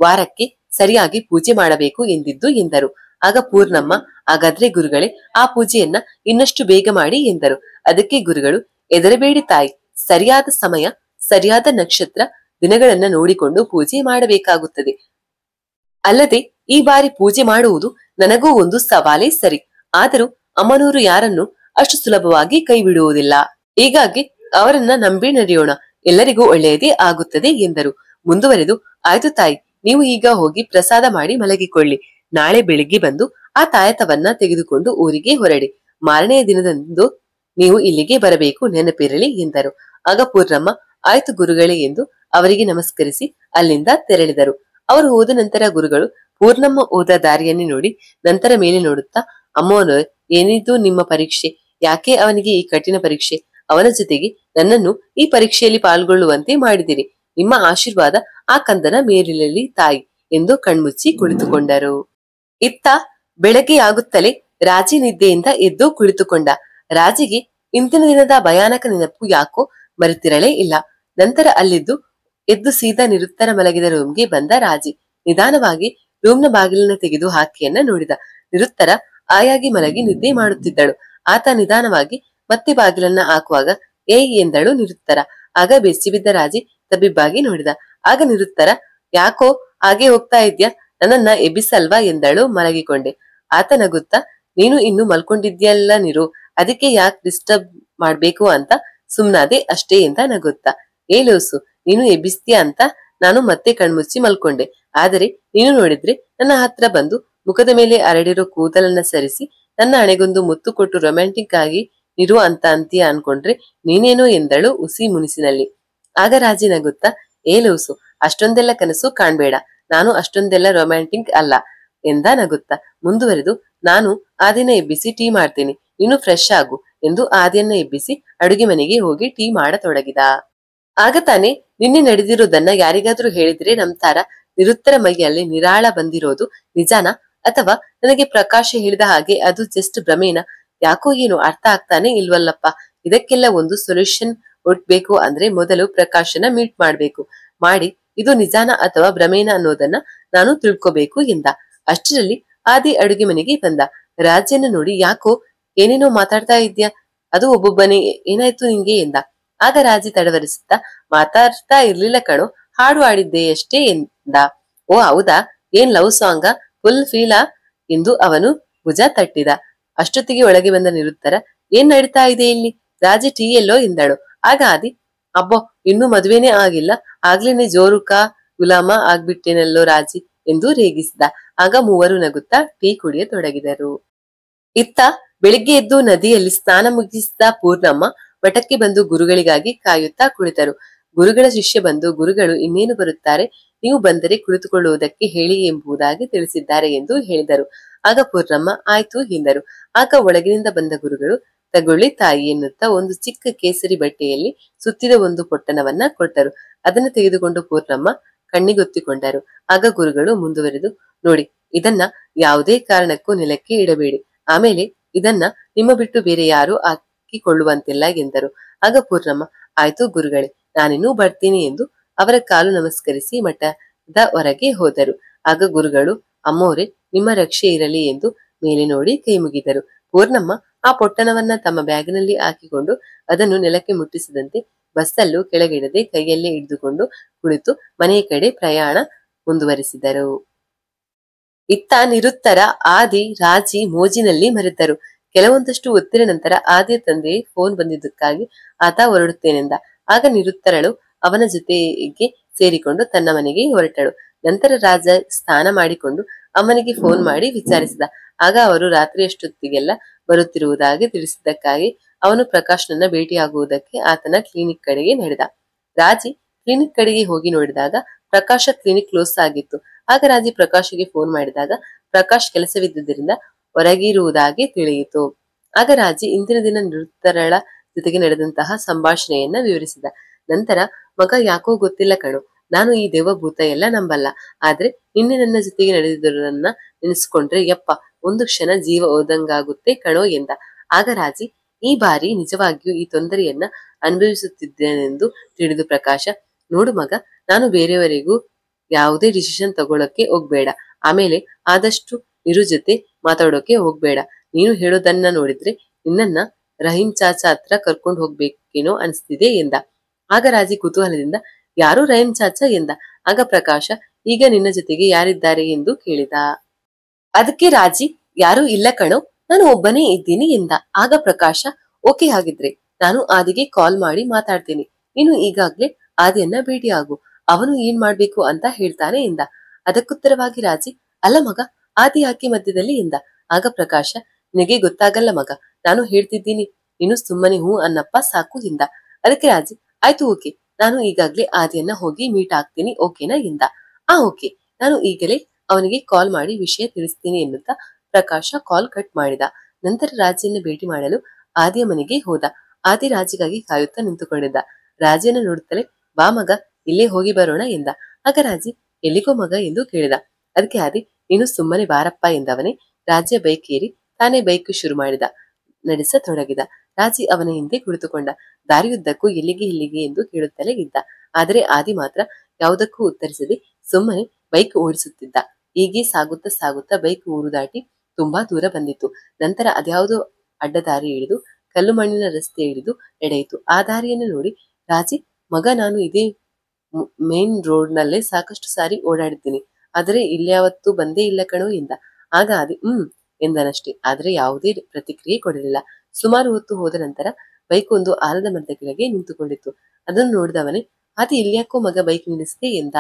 ವಾರಕ್ಕೆ ಸರಿಯಾಗಿ ಪೂಜೆ ಮಾಡಬೇಕು ಎಂದಿದ್ದು ಎಂದರು. ಆಗ ಪೂರ್ಣಮ್ಮ, ಹಾಗಾದ್ರೆ ಗುರುಗಳೇ, ಆ ಪೂಜೆಯನ್ನ ಇನ್ನಷ್ಟು ಬೇಗ ಮಾಡಿ ಎಂದರು. ಅದಕ್ಕೆ ಗುರುಗಳು, ಹೆದರಬೇಡಿ ತಾಯಿ, ಸರಿಯಾದ ಸಮಯ, ಸರಿಯಾದ ನಕ್ಷತ್ರ, ದಿನಗಳನ್ನ ನೋಡಿಕೊಂಡು ಪೂಜೆ ಮಾಡಬೇಕಾಗುತ್ತದೆ. ಅಲ್ಲದೆ ಈ ಬಾರಿ ಪೂಜೆ ಮಾಡುವುದು ನನಗೂ ಒಂದು ಸವಾಲೇ ಸರಿ. ಆದರೂ ಅಮ್ಮನವರು ಯಾರನ್ನು ಅಷ್ಟು ಸುಲಭವಾಗಿ ಕೈ ಬಿಡುವುದಿಲ್ಲ. ಹೀಗಾಗಿ ಅವರನ್ನ ನಂಬಿ ನಡೆಯೋಣ, ಎಲ್ಲರಿಗೂ ಒಳ್ಳೆಯದೇ ಆಗುತ್ತದೆ ಎಂದರು. ಮುಂದುವರೆದು, ಆಯ್ತು ತಾಯಿ, ನೀವು ಈಗ ಹೋಗಿ ಪ್ರಸಾದ ಮಾಡಿ ಮಲಗಿಕೊಳ್ಳಿ. ನಾಳೆ ಬೆಳಿಗ್ಗೆ ಬಂದು ಆ ತಾಯತವನ್ನ ತೆಗೆದುಕೊಂಡು ಊರಿಗೆ ಹೊರಡಿ. ಮಾರನೆಯ ದಿನದಂದು ನೀವು ಇಲ್ಲಿಗೆ ಬರಬೇಕು, ನೆನಪಿರಲಿ ಎಂದರು. ಆಗ ಪೂರ್ಣಮ್ಮ, ಆಯ್ತು ಗುರುಗಳೇ ಎಂದು ಅವರಿಗೆ ನಮಸ್ಕರಿಸಿ ಅಲ್ಲಿಂದ ತೆರಳಿದರು. ಅವರು ಹೋದ ನಂತರ ಗುರುಗಳು ಪೂರ್ಣಮ್ಮ ಹೋದ ದಾರಿಯನ್ನೇ ನೋಡಿ ನಂತರ ಮೇಲೆ ನೋಡುತ್ತಾ, ಅಮ್ಮನೋ, ಏನಿದು ನಿಮ್ಮ ಪರೀಕ್ಷೆ? ಯಾಕೆ ಅವನಿಗೆ ಈ ಕಠಿಣ ಪರೀಕ್ಷೆ? ಅವನ ಜೊತೆಗೆ ನನ್ನನ್ನು ಈ ಪರೀಕ್ಷೆಯಲ್ಲಿ ಪಾಲ್ಗೊಳ್ಳುವಂತೆ ಮಾಡಿದಿರಿ. ನಿಮ್ಮ ಆಶೀರ್ವಾದ ಆ ಕಂದನ ಮೇಲಿರಲಿ ತಾಯಿ ಎಂದು ಕಣ್ಮುಚ್ಚಿ ಕುಳಿತುಕೊಂಡರು. ಇತ್ತ ಬೆಳಗ್ಗೆ ಆಗುತ್ತಲೇ ರಾಜಿ ನಿದ್ದೆಯಿಂದ ಎದ್ದು ಕುಳಿತುಕೊಂಡ. ರಾಜಿಗೆ ಇಂದಿನ ದಿನದ ಭಯಾನಕ ನೆನಪು ಯಾಕೋ ಮರೆತಿರಲೇ ಇಲ್ಲ. ನಂತರ ಅಲ್ಲಿದ್ದು ಎದ್ದು ಸೀದಾ ನಿರುತ್ತರ ಮಲಗಿದ ರೂಮ್ಗೆ ಬಂದ ರಾಜಿ. ನಿಧಾನವಾಗಿ ರೂಮ್ನ ಬಾಗಿಲನ್ನ ತೆಗೆದು ಆಕೆಯನ್ನ ನೋಡಿದ. ನಿರುತ್ತರ ಆಯಾಗಿ ಮಲಗಿ ನಿದ್ದೆ ಮಾಡುತ್ತಿದ್ದಳು. ಆತ ನಿಧಾನವಾಗಿ ಮತ್ತೆ ಬಾಗಿಲನ್ನ ಹಾಕುವಾಗ ಏಯ್ ಎಂದಳು ನಿರುತ್ತರ. ಆಗ ಬೆಚ್ಚಿಬಿದ್ದ ರಾಜಿ ತಬ್ಬಿಬ್ಬಾಗಿ ನೋಡಿದ. ಆಗ ನಿರುತ್ತರ, ಯಾಕೋ ಹಾಗೆ ಹೋಗ್ತಾ ಇದ್ಯಾ, ನನ್ನನ್ನ ಎಬ್ಬಿಸಲ್ವಾ ಎಂದಳು ಮಲಗಿಕೊಂಡೆ. ಆತ ನಗುತ್ತಾ, ನೀನು ಇನ್ನು ಮಲ್ಕೊಂಡಿದ್ಯಲ್ಲ ನಿರು, ಅದಕ್ಕೆ ಯಾಕೆ ಡಿಸ್ಟರ್ಬ್ ಮಾಡ್ಬೇಕು ಅಂತ ಸುಮ್ನಾದೆ ಅಷ್ಟೇ ಎಂದ ನಗುತ್ತಾ. ಲೂಸು, ನೀನು ಎಬ್ಬಿಸ್ತೀಯ ಅಂತ ನಾನು ಮತ್ತೆ ಕಣ್ಮುಚ್ಚಿ ಮಲ್ಕೊಂಡೆ. ಆದರೆ ನೀನು ನೋಡಿದ್ರೆ ನನ್ನ ಹತ್ರ ಬಂದು ಮುಖದ ಮೇಲೆ ಹರಡಿರೋ ಕೂದಲನ್ನ ಸರಿಸಿ ನನ್ನ ಹಣೆಗೊಂದು ಮುತ್ತು ಕೊಟ್ಟು ರೊಮ್ಯಾಂಟಿಕ್ ಆಗಿ ನಿರು ಅಂತ ಅಂತೀಯ ಅನ್ಕೊಂಡ್ರೆ ನೀನೇನೋ ಎಂದಳು ಹುಸಿ ಮುನಿಸಿನಲ್ಲಿ. ಆಗ ರಾಜಿ ನಗುತ್ತಾ, ಲೂಸು, ಅಷ್ಟೊಂದೆಲ್ಲ ಕನಸು ಕಾಣ್ಬೇಡ, ನಾನು ಅಷ್ಟೊಂದೆಲ್ಲ ರೊಮ್ಯಾಂಟಿಕ್ ಅಲ್ಲ ಎಂದ ನಗುತ್ತಾ. ಮುಂದುವರೆದು, ನಾನು ಆದಿನ ಎಬ್ಬಿಸಿ ಟೀ ಮಾಡ್ತೀನಿ, ನೀನು ಫ್ರೆಶ್ ಆಗು ಎಂದು ಆದಿಯನ್ನ ಎಬ್ಬಿಸಿ ಅಡುಗೆ ಮನೆಗೆ ಹೋಗಿ ಟೀ ಮಾಡತೊಡಗಿದ. ಆಗ ತಾನೆ ನಿನ್ನೆ ನಡೆದಿರೋದನ್ನ ಯಾರಿಗಾದ್ರೂ ಹೇಳಿದ್ರೆ ನಂಬ್ತಾರ? ನಿರುತ್ತರ ಮೈಯಲ್ಲಿ ನಿರಾಳ ಬಂದಿರೋದು ನಿಜಾನ, ಅಥವಾ ನನಗೆ ಪ್ರಕಾಶ ಹೇಳಿದ ಹಾಗೆ ಅದು ಜಸ್ಟ್ ಭ್ರಮೇನ? ಯಾಕೋ ಏನು ಅರ್ಥ ಆಗ್ತಾನೆ ಇಲ್ವಲ್ಲಪ್ಪ. ಇದಕ್ಕೆಲ್ಲ ಒಂದು ಸೊಲ್ಯೂಷನ್ ಹುಡ್ಬೇಕು ಅಂದ್ರೆ ಮೊದಲು ಪ್ರಕಾಶನ ಮೀಟ್ ಮಾಡಿ ಇದು ನಿಜಾನ ಅಥವಾ ಭ್ರಮೇನ ಅನ್ನೋದನ್ನ ನಾನು ತಿಳ್ಕೋಬೇಕು ಎಂದ. ಅಷ್ಟರಲ್ಲಿ ಆದಿ ಅಡುಗೆ ಮನೆಗೆ ಬಂದ. ರಾಜ್ಯನ ನೋಡಿ ಯಾಕೋ ಏನೇನೋ ಮಾತಾಡ್ತಾ ಇದ್ಯಾ, ಅದು ಒಬ್ಬೊಬ್ಬನೇ, ಏನಾಯ್ತು ನಿಂಗೆ ಎಂದ. ಆಗ ರಾಜಿ ತಡವರಿಸುತ್ತಾ, ಮಾತಾಡ್ತಾ ಇರ್ಲಿಲ್ಲ ಕಣೋ, ಹಾಡು ಆಡಿದ್ದೆ ಅಷ್ಟೇ ಎಂದ. ಓ ಹೌದಾ, ಏನ್ ಲವ್ ಸಾಂಗ, ಫುಲ್ ಫೀಲಾ ಎಂದು ಅವನು ಭುಜ ತಟ್ಟಿದ. ಅಷ್ಟೊತ್ತಿಗೆ ಒಳಗೆ ಬಂದ ನಿರುತ್ತರ, ಏನ್ ನಡೀತಾ ಇದೆ ಇಲ್ಲಿ, ರಾಜಿ ಟೀ ಎಲ್ಲೋ ಎಂದಳು. ಆಗ ಆದಿ, ಅಬ್ಬೋ ಇನ್ನೂ ಮದುವೆನೇ ಆಗಿಲ್ಲ, ಆಗ್ಲೇನೆ ಜೋರುಕಾ ಗುಲಾಮ ಆಗ್ಬಿಟ್ಟೇನಲ್ಲೋ ರಾಜಿ ಎಂದು ರೇಗಿಸಿದ. ಆಗ ಮೂವರು ನಗುತ್ತಾ ಟೀ ಕುಡಿಯತೊಡಗಿದರು. ಇತ್ತ ಬೆಳಿಗ್ಗೆ ಎದ್ದು ನದಿಯಲ್ಲಿ ಸ್ನಾನ ಮುಗಿಸಿದ ಪೂರ್ಣಮ್ಮ ಮಠಕ್ಕೆ ಬಂದು ಗುರುಗಳಿಗಾಗಿ ಕಾಯುತ್ತಾ ಕುಳಿತರು. ಗುರುಗಳ ಶಿಷ್ಯ ಬಂದು, ಗುರುಗಳು ಇನ್ನೇನು ಬರುತ್ತಾರೆ, ನೀವು ಬಂದರೆ ಕುಳಿತುಕೊಳ್ಳುವುದಕ್ಕೆ ಹೇಳಿ ಎಂಬುದಾಗಿ ತಿಳಿಸಿದ್ದಾರೆ ಎಂದು ಹೇಳಿದರು. ಆಗ ಪೂರ್ಣಮ್ಮ ಆಯ್ತು ಎಂದರು. ಆಗ ಒಳಗಿನಿಂದ ಬಂದ ಗುರುಗಳು, ತಗೊಳ್ಳಿ ತಾಯಿ ಎನ್ನುತ್ತಾ ಒಂದು ಚಿಕ್ಕ ಕೇಸರಿ ಬಟ್ಟೆಯಲ್ಲಿ ಸುತ್ತಿದ ಒಂದು ಪೊಟ್ಟಣವನ್ನ ಕೊಟ್ಟರು. ಅದನ್ನು ತೆಗೆದುಕೊಂಡು ಪೂರ್ಣಮ್ಮ ಕಣ್ಣಿಗೊತ್ತಿಕೊಂಡರು. ಆಗ ಗುರುಗಳು ಮುಂದುವರೆದು, ನೋಡಿ, ಇದನ್ನ ಯಾವುದೇ ಕಾರಣಕ್ಕೂ ನೆಲಕ್ಕೆ ಇಡಬೇಡಿ, ಆಮೇಲೆ ಇದನ್ನ ನಿಮ್ಮ ಬಿಟ್ಟು ಬೇರೆ ಯಾರೂ ಹಾಕಿಕೊಳ್ಳುವಂತಿಲ್ಲ ಎಂದರು. ಆಗ ಪೂರ್ಣಮ್ಮ, ಆಯ್ತು ಗುರುಗಳೇ, ನಾನಿನ್ನೂ ಬರ್ತೀನಿ ಎಂದು ಅವರ ಕಾಲು ನಮಸ್ಕರಿಸಿ ಮಠದ ಹೊರಗೆ ಹೋದರು. ಆಗ ಗುರುಗಳು, ಅಮ್ಮೋರೆ, ನಿಮ್ಮ ರಕ್ಷೆ ಇರಲಿ ಎಂದು ಮೇಲೆ ನೋಡಿ ಕೈ ಮುಗಿದರು. ಪೂರ್ಣಮ್ಮ ಆ ಪೊಟ್ಟಣವನ್ನ ತಮ್ಮ ಬ್ಯಾಗಿನಲ್ಲಿ ಹಾಕಿಕೊಂಡು ಅದನ್ನು ನೆಲಕ್ಕೆ ಮುಟ್ಟಿಸದಂತೆ ಬಸ್ಸಲ್ಲೂ ಕೆಳಗಿಡದೆ ಕೈಯಲ್ಲೇ ಹಿಡಿದುಕೊಂಡು ಕುಳಿತು ಮನೆಯ ಕಡೆ ಪ್ರಯಾಣ ಮುಂದುವರಿಸಿದರು. ಇತ್ತ ನಿರುತ್ತರ, ಆದಿ, ರಾಜಿ ಮೋಜಿನಲ್ಲಿ ಮರೆತರು. ಕೆಲವೊಂದಷ್ಟು ಹೊತ್ತಿನ ನಂತರ ಆದಿಯ ತಂದೆ ಫೋನ್ ಬಂದಿದ್ದಕ್ಕಾಗಿ ಆತ ಹೊರಡುತ್ತೇನೆಂದ. ಆಗ ನಿರುತ್ತರಳು ಅವನ ಜೊತೆಗೆ ಸೇರಿಕೊಂಡು ತನ್ನ ಮನೆಗೆ ಹೊರಟಳು. ನಂತರ ರಾಜ ಸ್ನಾನ ಮಾಡಿಕೊಂಡು ಅಮ್ಮನಿಗೆ ಫೋನ್ ಮಾಡಿ ವಿಚಾರಿಸಿದ. ಆಗ ಅವರು ರಾತ್ರಿಯಷ್ಟೊತ್ತಿಗೆಲ್ಲ ಬರುತ್ತಿರುವುದಾಗಿ ತಿಳಿಸಿದ್ದಕ್ಕಾಗಿ ಅವನು ಪ್ರಕಾಶ್ನನ್ನ ಭೇಟಿಯಾಗುವುದಕ್ಕೆ ಆತನ ಕ್ಲಿನಿಕ್ ಕಡೆಗೆ ನಡೆದ. ರಾಜಿ ಕ್ಲಿನಿಕ್ ಕಡೆಗೆ ಹೋಗಿ ನೋಡಿದಾಗ ಪ್ರಕಾಶ ಕ್ಲಿನಿಕ್ ಕ್ಲೋಸ್ ಆಗಿತ್ತು. ಆಗ ರಾಜಿ ಪ್ರಕಾಶ್ಗೆ ಫೋನ್ ಮಾಡಿದಾಗ ಪ್ರಕಾಶ್ ಕೆಲಸವಿದ್ದುದರಿಂದ ಹೊರಗಿರುವುದಾಗಿ ತಿಳಿಯಿತು. ಆಗ ರಾಜಿ ಇಂದಿನ ದಿನ ನಿರುತ್ತರಳ ಜೊತೆಗೆ ನಡೆದಂತಹ ಸಂಭಾಷಣೆಯನ್ನ ವಿವರಿಸಿದ. ನಂತರ, ಮಗ ಯಾಕೋ ಗೊತ್ತಿಲ್ಲ ಕಣೋ, ನಾನು ಈ ದೆವ್ವಭೂತ ಎಲ್ಲ ನಂಬಲ್ಲ, ಆದ್ರೆ ನಿನ್ನೆ ನನ್ನ ಜೊತೆಗೆ ನಡೆದಿದ್ದರನ್ನ ನೆನೆಸ್ಕೊಂಡ್ರೆ ಯಪ್ಪ ಒಂದು ಕ್ಷಣ ಜೀವ ಹೋದಂಗಾಗುತ್ತೆ ಕಣೋ ಎಂದ. ಆಗ ರಾಜಿ, ಈ ಬಾರಿ ನಿಜವಾಗಿಯೂ ಈ ತೊಂದರೆಯನ್ನ ಅನುಭವಿಸುತ್ತಿದ್ದೇನೆಂದು ತಿಳಿದು ಪ್ರಕಾಶ, ನೋಡು ಮಗ, ನಾನು ಬೇರೆಯವರಿಗೂ ಯಾವುದೇ ಡಿಸಿಷನ್ ತಗೊಳಕ್ಕೆ ಹೋಗ್ಬೇಡ, ಆಮೇಲೆ ಆದಷ್ಟು ನಿರು ಜೊತೆ ಮಾತಾಡೋಕೆ ಹೋಗ್ಬೇಡ. ನೀನು ಹೇಳೋದನ್ನ ನೋಡಿದ್ರೆ ನಿನ್ನನ್ನ ರಹೀಂ ಚಾಚಾ ಹತ್ರ ಕರ್ಕೊಂಡು ಹೋಗ್ಬೇಕೇನೋ ಅನಿಸ್ತಿದೆ ಎಂದ. ಆಗ ರಾಜಿ ಕುತೂಹಲದಿಂದ, ಯಾರು ರಹೀಂ ಚಾಚಾ ಎಂದ. ಆಗ ಪ್ರಕಾಶ, ಈಗ ನಿನ್ನ ಜೊತೆಗೆ ಯಾರಿದ್ದಾರೆ ಎಂದು ಕೇಳಿದ. ಅದಕ್ಕೆ ರಾಜಿ, ಯಾರೂ ಇಲ್ಲ ಕಣೋ, ನಾನು ಒಬ್ಬನೇ ಇದ್ದೀನಿ ಎಂದ. ಆಗ ಪ್ರಕಾಶ, ಓಕೆ, ಹಾಗಿದ್ರೆ ನಾನು ಆದಿಗೆ ಕಾಲ್ ಮಾಡಿ ಮಾತಾಡ್ತೀನಿ, ನೀನು ಈಗಾಗ್ಲೇ ಆದಿಯನ್ನ ಭೇಟಿಯಾಗು, ಅವನು ಏನ್ ಮಾಡ್ಬೇಕು ಅಂತ ಹೇಳ್ತಾನೆ ಎಂದ. ಅದಕ್ಕುತ್ತರವಾಗಿ ರಾಜಿ, ಅಲ್ಲ ಮಗ, ಆದಿ ಯಾಕೆ ಮಧ್ಯದಲ್ಲಿ ಎಂದ. ಆಗ ಪ್ರಕಾಶ, ನಿನಗೆ ಗೊತ್ತಾಗಲ್ಲ ಮಗ, ನಾನು ಹೇಳ್ತಿದ್ದೀನಿ, ನೀನು ಸುಮ್ಮನೆ ಹೂ ಅನ್ನಪ್ಪ ಸಾಕು ಎಂದ. ಅದಕ್ಕೆ ರಾಜಿ, ಆಯ್ತು ಓಕೆ, ನಾನು ಈಗಾಗ್ಲೇ ಆದಿಯನ್ನ ಹೋಗಿ ಮೀಟ್ ಆಗ್ತೀನಿ, ಓಕೆನಾ ಎಂದ. ಓಕೆ, ನಾನು ಈಗಲೇ ಅವನಿಗೆ ಕಾಲ್ ಮಾಡಿ ವಿಷಯ ತಿಳಿಸ್ತೀನಿ ಎನ್ನುತ್ತಾ ಪ್ರಕಾಶ ಕಾಲ್ ಕಟ್ ಮಾಡಿದ. ನಂತರ ರಾಜಿಯನ್ನು ಭೇಟಿ ಮಾಡಲು ಆದಿಯ ಮನೆಗೆ ಹೋದ. ಆದಿ ರಾಜಿಗಾಗಿ ಕಾಯುತ್ತಾ ನಿಂತುಕೊಂಡಿದ್ದ. ರಾಜಿಯನ್ನು ನೋಡುತ್ತಲೇ, ಬಾ ಮಗ, ಇಲ್ಲೇ ಹೋಗಿ ಬರೋಣ ಎಂದ. ಆಗ ರಾಜಿ, ಎಲ್ಲಿಗೋ ಮಗ ಎಂದು ಕೇಳಿದ. ಅದಕ್ಕೆ ಆದಿ, ನೀನು ಸುಮ್ಮನೆ ಬಾರಪ್ಪ ಎಂದವನೇ ರಾಜಿಯ ಬೈಕ್ ಏರಿ ತಾನೇ ಬೈಕ್ ಶುರು ಮಾಡಿದ, ನಡೆಸತೊಡಗಿದ. ರಾಜಿ ಅವನ ಹಿಂದೆ ಕುಳಿತುಕೊಂಡ. ದಾರಿಯುದ್ದಕ್ಕೂ ಎಲ್ಲಿಗೆ ಎಂದು ಕೇಳುತ್ತಲೇ ಇದ್ದ. ಆದರೆ ಆದಿ ಮಾತ್ರ ಯಾವುದಕ್ಕೂ ಉತ್ತರಿಸದೆ ಸುಮ್ಮನೆ ಬೈಕ್ ಓಡಿಸುತ್ತಿದ್ದ. ಹೀಗೆ ಸಾಗುತ್ತಾ ಸಾಗುತ್ತಾ ಬೈಕ್ ಊರು ದಾಟಿ ತುಂಬಾ ದೂರ ಬಂದಿತ್ತು. ನಂತರ ಅದ್ಯಾವುದೋ ಅಡ್ಡದಾರಿ ಹಿಡಿದು ಕಲ್ಲು ಮಣ್ಣಿನ ರಸ್ತೆ ಹಿಡಿದು ನಡೆಯಿತು. ಆ ದಾರಿಯನ್ನು ನೋಡಿ ರಾಜಿ, ಮಗ, ನಾನು ಇದೇ ಮೇನ್ ರೋಡ್ ನಲ್ಲೇ ಸಾಕಷ್ಟು ಸಾರಿ ಓಡಾಡಿದ್ದೀನಿ, ಆದರೆ ಇಲ್ಯಾವತ್ತೂ ಬಂದೇ ಇಲ್ಲ ಕಣೋ ಎಂದ. ಆಗ ಆದಿ ಎಂದನಷ್ಟೇ, ಆದರೆ ಯಾವುದೇ ಪ್ರತಿಕ್ರಿಯೆ ಕೊಡಲಿಲ್ಲ. ಸುಮಾರು ಹೊತ್ತು ಹೋದ ನಂತರ ಬೈಕ್ ಒಂದು ಆಲದ ಮರದ ಕೆಳಗೆ ನಿಂತುಕೊಂಡಿತ್ತು. ಅದನ್ನು ನೋಡಿದವನೇ, ಆದಿ ಇಲ್ಯಾಕೋ ಮಗ ಬೈಕ್ ನಿಲ್ಲಿಸಿದೆ ಎಂದ.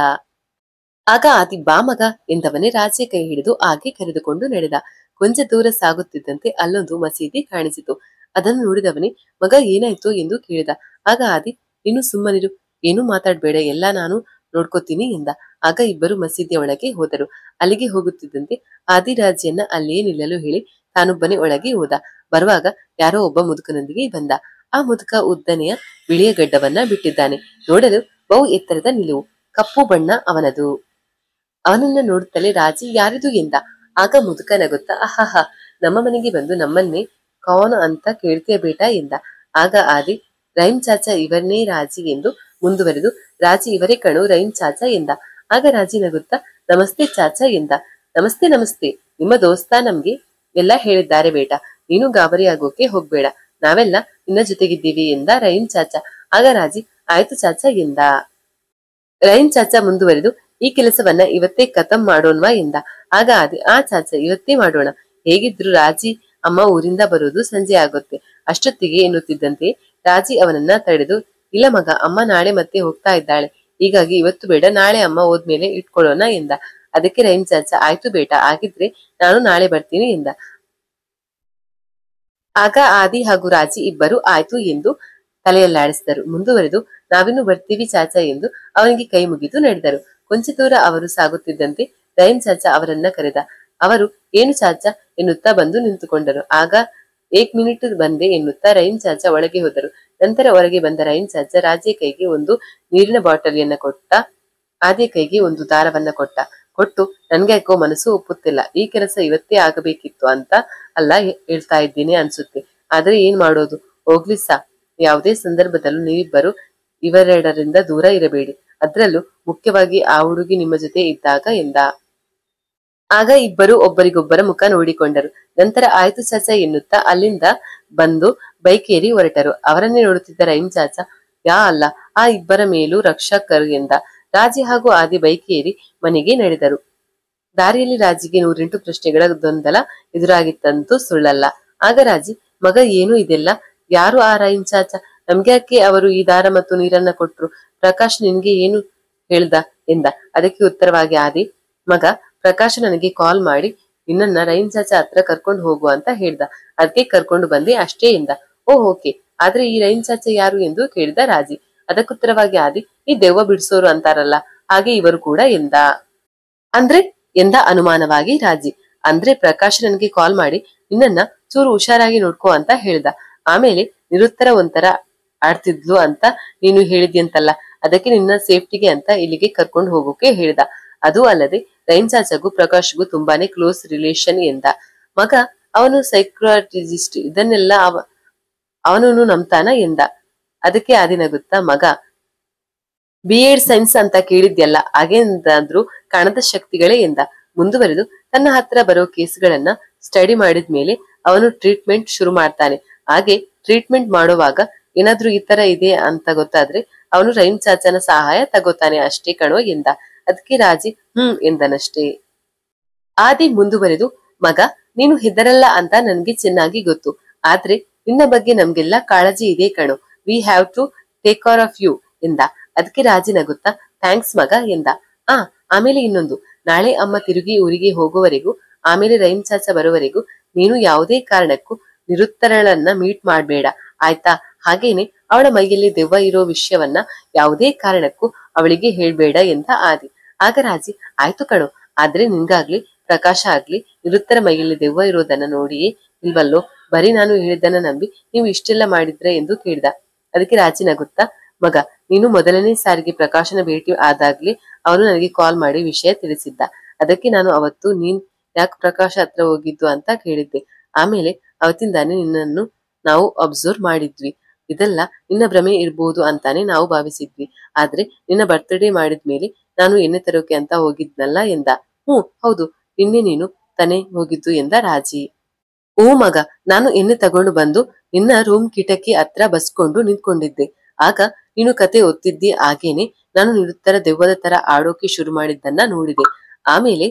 ಆಗ ಆದಿ, ಬಾ ಮಗ ಎಂದವನೇ ರಾಜಿಯ ಕೈ ಹಿಡಿದು ಹಾಗೆ ಕರೆದುಕೊಂಡು ನಡೆದ. ಕೊಂಚ ದೂರ ಸಾಗುತ್ತಿದ್ದಂತೆ ಅಲ್ಲೊಂದು ಮಸೀದಿ ಕಾಣಿಸಿತು. ಅದನ್ನು ನೋಡಿದವನೇ, ಮಗ ಏನಾಯ್ತು ಎಂದು ಕೇಳಿದ. ಆಗ ಆದಿ, ನೀನು ಸುಮ್ಮನಿರು, ಏನೂ ಮಾತಾಡ್ಬೇಡ, ಎಲ್ಲ ನಾನು ನೋಡ್ಕೋತೀನಿ ಎಂದ. ಆಗ ಇಬ್ಬರು ಮಸೀದಿಯ ಒಳಗೆ ಹೋದರು. ಅಲ್ಲಿಗೆ ಹೋಗುತ್ತಿದ್ದಂತೆ ಆದಿ ರಾಜಿಯನ್ನ ಅಲ್ಲಿಯೇ ನಿಲ್ಲಲು ಹೇಳಿ ತಾನೊಬ್ಬನೇ ಒಳಗೆ ಹೋದ. ಬರುವಾಗ ಯಾರೋ ಒಬ್ಬ ಮುದುಕನೊಂದಿಗೆ ಬಂದ. ಆ ಮುದುಕ ಉದ್ದನೆಯ ಬಿಳಿಯ ಗಡ್ಡವನ್ನ ಬಿಟ್ಟಿದ್ದಾನೆ. ನೋಡಲು ಬಹು ಎತ್ತರದ ನಿಲುವು, ಕಪ್ಪು ಬಣ್ಣ ಅವನದು. ಅವನನ್ನ ನೋಡುತ್ತಲೇ ರಾಜಿ, ಯಾರಿದು ಎಂದ. ಆಗ ಮುದುಕ ನಗುತ್ತಾ, ಅಹಹ, ನಮ್ಮ ಮನೆಗೆ ಬಂದು ನಮ್ಮನ್ನೇ ಕೌನ ಅಂತ ಕೇಳ್ತೀಯ ಬೇಟಾ ಎಂದ. ಆಗ ಆದಿ, ರಹೀಂ ಚಾಚಾ ಇವರನ್ನೇ ರಾಜಿ ಎಂದು ಮುಂದುವರೆದು, ರಾಜಿ ಇವರೇ ಕಣು ರಹೀಂ ಚಾಚಾ ಎಂದ. ಆಗ ರಾಜಿ ನಗುತ್ತಾ, ನಮಸ್ತೆ ಚಾಚಾ ಎಂದ. ನಮಸ್ತೆ ನಮಸ್ತೆ, ನಿಮ್ಮ ದೋಸ್ತ ನಮ್ಗೆ ಎಲ್ಲ ಹೇಳಿದ್ದಾರೆ ಬೇಟ, ನೀನು ಗಾಬರಿ ಆಗೋಕೆ ಹೋಗ್ಬೇಡ, ನಾವೆಲ್ಲ ನಿನ್ನ ಜೊತೆಗಿದ್ದೀವಿ ಎಂದ ರಹೀಂ ಚಾಚಾ. ಆಗ ರಾಜಿ ಆಯ್ತು ಚಾಚಾ ಎಂದ. ರಹೀಂ ಚಾಚಾ ಮುಂದುವರೆದು ಈ ಕೆಲಸವನ್ನ ಇವತ್ತೇ ಖತಮ್ ಮಾಡೋಣವಾ ಎಂದ. ಆಗ ಆದಿ ಆ ಚಾಚಾ ಇವತ್ತೇ ಮಾಡೋಣ, ಹೇಗಿದ್ರು ರಾಜಿ ಅಮ್ಮ ಊರಿಂದ ಬರೋದು ಸಂಜೆ ಆಗುತ್ತೆ, ಅಷ್ಟೊತ್ತಿಗೆ ಎನ್ನುತ್ತಿದ್ದಂತೆ ರಾಜಿ ಅವನನ್ನ ತಡೆದು ಇಲ್ಲ ಮಗ, ಅಮ್ಮ ನಾಳೆ ಮತ್ತೆ ಹೋಗ್ತಾ ಇದ್ದಾಳೆ, ಹೀಗಾಗಿ ಇವತ್ತು ಬೇಡ, ನಾಳೆ ಅಮ್ಮ ಹೋದ್ಮೇಲೆ ಇಟ್ಕೊಳ್ಳೋಣ ಎಂದ. ಅದಕ್ಕೆ ರಹೀಂ ಚಾಚಾ ಆಯ್ತು ಬೇಟ, ಆಗಿದ್ರೆ ನಾನು ನಾಳೆ ಬರ್ತೀನಿ ಎಂದ. ಆಗ ಆದಿ ಹಾಗೂ ರಾಜಿ ಇಬ್ಬರು ಆಯ್ತು ಎಂದು ತಲೆಯಲ್ಲಾಡಿಸಿದರು. ಮುಂದುವರೆದು ನಾವಿನ್ನು ಬರ್ತೀವಿ ಚಾಚಾ ಎಂದು ಅವನಿಗೆ ಕೈ ಮುಗಿದು ನಡೆದರು. ಕೊಂಚ ದೂರ ಅವರು ಸಾಗುತ್ತಿದ್ದಂತೆ ರಹೀಂ ಚಾಚಾ ಅವರನ್ನ ಕರೆದ. ಅವರು ಏನು ಚಾಚಾ ಎನ್ನುತ್ತಾ ಬಂದು ನಿಂತುಕೊಂಡರು. ಆಗ 1 ಮಿನಿಟ್ ಬಂದೆ ಎನ್ನುತ್ತಾ ರಹೀಂ ಚಾಚಾ ಒಳಗೆ ಹೋದರು. ನಂತರ ಹೊರಗೆ ಬಂದ ರಹೀಂ ಚಾಚಾ ರಾಜೆ ಕೈಗೆ ಒಂದು ನೀರಿನ ಬಾಟಲಿಯನ್ನ ಕೊಟ್ಟ, ಆದಿಯ ಕೈಗೆ ಒಂದು ದಾರವನ್ನ ಕೊಟ್ಟು ನನ್ಗೆ ಯಾಕೋ ಮನಸ್ಸು ಒಪ್ಪುತ್ತಿಲ್ಲ, ಈ ಕೆಲಸ ಇವತ್ತೇ ಆಗಬೇಕಿತ್ತು ಅಂತ ಅಲ್ಲ ಹೇಳ್ತಾ ಇದ್ದೀನಿ ಅನ್ಸುತ್ತೆ, ಆದ್ರೆ ಏನ್ ಮಾಡೋದು, ಹೋಗ್ಲಿ ಸಾ, ಯಾವುದೇ ಸಂದರ್ಭದಲ್ಲೂ ನೀವಿಬ್ಬರು ಇವೆರಡರಿಂದ ದೂರ ಇರಬೇಡಿ, ಅದ್ರಲ್ಲೂ ಮುಖ್ಯವಾಗಿ ಆ ಹುಡುಗಿ ನಿಮ್ಮ ಜೊತೆ ಇದ್ದಾಗ ಎಂದ. ಆಗ ಇಬ್ಬರು ಒಬ್ಬರಿಗೊಬ್ಬರ ಮುಖ ನೋಡಿಕೊಂಡರು. ನಂತರ ಆಯ್ತು ಚಾಚಾ ಎನ್ನುತ್ತಾ ಅಲ್ಲಿಂದ ಬಂದು ಬೈಕ್ ಏರಿ ಹೊರಟರು. ಅವರನ್ನೇ ನೋಡುತ್ತಿದ್ದ ರಹೀಂ ಚಾಚಾ ಯಾ ಅಲ್ಲ, ಆ ಇಬ್ಬರ ಮೇಲೂ ರಕ್ಷಕರು ಎಂದ. ರಾಜಿ ಹಾಗೂ ಆದಿ ಬೈಕ್ ಏರಿ ಮನೆಗೆ ನಡೆದರು. ದಾರಿಯಲ್ಲಿ ರಾಜಿಗೆ 108 ಪ್ರಶ್ನೆಗಳ ಗೊಂದಲ ಎದುರಾಗಿತ್ತಂತೂ ಸುಳ್ಳಲ್ಲ. ಆಗ ರಾಜಿ ಮಗ ಏನು ಇದೆಲ್ಲ, ಯಾರು ಆ ರಹೀಂ ಚಾಚಾ, ನಮ್ಗ್ಯಾಕೆ ಅವರು ಈ ದಾರ ಮತ್ತು ನೀರನ್ನ ಕೊಟ್ರು, ಪ್ರಕಾಶ್ ನಿನ್ಗೆ ಏನು ಹೇಳ್ದ ಎಂದ. ಅದಕ್ಕೆ ಉತ್ತರವಾಗಿ ಆದಿ ಮಗ, ಪ್ರಕಾಶ್ ನನಗೆ ಕಾಲ್ ಮಾಡಿ ನಿನ್ನನ್ನ ರಹೀಂ ಚಾಚಾ ಹತ್ರ ಕರ್ಕೊಂಡು ಹೋಗು ಅಂತ ಹೇಳ್ದ, ಅದಕ್ಕೆ ಕರ್ಕೊಂಡು ಬಂದೆ ಅಷ್ಟೇ ಎಂದ. ಓಕೆ, ಆದ್ರೆ ಈ ರಹೀಂ ಚಾಚಾ ಯಾರು ಎಂದು ಕೇಳಿದ ರಾಜಿ. ಅದಕ್ಕುತ್ತರವಾಗಿ ಆದಿ ಈ ದೆವ್ವ ಬಿಡಿಸೋರು ಅಂತಾರಲ್ಲ, ಹಾಗೆ ಇವರು ಕೂಡ ಎಂದ. ಅಂದ್ರೆ ಎಂದ ಅನುಮಾನವಾಗಿ ರಾಜಿ. ಅಂದ್ರೆ ಪ್ರಕಾಶ್ ನನಗೆ ಕಾಲ್ ಮಾಡಿ ನಿನ್ನನ್ನ ಚೂರು ಹುಷಾರಾಗಿ ನೋಡ್ಕೋ ಅಂತ ಹೇಳ್ದ, ಆಮೇಲೆ ನಿರುತ್ತರ ಒಂಥರ ಆಡ್ತಿದ್ಲು ಅಂತ ನೀನು ಹೇಳಿದ್ಯಂತಲ್ಲ, ಅದಕ್ಕೆ ನಿನ್ನ ಸೇಫ್ಟಿಗೆ ಅಂತ ಇಲ್ಲಿಗೆ ಕರ್ಕೊಂಡು ಹೋಗೋಕೆ ಹೇಳ್ದ. ಅದು ಅಲ್ಲದೆ ರಹೀಂ ಚಾಚಾಗೂ ಪ್ರಕಾಶ್ಗೂ ತುಂಬಾನೇ ಕ್ಲೋಸ್ ರಿಲೇಶನ್ ಎಂದ. ಮಗ, ಅವನು ಸೈಕ್ರಾಟಿಸ್ಟ್, ಇದನ್ನೆಲ್ಲ ಅವನು ನಂಬ್ತಾನ ಎಂದ. ಅದಕ್ಕೆ ಆದಿನಗುತ್ತಾ ಮಗ, B.Ed ಸೈನ್ಸ್ ಅಂತ ಕೇಳಿದ್ಯಲ್ಲ, ಹಾಗೇನಾದ್ರೂ ಕಾಣದ ಶಕ್ತಿಗಳೇ ಎಂದ. ಮುಂದುವರೆದು ತನ್ನ ಹತ್ರ ಬರೋ ಕೇಸ್ಗಳನ್ನ ಸ್ಟಡಿ ಮಾಡಿದ್ಮೇಲೆ ಅವನು ಟ್ರೀಟ್ಮೆಂಟ್ ಶುರು ಮಾಡ್ತಾನೆ, ಹಾಗೆ ಟ್ರೀಟ್ಮೆಂಟ್ ಮಾಡುವಾಗ ಏನಾದ್ರೂ ಈ ತರ ಇದೆ ಅಂತ ಗೊತ್ತಾದ್ರೆ ಅವನು ರಹೀಂ ಚಾಚಾನ ಸಹಾಯ ತಗೋತಾನೆ ಅಷ್ಟೇ ಕಣೋ ಎಂದ. ಅದಕ್ಕೆ ರಾಜಿ ಎಂದನಷ್ಟೇ. ಆದಿ ಮುಂದುವರೆದು ಮಗ, ನೀನು ಹೆದರಲ್ಲ ಅಂತ ನನ್ಗೆ ಚೆನ್ನಾಗಿ ಗೊತ್ತು, ಆದ್ರೆ ನಿನ್ನ ಬಗ್ಗೆ ನಮ್ಗೆಲ್ಲ ಕಾಳಜಿ ಇದೆ ಕಣೋ, we have to take care of you ಎಂದ. ಅದಕ್ಕೆ ರಾಜಿ ನಗುತ್ತಾ ಥ್ಯಾಂಕ್ಸ್ ಮಗ ಎಂದ. ಆಮೇಲೆ ಇನ್ನೊಂದು, ನಾಳೆ ಅಮ್ಮ ತಿರುಗಿ ಊರಿಗೆ ಹೋಗುವವರೆಗೂ, ಆಮೇಲೆ ರಹೀಂ ಚಾಚಾ ಬರೋವರೆಗೂ ನೀನು ಯಾವುದೇ ಕಾರಣಕ್ಕೂ ನಿರುತ್ತರಳನ್ನ ಮೀಟ್ ಮಾಡ್ಬೇಡ ಆಯ್ತಾ, ಹಾಗೇನೆ ಅವಳ ಮೈಯಲ್ಲಿ ದೆವ್ವ ಇರೋ ವಿಷಯವನ್ನ ಯಾವುದೇ ಕಾರಣಕ್ಕೂ ಅವಳಿಗೆ ಹೇಳ್ಬೇಡ ಎಂದ ಆದಿ. ಆಗ ರಾಜಿ ಆಯ್ತು ಕಣೋ, ಆದ್ರೆ ನಿನ್ಗಾಗ್ಲಿ ಪ್ರಕಾಶ ಆಗ್ಲಿ ನಿರುತ್ತರ ಮೈಯಲ್ಲಿ ದೆವ್ವ ಇರೋದನ್ನ ನೋಡಿಯೇ ಇಲ್ವಲ್ಲೋ, ಬರೀ ನಾನು ಹೇಳಿದ್ದನ್ನ ನಂಬಿ ನೀವು ಇಷ್ಟೆಲ್ಲ ಮಾಡಿದ್ರೆ ಎಂದು ಕೇಳಿದ. ಅದಕ್ಕೆ ರಾಜಿ ನಗುತ್ತಾ ಮಗ, ನೀನು ಮೊದಲನೇ ಸಾರಿಗೆ ಪ್ರಕಾಶನ ಭೇಟಿ ಆದಾಗ್ಲಿ ಅವನು ನನಗೆ ಕಾಲ್ ಮಾಡಿ ವಿಷಯ ತಿಳಿಸಿದ್ದ, ಅದಕ್ಕೆ ನಾನು ಅವತ್ತು ನೀನ್ ಯಾಕೆ ಪ್ರಕಾಶ ಹತ್ರ ಹೋಗಿದ್ದು ಅಂತ ಕೇಳಿದ್ದೆ, ಆಮೇಲೆ ಅವತ್ತಿಂದಾನೆ ನಿನ್ನನ್ನು ನಾವು ಅಬ್ಸರ್ವ್ ಮಾಡಿದ್ವಿ, ಇದೆಲ್ಲ ನಿನ್ನ ಭ್ರಮೆ ಇರ್ಬೋದು ಅಂತಾನೆ ನಾವು ಭಾವಿಸಿದ್ವಿ, ಆದ್ರೆ ನಿನ್ನ ಬರ್ತ್ಡೇ ಮಾಡಿದ್ಮೇಲೆ ನಾನು ಎಣ್ಣೆ ತರೋಕೆ ಅಂತ ಹೋಗಿದ್ನಲ್ಲ ಎಂದ. ಹೌದು, ನಿನ್ನೆ ನೀನು ತಾನೇ ಹೋಗಿದ್ದು ಎಂದ ರಾಜಿ. ಮಗ, ನಾನು ಎಣ್ಣೆ ತಗೊಂಡು ಬಂದು ನಿನ್ನ ರೂಮ್ ಕಿಟಕಿ ಹತ್ರ ಬಸ್ಕೊಂಡು ನಿಂತ್ಕೊಂಡಿದ್ದೆ, ಆಗ ನೀನು ಕತೆ ಓದ್ತಿದ್ದಿ, ಹಾಗೇನೆ ನಾನು ನಿರುತ್ತರ ದೆವ್ವದ ತರ ಆಡೋಕೆ ಶುರು ಮಾಡಿದ್ದನ್ನ ನೋಡಿದೆ, ಆಮೇಲೆ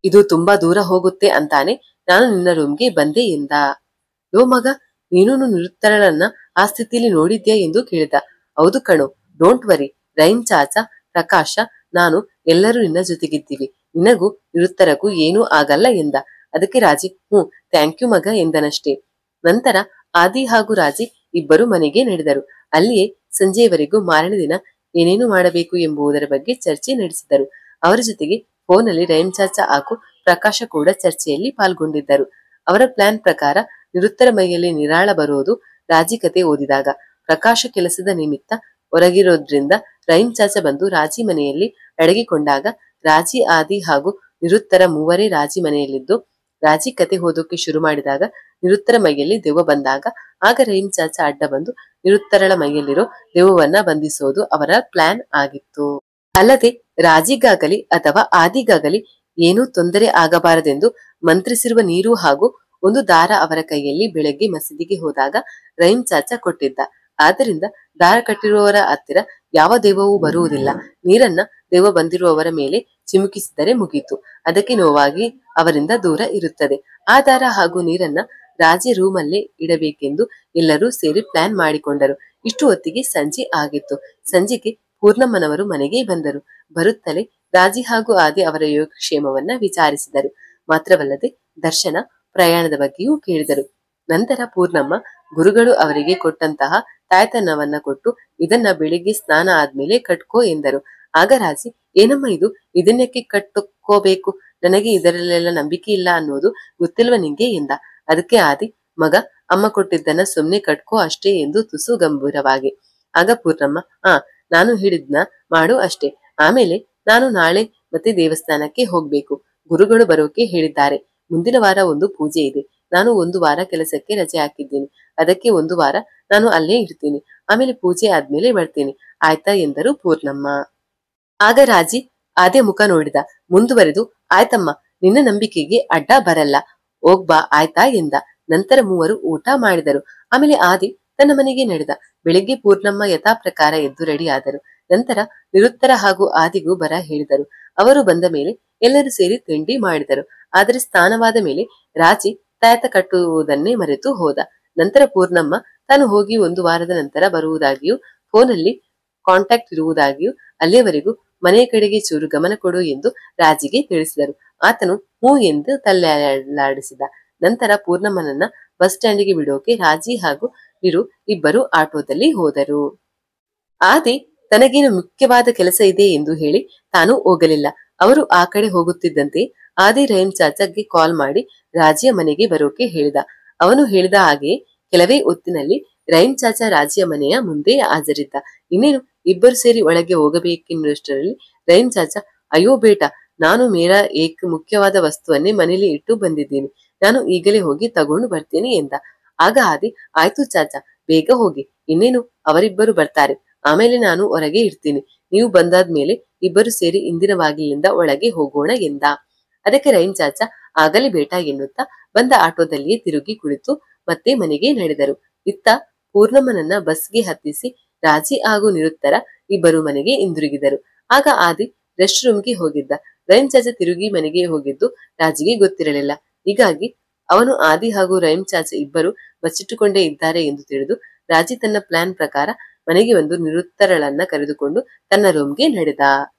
ಇದು ತುಂಬಾ ದೂರ ಹೋಗುತ್ತೆ ಅಂತಾನೆ ನಾನು ನಿನ್ನ ರೂಮ್ಗೆ ಬಂದೆ ಎಂದ. ಮಗ, ನೀನು ನಿರುತ್ತರಳನ್ನ ಆ ಸ್ಥಿತಿಯಲ್ಲಿ ನೋಡಿದ್ಯಾ ಎಂದು ಕೇಳಿದ. ಹೌದು ಕಣೋ, ಡೋಂಟ್ ವರಿ, ರಹೀಂ ಚಾಚಾ, ಪ್ರಕಾಶ, ನಾನು ಎಲ್ಲರೂ ನಿನ್ನ ಜೊತೆಗಿದ್ದೀವಿ, ನಿನಗೂ ನಿರುತ್ತರಗೂ ಏನೂ ಆಗಲ್ಲ ಎಂದ. ಅದಕ್ಕೆ ರಾಜಿ ಥ್ಯಾಂಕ್ ಯು ಮಗ ಎಂದನಷ್ಟೇ. ನಂತರ ಆದಿ ಹಾಗೂ ರಾಜಿ ಇಬ್ಬರು ಮನೆಗೆ ನಡೆದರು. ಅಲ್ಲಿಯೇ ಸಂಜೆಯವರೆಗೂ ಮಾರನೇ ದಿನ ಏನೇನು ಮಾಡಬೇಕು ಎಂಬುದರ ಬಗ್ಗೆ ಚರ್ಚೆ ನಡೆಸಿದರು. ಅವರ ಜೊತೆಗೆ ಫೋನಲ್ಲಿ ರಹೀಂ ಚಾಚಾ ಹಾಗೂ ಪ್ರಕಾಶ ಕೂಡ ಚರ್ಚೆಯಲ್ಲಿ ಪಾಲ್ಗೊಂಡಿದ್ದರು. ಅವರ ಪ್ಲಾನ್ ಪ್ರಕಾರ ನಿರುತ್ತರ ಮೈಯಲ್ಲಿ ನಿರಾಳ ಬರೋದು ರಾಜಿ ಕತೆ ಓದಿದಾಗ. ಪ್ರಕಾಶ ಕೆಲಸದ ನಿಮಿತ್ತ ಹೊರಗಿರೋದ್ರಿಂದ ರಹೀಂ ಚಾಚಾ ಬಂದು ರಾಜಿ ಮನೆಯಲ್ಲಿ ಅಡಗಿಕೊಂಡಾಗ ರಾಜಿ, ಆದಿ ಹಾಗೂ ನಿರುತ್ತರ ಮೂವರೇ ರಾಜಿ ಮನೆಯಲ್ಲಿದ್ದು, ರಾಜಿ ಕತೆ ಓದೋಕೆ ಶುರು ಮಾಡಿದಾಗ ನಿರುತ್ತರ ಮೈಯಲ್ಲಿ ದೆವ್ವ ಬಂದಾಗ ಆಗ ರಹೀಂ ಚಾಚಾ ಅಡ್ಡ ಬಂದು ನಿರುತ್ತರಳ ಮೈಯಲ್ಲಿರೋ ದೆವ್ವವನ್ನ ಬಂಧಿಸೋದು ಅವರ ಪ್ಲಾನ್ ಆಗಿತ್ತು. ಅಲ್ಲದೆ ರಾಜಿಗಾಗಲಿ ಅಥವಾ ಆದಿಗಾಗಲಿ ಏನೂ ತೊಂದರೆ ಆಗಬಾರದೆಂದು ಮಂತ್ರಿಸಿರುವ ನೀರು ಹಾಗೂ ಒಂದು ದಾರ ಅವರ ಕೈಯಲ್ಲಿ ಬೆಳಗ್ಗೆ ಮಸೀದಿಗೆ ಹೋದಾಗ ರಹೀಂ ಚಾಚಾ ಕೊಟ್ಟಿದ್ದ. ಆದ್ದರಿಂದ ದಾರ ಕಟ್ಟಿರುವವರ ಹತ್ತಿರ ಯಾವ ದೆವ್ವವೂ ಬರುವುದಿಲ್ಲ. ನೀರನ್ನ ದೆವ್ವ ಬಂದಿರುವವರ ಮೇಲೆ ಚಿಮುಕಿಸಿದರೆ ಮುಗೀತು. ಅದಕ್ಕೆ ನೋವಾಗಿ ಅವರಿಂದ ದೂರ ಇರುತ್ತದೆ. ಆ ದಾರ ಹಾಗೂ ನೀರನ್ನ ರಾಜಿ ರೂಮಲ್ಲೇ ಇಡಬೇಕೆಂದು ಎಲ್ಲರೂ ಸೇರಿ ಪ್ಲಾನ್ ಮಾಡಿಕೊಂಡರು. ಇಷ್ಟು ಹೊತ್ತಿಗೆ ಸಂಜೆ ಆಗಿತ್ತು. ಸಂಜೆಗೆ ಪೂರ್ಣಮ್ಮನವರು ಮನೆಗೆ ಬಂದರು. ಬರುತ್ತಲೇ ರಾಜಿ ಹಾಗೂ ಆದಿ ಅವರ ಯೋಗಕ್ಷೇಮವನ್ನ ವಿಚಾರಿಸಿದರು. ಮಾತ್ರವಲ್ಲದೆ ದರ್ಶನ ಪ್ರಯಾಣದ ಬಗ್ಗೆಯೂ ಕೇಳಿದರು. ನಂತರ ಪೂರ್ಣಮ್ಮ ಗುರುಗಳು ಅವರಿಗೆ ಕೊಟ್ಟಂತಹ ತಾಯ್ತನವನ್ನ ಕೊಟ್ಟು ಇದನ್ನ ಬೆಳಿಗ್ಗೆ ಸ್ನಾನ ಆದ್ಮೇಲೆ ಕಟ್ಕೋ ಎಂದರು. ಆಗ ರಾಜಿ, ಏನಮ್ಮ ಇದು, ಇದನ್ನಕ್ಕೆ ಕಟ್ಟುಕೋಬೇಕು, ನನಗೆ ಇದರಲ್ಲೆಲ್ಲ ನಂಬಿಕೆ ಇಲ್ಲ ಅನ್ನೋದು ಗೊತ್ತಿಲ್ವ ನಿಂಗೆ ಎಂದ. ಅದಕ್ಕೆ ಆದಿ, ಮಗ, ಅಮ್ಮ ಕೊಟ್ಟಿದ್ದನ್ನ ಸುಮ್ನೆ ಕಟ್ಕೋ ಅಷ್ಟೇ ಎಂದು ತುಸು ಗಂಭೀರವಾಗಿ. ಆಗ ಪೂರ್ಣಮ್ಮ, ನಾನು ಹೇಳಿದ್ನ ಮಾಡು ಅಷ್ಟೇ. ಆಮೇಲೆ ನಾನು ನಾಳೆ ಮತ್ತೆ ದೇವಸ್ಥಾನಕ್ಕೆ ಹೋಗ್ಬೇಕು. ಗುರುಗಳು ಬರೋಕೆ ಹೇಳಿದ್ದಾರೆ. ಮುಂದಿನ ವಾರ ಒಂದು ಪೂಜೆ ಇದೆ. ನಾನು ಒಂದು ವಾರ ಕೆಲಸಕ್ಕೆ ರಜೆ ಹಾಕಿದ್ದೀನಿ. ಅದಕ್ಕೆ ಒಂದು ವಾರ ನಾನು ಅಲ್ಲೇ ಇರ್ತೀನಿ. ಆಮೇಲೆ ಪೂಜೆ ಆದ್ಮೇಲೆ ಬರ್ತೀನಿ, ಆಯ್ತಾ ಎಂದರು ಪೂರ್ಣಮ್ಮ. ಆಗ ರಾಜಿ ಆದ್ಯ ಮುಖ ನೋಡಿದ. ಮುಂದುವರೆದು, ಆಯ್ತಮ್ಮ, ನಿನ್ನ ನಂಬಿಕೆಗೆ ಅಡ್ಡ ಬರಲ್ಲ, ಹೋಗ್ಬಾ ಆಯ್ತಾ ಎಂದ. ನಂತರ ಮೂವರು ಊಟ ಮಾಡಿದರು. ಆಮೇಲೆ ಆದಿ ತನ್ನ ಮನೆಗೆ ನಡೆದ. ಬೆಳಿಗ್ಗೆ ಪೂರ್ಣಮ್ಮ ಯಥಾ ಪ್ರಕಾರ ಎದ್ದು ರೆಡಿ ಆದರು. ನಂತರ ನಿರುತ್ತರ ಹಾಗೂ ಆದಿಗೂ ಬರ ಹೇಳಿದರು. ಅವರು ಬಂದ ಮೇಲೆ ಎಲ್ಲರೂ ಸೇರಿ ತಿಂಡಿ ಮಾಡಿದರು. ಆದರೆ ಸ್ನಾನವಾದ ಮೇಲೆ ರಾಜಿ ತಾಯತ ಕಟ್ಟುವುದನ್ನೇ ಮರೆತು ಹೋದ. ನಂತರ ಪೂರ್ಣಮ್ಮ ತಾನು ಹೋಗಿ ಒಂದು ವಾರದ ನಂತರ ಬರುವುದಾಗಿಯೂ ಫೋನಲ್ಲಿ ಕಾಂಟ್ಯಾಕ್ಟ್ ಇರುವುದಾಗಿಯೂ ಅಲ್ಲಿಯವರೆಗೂ ಮನೆಯ ಕಡೆಗೆ ಚೂರು ಗಮನ ಕೊಡು ಎಂದು ರಾಜಿಗೆ ತಿಳಿಸಿದರು. ಆತನು ಹೂ ಎಂದು ತಲೆಯಾಡಿಸಿದ. ನಂತರ ಪೂರ್ಣಮ್ಮನನ್ನ ಬಸ್ ಸ್ಟ್ಯಾಂಡಿಗೆ ಬಿಡೋಕೆ ರಾಜಿ ಹಾಗೂ ನಿರು ಇಬ್ಬರು ಆಟೋದಲ್ಲಿ ಹೋದರು. ಆದಿ ತನಗೇನು ಮುಖ್ಯವಾದ ಕೆಲಸ ಇದೆ ಎಂದು ಹೇಳಿ ತಾನು ಹೋಗಲಿಲ್ಲ. ಅವರು ಆ ಕಡೆ ಹೋಗುತ್ತಿದ್ದಂತೆ ಆದಿ ರಹೀಂ ಚಾಚಾಗೆ ಕಾಲ್ ಮಾಡಿ ರಾಜಿಯ ಮನೆಗೆ ಬರೋಕೆ ಹೇಳಿದ. ಅವನು ಹೇಳಿದ ಹಾಗೆಯೇ ಕೆಲವೇ ಹೊತ್ತಿನಲ್ಲಿ ರಹೀಂ ಚಾಚಾ ರಾಜಿಯ ಮನೆಯ ಮುಂದೆ ಹಾಜರಿದ್ದ. ಇನ್ನೇನು ಇಬ್ಬರು ಸೇರಿ ಒಳಗೆ ಹೋಗಬೇಕೆನ್ನುವಷ್ಟರಲ್ಲಿ ರಹೀಂ ಚಾಚಾ, ಅಯ್ಯೋ ಬೇಟಾ, ನಾನು ಮೇರಾ ಏಕ್ ಮುಖ್ಯವಾದ ವಸ್ತುವನ್ನೇ ಮನೇಲಿ ಇಟ್ಟು ಬಂದಿದ್ದೀನಿ. ನಾನು ಈಗಲೇ ಹೋಗಿ ತಗೊಂಡು ಬರ್ತೀನಿ ಎಂದ. ಆಗ ಆದಿ, ಆಯ್ತು ಚಾಚಾ, ಬೇಗ ಹೋಗಿ, ಇನ್ನೇನು ಅವರಿಬ್ಬರು ಬರ್ತಾರೆ. ಆಮೇಲೆ ನಾನು ಹೊರಗೆ ಇರ್ತೀನಿ. ನೀವು ಬಂದಾದ್ಮೇಲೆ ಇಬ್ಬರು ಸೇರಿ ಇಂದಿನ ಬಾಗಿಲಿಂದ ಒಳಗೆ ಹೋಗೋಣ ಎಂದ. ಅದಕ್ಕೆ ರಹೀಂ ಚಾಚಾ ಆಗಲಿ ಬೇಟಾ ಎನ್ನುತ್ತಾ ಬಂದ ಆಟೋದಲ್ಲಿಯೇ ತಿರುಗಿ ಕುಳಿತು ಮತ್ತೆ ಮನೆಗೆ ನಡೆದರು. ಇತ್ತ ಪೂರ್ಣಮ್ಮನನ್ನ ಬಸ್ಗೆ ಹತ್ತಿಸಿ ರಾಜಿ ಹಾಗೂ ನಿರುತ್ತರ ಇಬ್ಬರು ಮನೆಗೆ ಹಿಂದಿರುಗಿದರು. ಆಗ ಆದಿ ರೆಸ್ಟ್ ರೂಮ್ಗೆ ಹೋಗಿದ್ದ. ರಹೀಂ ಚಾಚಾ ತಿರುಗಿ ಮನೆಗೆ ಹೋಗಿದ್ದು ರಾಜಿಗೆ ಗೊತ್ತಿರಲಿಲ್ಲ. ಹೀಗಾಗಿ ಅವನು ಆದಿ ಹಾಗೂ ರಹೀಂ ಚಾಚಾ ಇಬ್ಬರು ಬಚ್ಚಿಟ್ಟುಕೊಂಡೇ ಇದ್ದಾರೆ ಎಂದು ತಿಳಿದು ರಾಜಿ ತನ್ನ ಪ್ಲಾನ್ ಪ್ರಕಾರ ಮನೆಗೆ ಬಂದು ನಿರುತ್ತರಳನ್ನ ಕರೆದುಕೊಂಡು ತನ್ನ ರೂಮ್ಗೆ ನಡೆದ.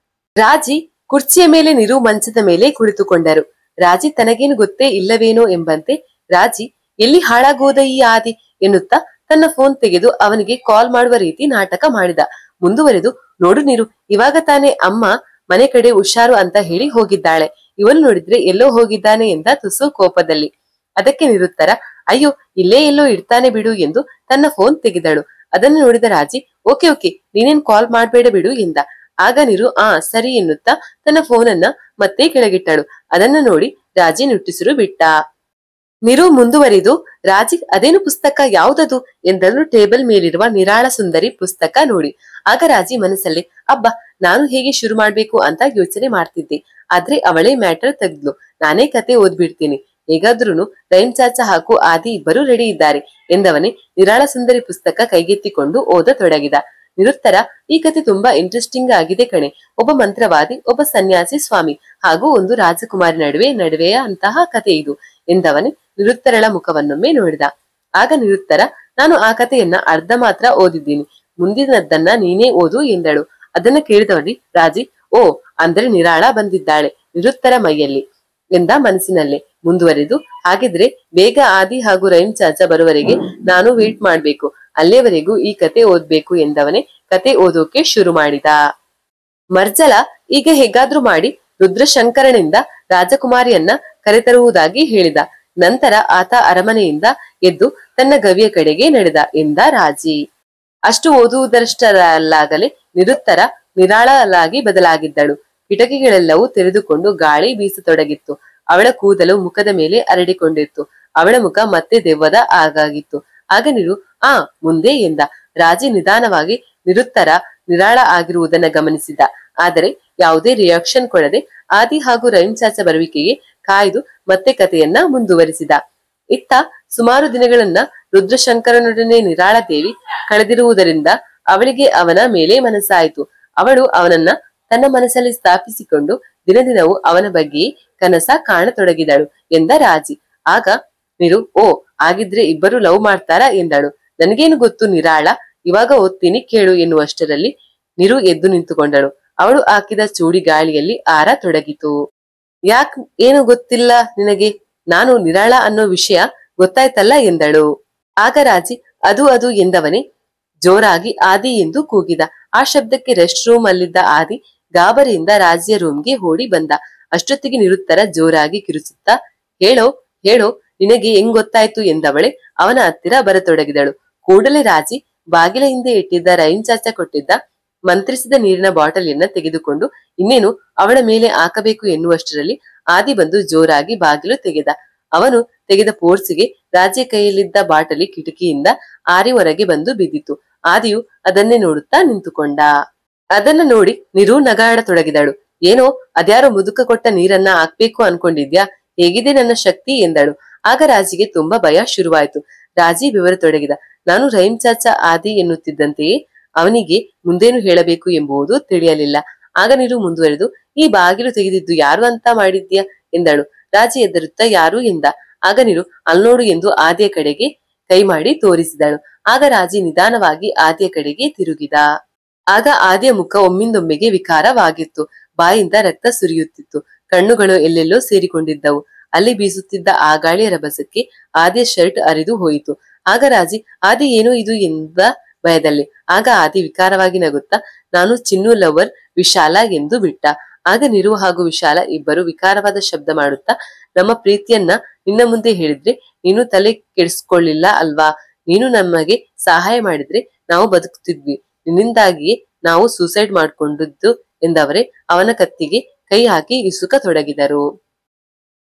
ರಾಜಿ ಕುರ್ಚಿಯ ಮೇಲೆ, ನಿರು ಮಂಚದ ಮೇಲೆ ಕುಳಿತುಕೊಂಡರು. ರಾಜಿ ತನಗೇನು ಗೊತ್ತೇ ಇಲ್ಲವೇನೋ ಎಂಬಂತೆ ರಾಜಿ, ಎಲ್ಲಿ ಹಾಳಾಗೋದ ಈ ಆದಿ ಎನ್ನುತ್ತಾ ತನ್ನ ಫೋನ್ ತೆಗೆದು ಅವನಿಗೆ ಕಾಲ್ ಮಾಡುವ ರೀತಿ ನಾಟಕ ಮಾಡಿದ. ಮುಂದುವರೆದು, ನೋಡು ನೀರು, ಇವಾಗ ತಾನೇ ಅಮ್ಮ ಮನೆ ಕಡೆ ಹುಷಾರು ಅಂತ ಹೇಳಿ ಹೋಗಿದ್ದಾಳೆ. ಇವನು ನೋಡಿದ್ರೆ ಎಲ್ಲೋ ಹೋಗಿದ್ದಾನೆ ಎಂದ ತುಸು ಕೋಪದಲ್ಲಿ. ಅದಕ್ಕೆ ನಿರುತ್ತರ, ಅಯ್ಯೋ ಇಲ್ಲೇ ಎಲ್ಲೋ ಇಡ್ತಾನೆ ಬಿಡು ಎಂದು ತನ್ನ ಫೋನ್ ತೆಗೆದಳು. ಅದನ್ನು ನೋಡಿದ ರಾಜಿ, ಓಕೆ ಓಕೆ, ನೀನೇನ್ ಕಾಲ್ ಮಾಡ್ಬೇಡ ಬಿಡು ಎಂದ. ಆಗ ನಿರು ಸರಿ ಎನ್ನುತ್ತಾ ತನ್ನ ಫೋನನ್ನ ಮತ್ತೆ ಕೆಳಗಿಟ್ಟಳು. ಅದನ್ನ ನೋಡಿ ರಾಜಿ ನುಟ್ಟಿಸಿರು ಬಿಟ್ಟ. ನಿರು ಮುಂದುವರಿದು, ರಾಜಿ ಅದೇನು ಪುಸ್ತಕ, ಯಾವುದದು ಎಂದಳು ಟೇಬಲ್ ಮೇಲಿರುವ ನಿರಾಳ ಸುಂದರಿ ಪುಸ್ತಕ ನೋಡಿ. ಆಗ ರಾಜಿ ಮನಸ್ಸಲ್ಲಿ, ಅಬ್ಬಾ, ನಾನು ಹೇಗೆ ಶುರು ಮಾಡ್ಬೇಕು ಅಂತ ಯೋಚನೆ ಮಾಡ್ತಿದ್ದೆ. ಆದ್ರೆ ಅವಳೇ ಮ್ಯಾಟರ್ ತೆಗೆದ್ಲು. ನಾನೇ ಕತೆ ಓದ್ಬಿಡ್ತೀನಿ. ಹೇಗಾದ್ರೂನು ರಹೀಂ ಚಾಚಾ ಹಾಗೂ ಆದಿ ಇಬ್ಬರು ರೆಡಿ ಇದ್ದಾರೆ ಎಂದವನೇ ನಿರಾಳ ಸುಂದರಿ ಪುಸ್ತಕ ಕೈಗೆತ್ತಿಕೊಂಡು ಓದತೊಡಗಿದ. ನಿರುತ್ತರ, ಈ ಕತೆ ತುಂಬಾ ಇಂಟ್ರೆಸ್ಟಿಂಗ್ ಆಗಿದೆ ಕಣೆ. ಒಬ್ಬ ಮಂತ್ರವಾದಿ, ಒಬ್ಬ ಸನ್ಯಾಸಿ ಸ್ವಾಮಿ ಹಾಗೂ ಒಂದು ರಾಜಕುಮಾರಿ ನಡುವೆಯ ಅಂತಹ ಕತೆ ಇದು ಎಂದವನೇ ನಿರುತ್ತರಳ ಮುಖವನ್ನೊಮ್ಮೆ ನೋಡಿದ. ಆಗ ನಿರುತ್ತರ, ನಾನು ಆ ಕಥೆಯನ್ನ ಅರ್ಧ ಮಾತ್ರ ಓದಿದ್ದೀನಿ, ಮುಂದಿನದ್ದನ್ನ ನೀನೇ ಓದು ಎಂದಳು. ಅದನ್ನ ಕೇಳಿದವನಿ ರಾಜಿ, ಓ, ಅಂದ್ರೆ ನಿರಾಳ ಬಂದಿದ್ದಾಳೆ ನಿರುತ್ತರ ಮೈಯಲ್ಲಿ ಎಂದ ಮನಸ್ಸಿನಲ್ಲೇ. ಮುಂದುವರೆದು, ಹಾಗಿದ್ರೆ ಬೇಗ ಆದಿ ಹಾಗೂ ರಹೀಂ ಚಾಚಾ ಬರುವವರೆಗೆ ನಾನು ವೇಟ್ ಮಾಡ್ಬೇಕು, ಅಲ್ಲೇವರೆಗೂ ಈ ಕತೆ ಓದ್ಬೇಕು ಎಂದವನೇ ಕತೆ ಓದೋಕೆ ಶುರು ಮಾಡಿದ. ಮರ್ಜಲ ಈಗ ಹೇಗಾದ್ರೂ ಮಾಡಿ ರುದ್ರಶಂಕರನಿಂದ ರಾಜಕುಮಾರಿಯನ್ನ ಕರೆತರುವುದಾಗಿ ಹೇಳಿದ. ನಂತರ ಆತ ಅರಮನೆಯಿಂದ ಎದ್ದು ತನ್ನ ಗವಿಯ ಕಡೆಗೆ ನಡೆದ ಎಂದ ರಾಜಿ. ಅಷ್ಟು ಓದುವುದರಷ್ಟರಲ್ಲಾಗಲೇ ನಿರುತ್ತರ ನಿರಾಳಲಾಗಿ ಬದಲಾಗಿದ್ದಳು. ಕಿಟಕಿಗಳೆಲ್ಲವೂ ತೆರೆದುಕೊಂಡು ಗಾಳಿ ಬೀಸತೊಡಗಿತ್ತು. ಅವಳ ಕೂದಲು ಮುಖದ ಮೇಲೆ ಹರಡಿಕೊಂಡಿತ್ತು. ಅವಳ ಮುಖ ಮತ್ತೆ ದೆವ್ವದ ಆಗಾಗಿತ್ತು. ಆಗ ನಿರು, ಮುಂದೆ ಎಂದ. ರಾಜಿ ನಿಧಾನವಾಗಿ ನಿರುತ್ತರ ನಿರಾಳ ಆಗಿರುವುದನ್ನ ಗಮನಿಸಿದ. ಆದರೆ ಯಾವುದೇ ರಿಯಾಕ್ಷನ್ ಕೊಡದೆ ಆದಿ ಹಾಗೂ ರಹೀಂ ಚಾಚಾ ಬರುವಿಕೆಗೆ ಕಾಯ್ದು ಮತ್ತೆ ಕಥೆಯನ್ನ ಮುಂದುವರಿಸಿದ. ಇತ್ತ ಸುಮಾರು ದಿನಗಳನ್ನ ರುದ್ರಶಂಕರನೊಡನೆ ನಿರಾಳ ದೇವಿ ಕಳೆದಿರುವುದರಿಂದ ಅವಳಿಗೆ ಅವನ ಮೇಲೆ ಮನಸ್ಸಾಯಿತು. ಅವಳು ಅವನನ್ನ ತನ್ನ ಮನಸ್ಸಲ್ಲಿ ಸ್ಥಾಪಿಸಿಕೊಂಡು ದಿನ ದಿನವೂ ಅವನ ಬಗ್ಗೆ ಕನಸ ಕಾಣತೊಡಗಿದಳು ಎಂದ ರಾಜಿ. ಆಗ ನಿರು, ಓ ಆಗಿದ್ರೆ ಇಬ್ಬರು ಲವ್ ಮಾಡ್ತಾರಾ ಎಂದಳು. ನನಗೇನು ಗೊತ್ತು ನಿರಾಳ, ಇವಾಗ ಓದ್ತೀನಿ ಕೇಳು ಎನ್ನುವಷ್ಟರಲ್ಲಿ ನಿರು ಎದ್ದು ನಿಂತುಕೊಂಡಳು. ಅವಳು ಹಾಕಿದ ಚೂಡಿ ಗಾಳಿಯಲ್ಲಿ ಆರ ತೊಡಗಿತು. ಯಾಕ್, ಏನು ಗೊತ್ತಿಲ್ಲ ನಿನಗೆ? ನಾನು ನಿರಾಳ ಅನ್ನೋ ವಿಷಯ ಗೊತ್ತಾಯ್ತಲ್ಲ ಎಂದಳು. ಆಗ ರಾಜಿ ಅದು ಅದು ಎಂದವನೇ ಜೋರಾಗಿ ಆದಿ ಎಂದು ಕೂಗಿದ. ಆ ಶಬ್ದಕ್ಕೆ ರೆಸ್ಟ್ ರೂಮ್ ಅಲ್ಲಿದ್ದ ಆದಿ ಗಾಬರಿಯಿಂದ ರಾಜಿಯ ರೂಮ್ಗೆ ಓಡಿ ಬಂದ. ಅಷ್ಟೊತ್ತಿಗೆ ನಿರುತ್ತರ ಜೋರಾಗಿ ಕಿರುಚುತ್ತಾ, ಹೇಳೋ ಹೇಳೋ, ನಿನಗೆ ಹೆಂಗ್ ಗೊತ್ತಾಯ್ತು ಎಂದವಳೆ ಅವನ ಹತ್ತಿರ ಬರತೊಡಗಿದಳು. ಕೂಡಲೇ ರಾಜಿ ಬಾಗಿಲ ಹಿಂದೆ ಇಟ್ಟಿದ್ದ ರಹೀಂ ಚಾಚಾ ಕೊಟ್ಟಿದ್ದ ಮಂತ್ರಿಸಿದ ನೀರಿನ ಬಾಟಲಿಯನ್ನ ತೆಗೆದುಕೊಂಡು ಇನ್ನೇನು ಅವಳ ಮೇಲೆ ಹಾಕಬೇಕು ಎನ್ನುವಷ್ಟರಲ್ಲಿ ಆದಿ ಬಂದು ಜೋರಾಗಿ ಬಾಗಿಲು ತೆಗೆದ. ಅವನು ತೆಗೆದ ಫೋರ್ಸಿಗೆ ರಾಜಿಯ ಕೈಯಲ್ಲಿದ್ದ ಬಾಟಲಿ ಕಿಟಕಿಯಿಂದ ಆರಿ ಹೊರಗೆ ಬಂದು ಬಿದ್ದಿತು. ಆದಿಯು ಅದನ್ನೇ ನೋಡುತ್ತಾ ನಿಂತುಕೊಂಡ. ಅದನ್ನ ನೋಡಿ ನಿರು ನಗಾಡತೊಡಗಿದಳು. ಏನೋ ಅದ್ಯಾರೋ ಮುದುಕ ಕೊಟ್ಟ ನೀರನ್ನ ಹಾಕ್ಬೇಕು ಅನ್ಕೊಂಡಿದ್ಯಾ? ಹೇಗಿದೆ ನನ್ನ ಶಕ್ತಿ ಎಂದಳು. ಆಗ ರಾಜಿಗೆ ತುಂಬಾ ಭಯ ಶುರುವಾಯಿತು. ರಾಜಿ ಬೆವರತೊಡಗಿದ. ನಾನು ರಹೀಂ ಚಾಚಾ ಆದಿ ಎನ್ನುತ್ತಿದ್ದಂತೆಯೇ ಅವನಿಗೆ ಮುಂದೇನು ಹೇಳಬೇಕು ಎಂಬುದು ತಿಳಿಯಲಿಲ್ಲ. ಆಗ ನೀರು ಮುಂದುವರೆದು, ಈ ಬಾಗಿಲು ತೆಗೆದಿದ್ದು ಯಾರು ಅಂತ ಮಾಡಿದ್ಯಾ ಎಂದಳು. ರಾಜಿ ಎದ್ದರುತ್ತಾ ಯಾರು ಎಂದ. ಆಗ ನೀರು ಅಲ್ನೋಡು ಎಂದು ಆದಿಯ ಕಡೆಗೆ ಕೈ ಮಾಡಿ ತೋರಿಸಿದಳು. ಆಗ ರಾಜಿ ನಿಧಾನವಾಗಿ ಆದಿಯ ಕಡೆಗೆ ತಿರುಗಿದ. ಆಗ ಆದಿಯ ಮುಖ ಒಮ್ಮಿಂದೊಮ್ಮೆಗೆ ವಿಕಾರವಾಗಿತ್ತು. ಬಾಯಿಂದ ರಕ್ತ ಸುರಿಯುತ್ತಿತ್ತು. ಕಣ್ಣುಗಳು ಎಲ್ಲೆಲ್ಲೋ ಸೇರಿಕೊಂಡಿದ್ದವು. ಅಲ್ಲಿ ಬೀಸುತ್ತಿದ್ದ ಆ ಗಾಳಿಯ ರಭಸಕ್ಕೆ ಆದಿಯ ಶರ್ಟ್ ಹರಿದು ಹೋಯಿತು. ಆಗ ರಾಜಿ ಆದಿ ಏನೋ ಇದು ಎಂದ ಭಯದಲ್ಲಿ. ಆಗ ಆದಿ ವಿಕಾರವಾಗಿ ನಗುತ್ತಾ, ನಾನು ಚಿನ್ನು ಲವರ್ ವಿಶಾಲ ಎಂದು ಬಿಟ್ಟ. ಆಗ ನಿರು ಹಾಗೂ ವಿಶಾಲ ಇಬ್ಬರು ವಿಕಾರವಾದ ಶಬ್ದ ಮಾಡುತ್ತಾ, ನಮ್ಮ ಪ್ರೀತಿಯನ್ನ ನಿನ್ನ ಮುಂದೆ ಹೇಳಿದ್ರೆ ನೀನು ತಲೆ ಕೆಡಿಸ್ಕೊಳ್ಳಿಲ್ಲ ಅಲ್ವಾ? ನೀನು ನಮಗೆ ಸಹಾಯ ಮಾಡಿದ್ರೆ ನಾವು ಬದುಕುತ್ತಿದ್ವಿ, ನಿನ್ನಿಂದಾಗಿಯೇ ನಾವು ಸೂಸೈಡ್ ಮಾಡ್ಕೊಂಡಿದ್ದು ಎಂದವರೇ ಅವನ ಕತ್ತಿಗೆ ಕೈ ಹಾಕಿ ಇಸುಕ ತೊಡಗಿದರು.